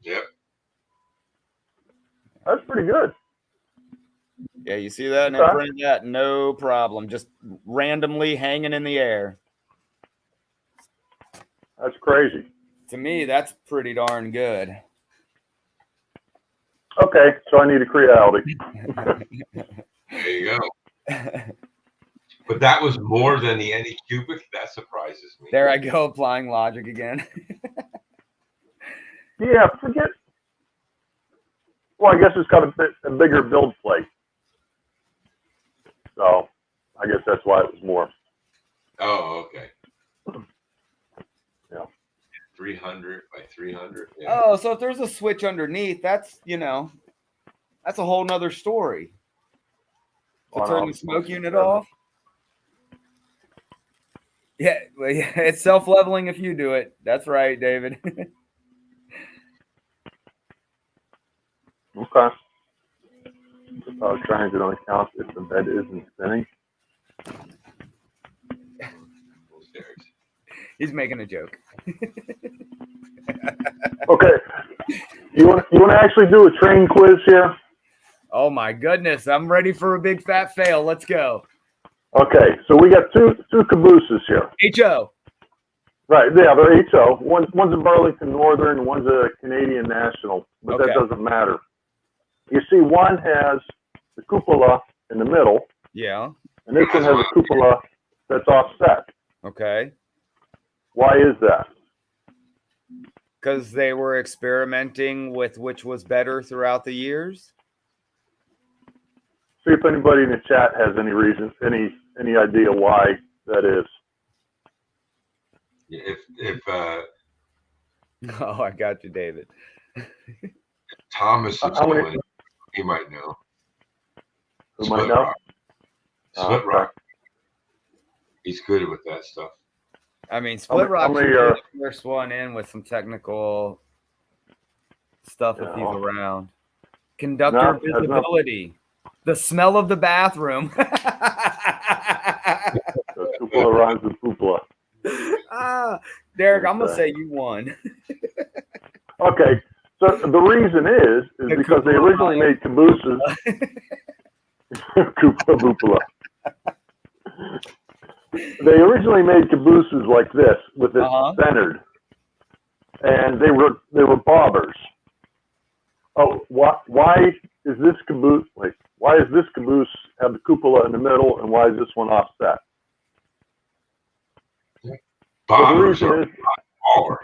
Speaker 1: Yep.
Speaker 4: That's pretty good.
Speaker 3: yeah, you see that? And
Speaker 4: Okay.
Speaker 3: I printed that, no problem, just randomly hanging in the air.
Speaker 4: That's crazy.
Speaker 3: To me, that's pretty darn good.
Speaker 4: Okay, so I need a Creality.
Speaker 1: There you go. But that was more than the Anycubic. That surprises me.
Speaker 3: There I go, applying logic again.
Speaker 4: Yeah, forget. Well, I guess it's got a bigger build plate. So I guess that's why it was more.
Speaker 1: Oh, okay.
Speaker 4: Yeah.
Speaker 1: 300 by 300. Yeah.
Speaker 3: Oh, so if there's a switch underneath, that's that's a whole nother story. To
Speaker 4: On
Speaker 3: turn
Speaker 4: off.
Speaker 3: the smoke unit off. Yeah, well, yeah, it's self-leveling if you do it. That's right, David.
Speaker 4: Okay. The power triangle only counts if the bed isn't spinning.
Speaker 3: He's making a joke.
Speaker 4: Okay. You want to actually do a train quiz here?
Speaker 3: Oh my goodness, I'm ready for a big fat fail. Let's go.
Speaker 4: Okay, so we got two cabooses here.
Speaker 3: HO.
Speaker 4: Right, yeah, they're HO. One's a Burlington Northern, and one's a Canadian National, but
Speaker 3: Okay.
Speaker 4: that doesn't matter. You see, one has the cupola in the middle,
Speaker 3: Yeah.
Speaker 4: and this one has a cupola that's offset.
Speaker 3: Okay.
Speaker 4: Why is that?
Speaker 3: Because they were experimenting with which was better throughout the years.
Speaker 4: See if anybody in the chat has any reason, any idea why that is.
Speaker 1: If
Speaker 3: Oh, I got you, David.
Speaker 1: Thomas is
Speaker 4: How many-
Speaker 1: going, he might know.
Speaker 4: Who might know?
Speaker 1: Split
Speaker 4: Okay.
Speaker 1: rock. He's good with that stuff.
Speaker 3: I mean, Split
Speaker 4: How
Speaker 3: Rock
Speaker 4: many
Speaker 3: should
Speaker 4: are-
Speaker 3: be the first one in with some technical stuff if he's
Speaker 4: Yeah.
Speaker 3: around. Conductor
Speaker 4: No, has not-
Speaker 3: visibility. The smell of the bathroom.
Speaker 4: The cupola rhymes with cupola.
Speaker 3: Derek, I'm going to
Speaker 4: Okay.
Speaker 3: say you won.
Speaker 4: Okay, so the reason is
Speaker 3: The
Speaker 4: because they
Speaker 3: cupola
Speaker 4: originally made cabooses. Cupola. They originally made cabooses like this with it centered, and they were bobbers. Oh, why is this caboose? Wait, why is this caboose have the cupola in the middle, and why is this one offset?
Speaker 1: Bombers
Speaker 4: the
Speaker 1: are
Speaker 4: reason is
Speaker 1: smaller.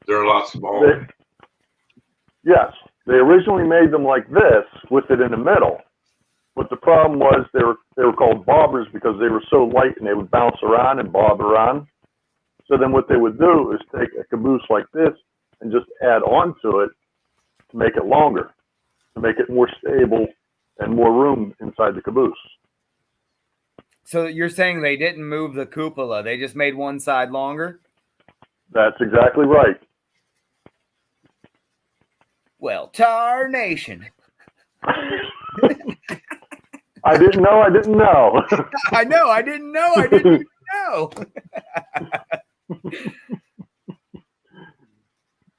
Speaker 1: They're a lot smaller.
Speaker 4: yes, they originally made them like this with it in the middle. But the problem was they were called bobbers because they were so light and they would bounce around and bob around. So then what they would do is take a caboose like this and just add on to it to make it longer, to make it more stable and more room inside the caboose.
Speaker 3: So you're saying they didn't move the cupola. They just made one side longer?
Speaker 4: That's exactly right.
Speaker 3: Well, tarnation.
Speaker 4: I didn't know. I didn't know.
Speaker 3: I know. I didn't know. I didn't even know.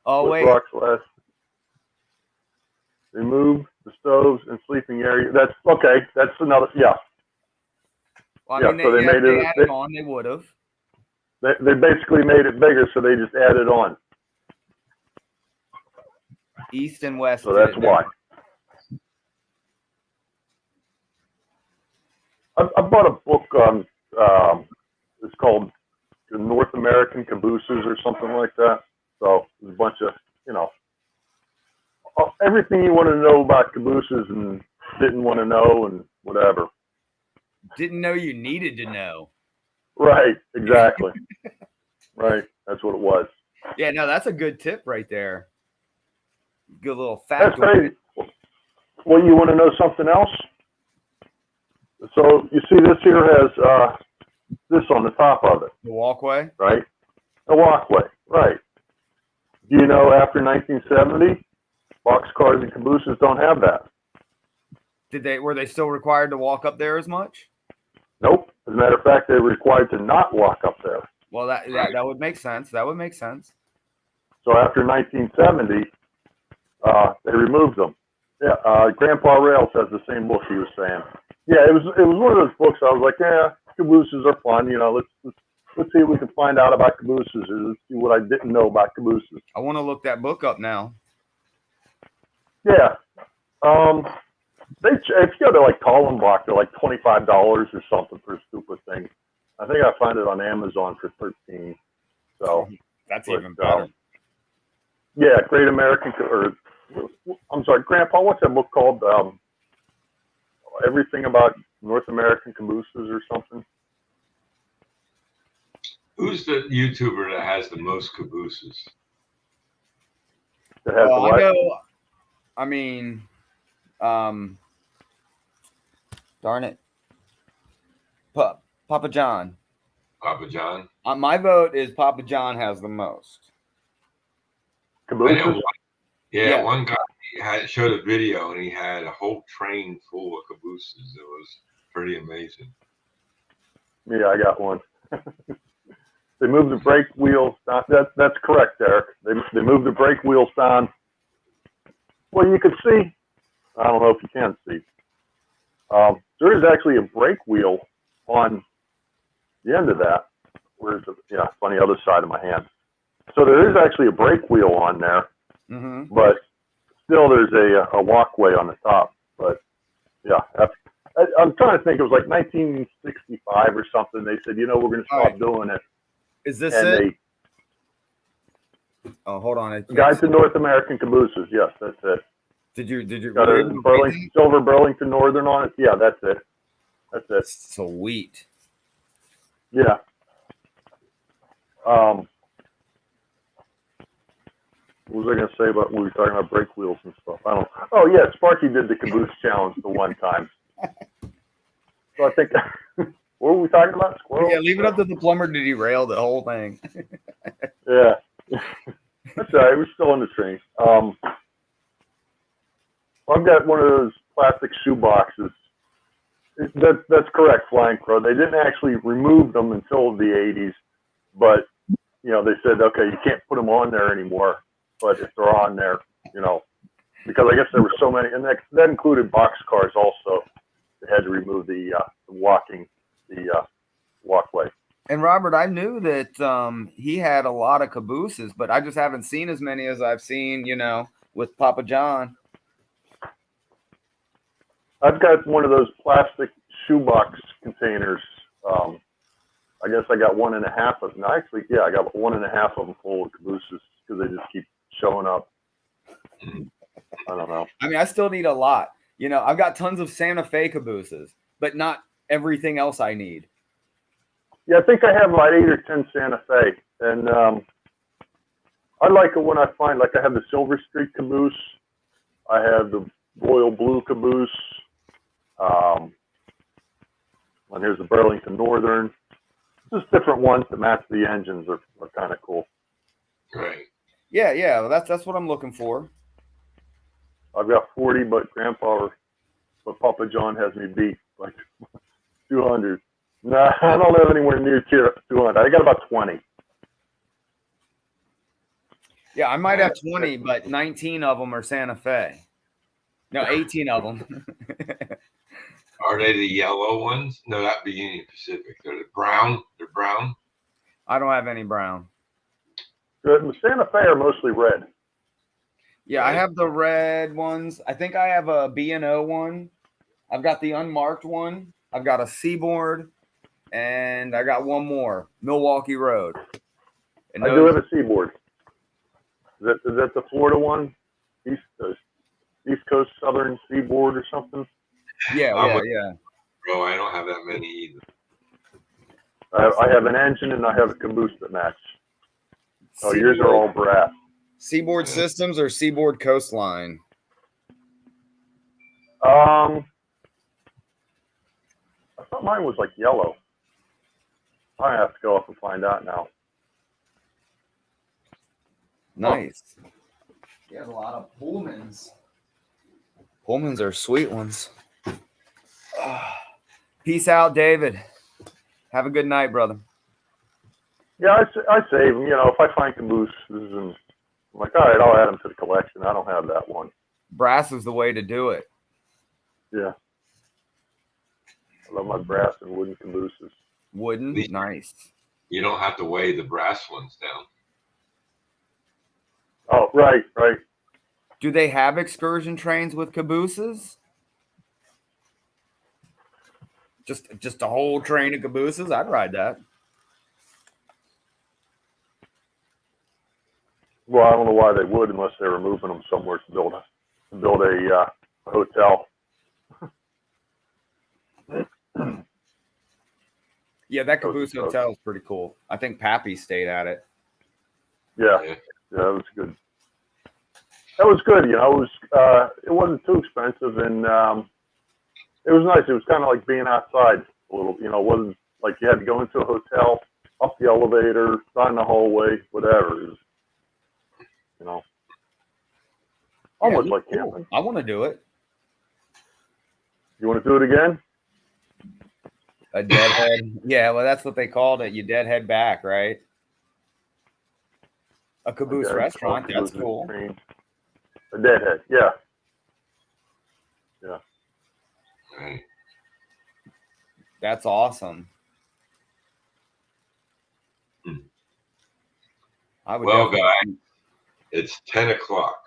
Speaker 3: Oh,
Speaker 4: With
Speaker 3: wait.
Speaker 4: rock slash. Remove the stoves and sleeping area. That's okay. That's another. Yeah.
Speaker 3: Well, I
Speaker 4: Yeah,
Speaker 3: mean,
Speaker 4: so they made it-
Speaker 3: added on. They would have.
Speaker 4: They basically made it bigger, so they just added on.
Speaker 3: East and West.
Speaker 4: So that's why. I bought a book on, it's called North American Cabooses or something like that. So there's a bunch of, everything you want to know about cabooses and didn't want to know and whatever.
Speaker 3: Didn't know you needed to know.
Speaker 4: Right, exactly. Right, that's what it was.
Speaker 3: Yeah, no, that's a good tip right there. Good little
Speaker 4: That's
Speaker 3: fact.
Speaker 4: crazy. Well, you want to know something else? So you see this here has this on the top of it.
Speaker 3: The walkway?
Speaker 4: Right? A walkway, right. Do you know after 1970, boxcars and cabooses don't have that?
Speaker 3: Were they still required to walk up there as much?
Speaker 4: Nope. As a matter of fact, they're required to not walk up there.
Speaker 3: Well, that would make sense. That would make sense.
Speaker 4: So after 1970, they removed them. Yeah, Grandpa Rails has the same book he was saying. Yeah, it was one of those books. I was like, yeah, cabooses are fun. Let's see if we can find out about cabooses, or let's see what I didn't know about cabooses.
Speaker 3: I want to look that book up now.
Speaker 4: Yeah. If you go to like Kallenbach, they're like $25 or something for a stupid thing. I think I find it on Amazon for $13. So
Speaker 3: that's even better.
Speaker 4: Yeah, Great American, or I'm sorry, Grandpa, what's that book called? Everything about North American cabooses or something.
Speaker 1: Who's the YouTuber that has the most cabooses?
Speaker 4: That has
Speaker 3: I know. I mean, darn it, Papa John.
Speaker 1: Papa John.
Speaker 3: My vote is Papa John has the most
Speaker 4: cabooses.
Speaker 1: Yeah, one guy showed a video and he had a whole train full of cabooses. It was pretty amazing.
Speaker 4: Yeah, I got one. They moved the brake wheels down. That's correct, Eric. They moved the brake wheels down. Well, you could see. I don't know if you can see. There is actually a brake wheel on the end of that. Where's the? Yeah, it's on the other side of my hand. So there is actually a brake wheel on there, but still there's a walkway on the top. But yeah, I'm trying to think. It was like 1965 or something. They said, we're going to stop doing it.
Speaker 3: Is this it? Oh, hold on.
Speaker 4: Guide to North American Cabooses. Yes, that's it.
Speaker 3: Did you
Speaker 4: got a silver Burlington Northern on it? Yeah, that's it. That's it.
Speaker 3: Sweet.
Speaker 4: Yeah. What was I going to say about when we were talking about brake wheels and stuff? I don't know. Oh, yeah, Sparky did the caboose challenge the one time. So I think, what were we talking about? Squirrel?
Speaker 3: Yeah, leave it up to the plumber to derail the whole thing.
Speaker 4: Yeah. That's all right. We're still in the train. I've got one of those plastic shoe boxes. That's correct, Flying Crow. They didn't actually remove them until the 80s, but, they said, okay, you can't put them on there anymore. But if they're on there, because I guess there were so many, and that included box cars also. They had to remove the walkway.
Speaker 3: And Robert, I knew that he had a lot of cabooses, but I just haven't seen as many as I've seen, with Papa John.
Speaker 4: I've got one of those plastic shoebox containers. I guess I got 1.5 of them. Actually, yeah, I got 1.5 of them full of cabooses because they just keep showing up. I don't know.
Speaker 3: I mean, I still need a lot. I've got tons of Santa Fe cabooses, but not everything else I need.
Speaker 4: Yeah, I think I have about 8 or 10 Santa Fe. And I like it when I find, like I have the Silver Street caboose. I have the Royal Blue caboose. And here's the Burlington Northern. Just different ones to match the engines are kind of cool.
Speaker 1: Right.
Speaker 3: Yeah. Well, that's what I'm looking for.
Speaker 4: I've got 40, but Papa John has me beat like 200. No, I don't have anywhere near 200. I got about 20.
Speaker 3: Yeah, I might have 20, but 19 of them are Santa Fe. No, 18 of them.
Speaker 1: Are they the yellow ones? No, that'd be Union Pacific. They're brown. They're brown.
Speaker 3: I don't have any brown.
Speaker 4: The Santa Fe are mostly red.
Speaker 3: Yeah, I have the red ones. I think I have a B&O one. I've got the unmarked one. I've got a Seaboard, and I got one more, Milwaukee Road. And
Speaker 4: I do have a Seaboard. Is that the Florida one? East Coast Southern Seaboard or something?
Speaker 3: Yeah.
Speaker 1: Bro, I don't have that many either.
Speaker 4: I have an engine and I have a caboose that match. Oh, yours are all brass.
Speaker 3: Seaboard Systems or Seaboard Coastline?
Speaker 4: I thought mine was like yellow. I have to go up and find out now.
Speaker 3: Nice. You have a lot of Pullmans. Pullmans are sweet ones. Peace out, David. Have a good night, brother.
Speaker 4: Yeah, I save them. You know, if I find cabooses, and I'm like, all right, I'll add them to the collection. I don't have that one.
Speaker 3: Brass is the way to do it.
Speaker 4: Yeah. I love my brass and wooden cabooses.
Speaker 3: Wooden? Nice.
Speaker 1: You don't have to weigh the brass ones down.
Speaker 4: Oh, right.
Speaker 3: Do they have excursion trains with cabooses? Just a whole train of cabooses? I'd ride that.
Speaker 4: Well, I don't know why they would unless they were moving them somewhere to build a hotel.
Speaker 3: Yeah, that caboose hotel is pretty cool. I think Pappy stayed at it.
Speaker 4: Yeah, that was good. That was good. You know, it wasn't too expensive, and it was nice. It was kind of like being outside a little. You know, it wasn't like you had to go into a hotel, up the elevator, down the hallway, whatever. It was, you know, almost like camping.
Speaker 3: I want to do it.
Speaker 4: You want to do it again?
Speaker 3: A deadhead. Yeah, well, that's what they called it. You deadhead back, right? A caboose restaurant. That's cool.
Speaker 4: A deadhead. Yeah.
Speaker 1: Right.
Speaker 3: That's awesome.
Speaker 1: Well, guys, it's 10 o'clock.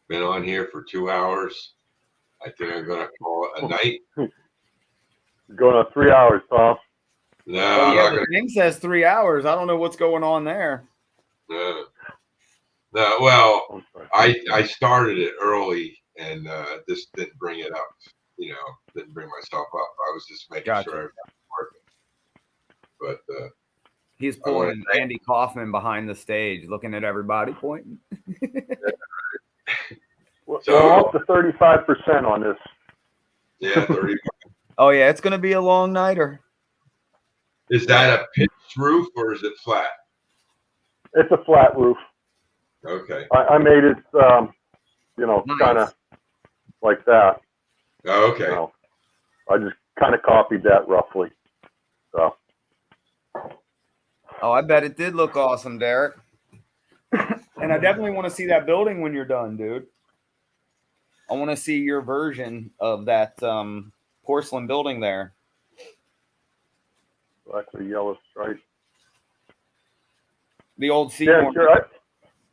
Speaker 1: Been on here for 2 hours. I think I'm going to call it a night.
Speaker 4: Going on 3 hours, Tom.
Speaker 1: No,
Speaker 3: the thing says 3 hours. I don't know what's going on there.
Speaker 1: No, well, I started it early and this didn't bring it up. You know, didn't bring myself up. I was just making sure everything was working. But
Speaker 3: he's pulling Andy Kaufman behind the stage, looking at everybody, pointing.
Speaker 4: So up to 35% on this.
Speaker 1: Yeah, 35.
Speaker 3: Oh yeah, it's gonna be a long nighter.
Speaker 1: Is that a pitched roof or is it flat?
Speaker 4: It's a flat roof.
Speaker 1: Okay.
Speaker 4: I made it, kind of like that.
Speaker 1: Oh, okay.
Speaker 4: You know, I just kind of copied that roughly. So.
Speaker 3: Oh, I bet it did look awesome, Derek. And I definitely want to see that building when you're done, dude. I want to see your version of that porcelain building there.
Speaker 4: That's a yellow stripe.
Speaker 3: The old Seaboard.
Speaker 4: Yeah, sure.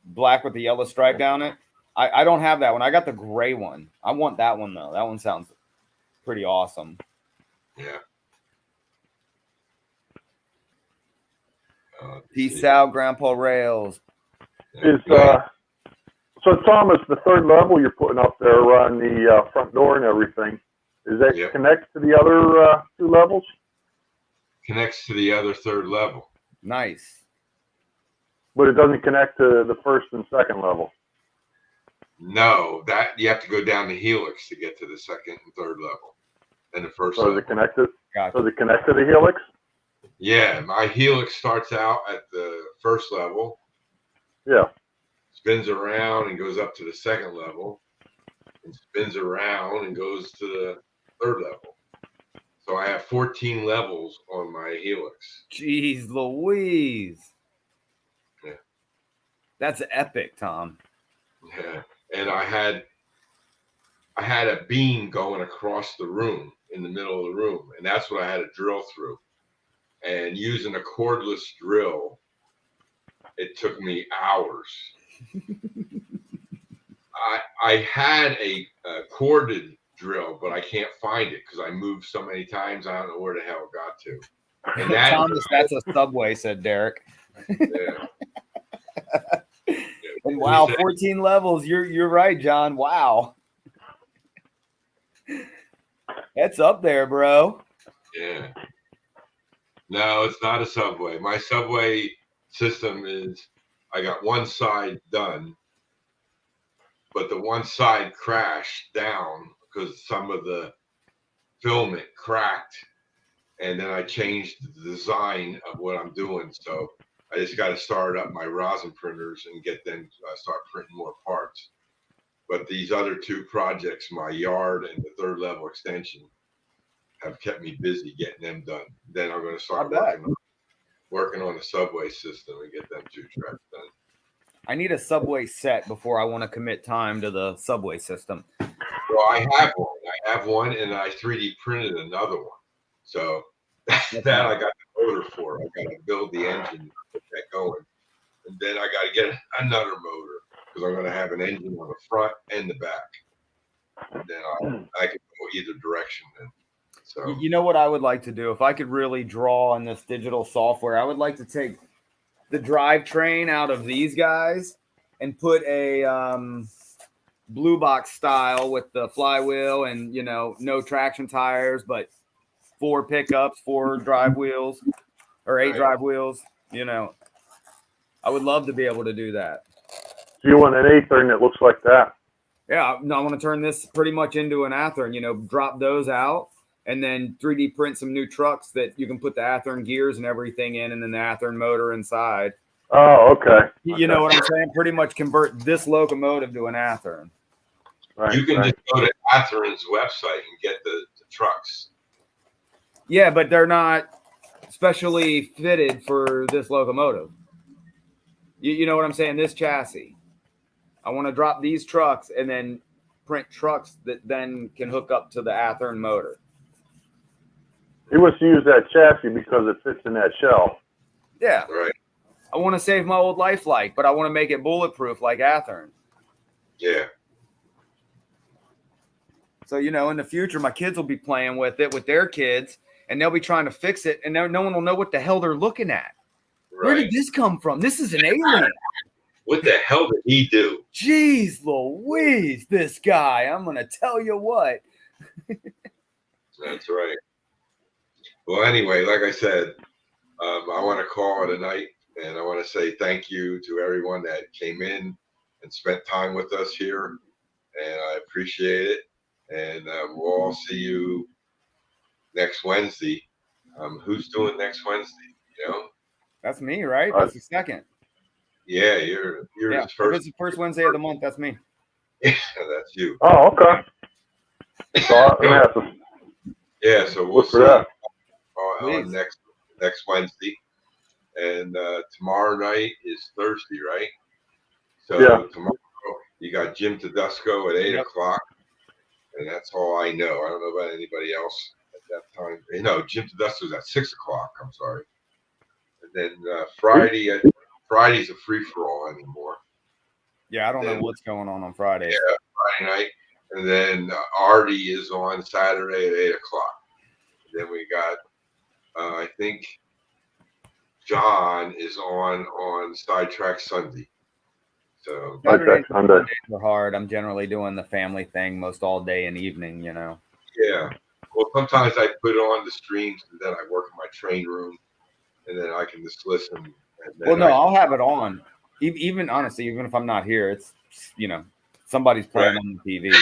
Speaker 3: Black with the yellow stripe down it. I don't have that one. I got the gray one. I want that one, though. That one sounds pretty awesome.
Speaker 1: Yeah.
Speaker 3: Peace out, Grandpa Rails.
Speaker 4: So, Thomas, the third level you're putting up there on the front door and everything, does that connect to the other 2 levels?
Speaker 1: Connects to the other 3rd level.
Speaker 3: Nice.
Speaker 4: But it doesn't connect to the 1st and 2nd level.
Speaker 1: No, that you have to go down the helix to get to the 2nd and 3rd level, and the 1st.
Speaker 4: So
Speaker 1: level.
Speaker 4: Does it connect to?
Speaker 3: Gotcha.
Speaker 4: Does it connect to the helix?
Speaker 1: Yeah, my helix starts out at the 1st level.
Speaker 4: Yeah.
Speaker 1: Spins around and goes up to the 2nd level, and spins around and goes to the 3rd level. So I have 14 levels on my helix.
Speaker 3: Jeez Louise.
Speaker 1: Yeah.
Speaker 3: That's epic, Tom.
Speaker 1: Yeah. And I had a beam going across the room in the middle of the room, and that's what I had to drill through. And using a cordless drill, it took me hours. I had a corded drill, but I can't find it because I moved so many times. I don't know where the hell it got to. And that,
Speaker 3: Thomas, that's a Subway, said Derek.
Speaker 1: yeah.
Speaker 3: And wow, 14 levels. You're right, John. Wow. That's up there, bro.
Speaker 1: Yeah. No, it's not a Subway. My Subway system is I got one side done, but the one side crashed down because some of the filament cracked. And then I changed the design of what I'm doing. So I just got to start up my rosin printers and get them start printing more parts. But these other two projects, my yard and the third level extension, have kept me busy getting them done. Then I'm going to start working on the Subway system and get them two tracks done.
Speaker 3: I need a Subway set before I want to commit time to the Subway system.
Speaker 1: Well, I have one. I have one, and I 3D printed another one. So that I got the motor for. I got to build the engine, get that going, and then I got to get another motor because I'm going to have an engine on the front and the back, and then I can go either direction. Then, so
Speaker 3: you know what I would like to do if I could really draw on this digital software? I would like to take the drivetrain out of these guys and put a blue box style with the flywheel and no traction tires, but 4 pickups, 4 drive wheels, or 8 drive wheels. I would love to be able to do that.
Speaker 4: So you want an Athearn that looks like that?
Speaker 3: Yeah, no, I want to turn this pretty much into an Athearn. Drop those out and then 3D print some new trucks that you can put the Athearn gears and everything in, and then the Athearn motor inside.
Speaker 4: Oh, okay.
Speaker 3: You know what I'm saying? Pretty much convert this locomotive to an Athearn.
Speaker 1: Right, you can just go to Athearn's website and get the trucks.
Speaker 3: Yeah, but they're not specially fitted for this locomotive. You know what I'm saying? This chassis. I want to drop these trucks and then print trucks that then can hook up to the Athearn motor.
Speaker 4: He wants to use that chassis because it fits in that shell.
Speaker 3: Yeah.
Speaker 1: Right.
Speaker 3: I want to save my old Lifelike, but I want to make it bulletproof like Athearn.
Speaker 1: Yeah.
Speaker 3: So, in the future, my kids will be playing with it with their kids, and they'll be trying to fix it, and no one will know what the hell they're looking at. Right. Where did this come from? This is an alien.
Speaker 1: What the hell did he do?
Speaker 3: Jeez Louise, this guy. I'm going to tell you what.
Speaker 1: That's right. Well, anyway, like I said, I want to call it a night, and I want to say thank you to everyone that came in and spent time with us here, and I appreciate it. And we'll all see you next Wednesday. Who's doing next Wednesday?
Speaker 3: That's me, right? That's the second.
Speaker 1: Yeah, you're
Speaker 3: the first. If it's the first Wednesday of the month, that's me.
Speaker 1: Yeah, that's you.
Speaker 4: Oh, okay. So I'm gonna have to.
Speaker 1: Yeah, so we'll see on next Wednesday, and tomorrow night is Thursday, right? So tomorrow you got Jim Tedesco at 8 o'clock. And that's all I know. I don't know about anybody else at that time. No, Jim Tedesco's at 6 o'clock. I'm sorry. And then Friday's a free for all anymore.
Speaker 3: Yeah, I don't know what's going on Friday.
Speaker 1: Yeah, Friday night. And then Artie is on Saturday at 8 o'clock. And then we got, I think, John is on Sidetrack Sunday. So
Speaker 4: Sundays are
Speaker 3: hard. I'm generally doing the family thing most all day and evening,
Speaker 1: Yeah. Well, sometimes I put on the streams and then I work in my train room, and then I can just listen. And then
Speaker 3: I'll have it on. Even honestly, even if I'm not here, it's somebody's playing on the TV.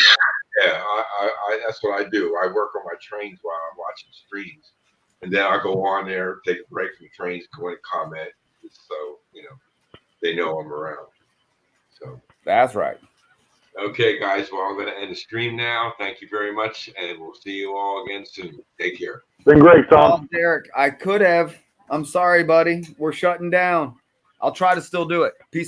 Speaker 1: Yeah, I that's what I do. I work on my trains while I'm watching streams, and then I go on there, take a break from the trains, go in and comment, so they know I'm around. So
Speaker 3: that's right.
Speaker 1: Okay, guys. Well, I'm going to end the stream now. Thank you very much, and we'll see you all again soon. Take care.
Speaker 4: Been great, Tom.
Speaker 3: Derek, I could have. I'm sorry, buddy. We're shutting down. I'll try to still do it. Peace out.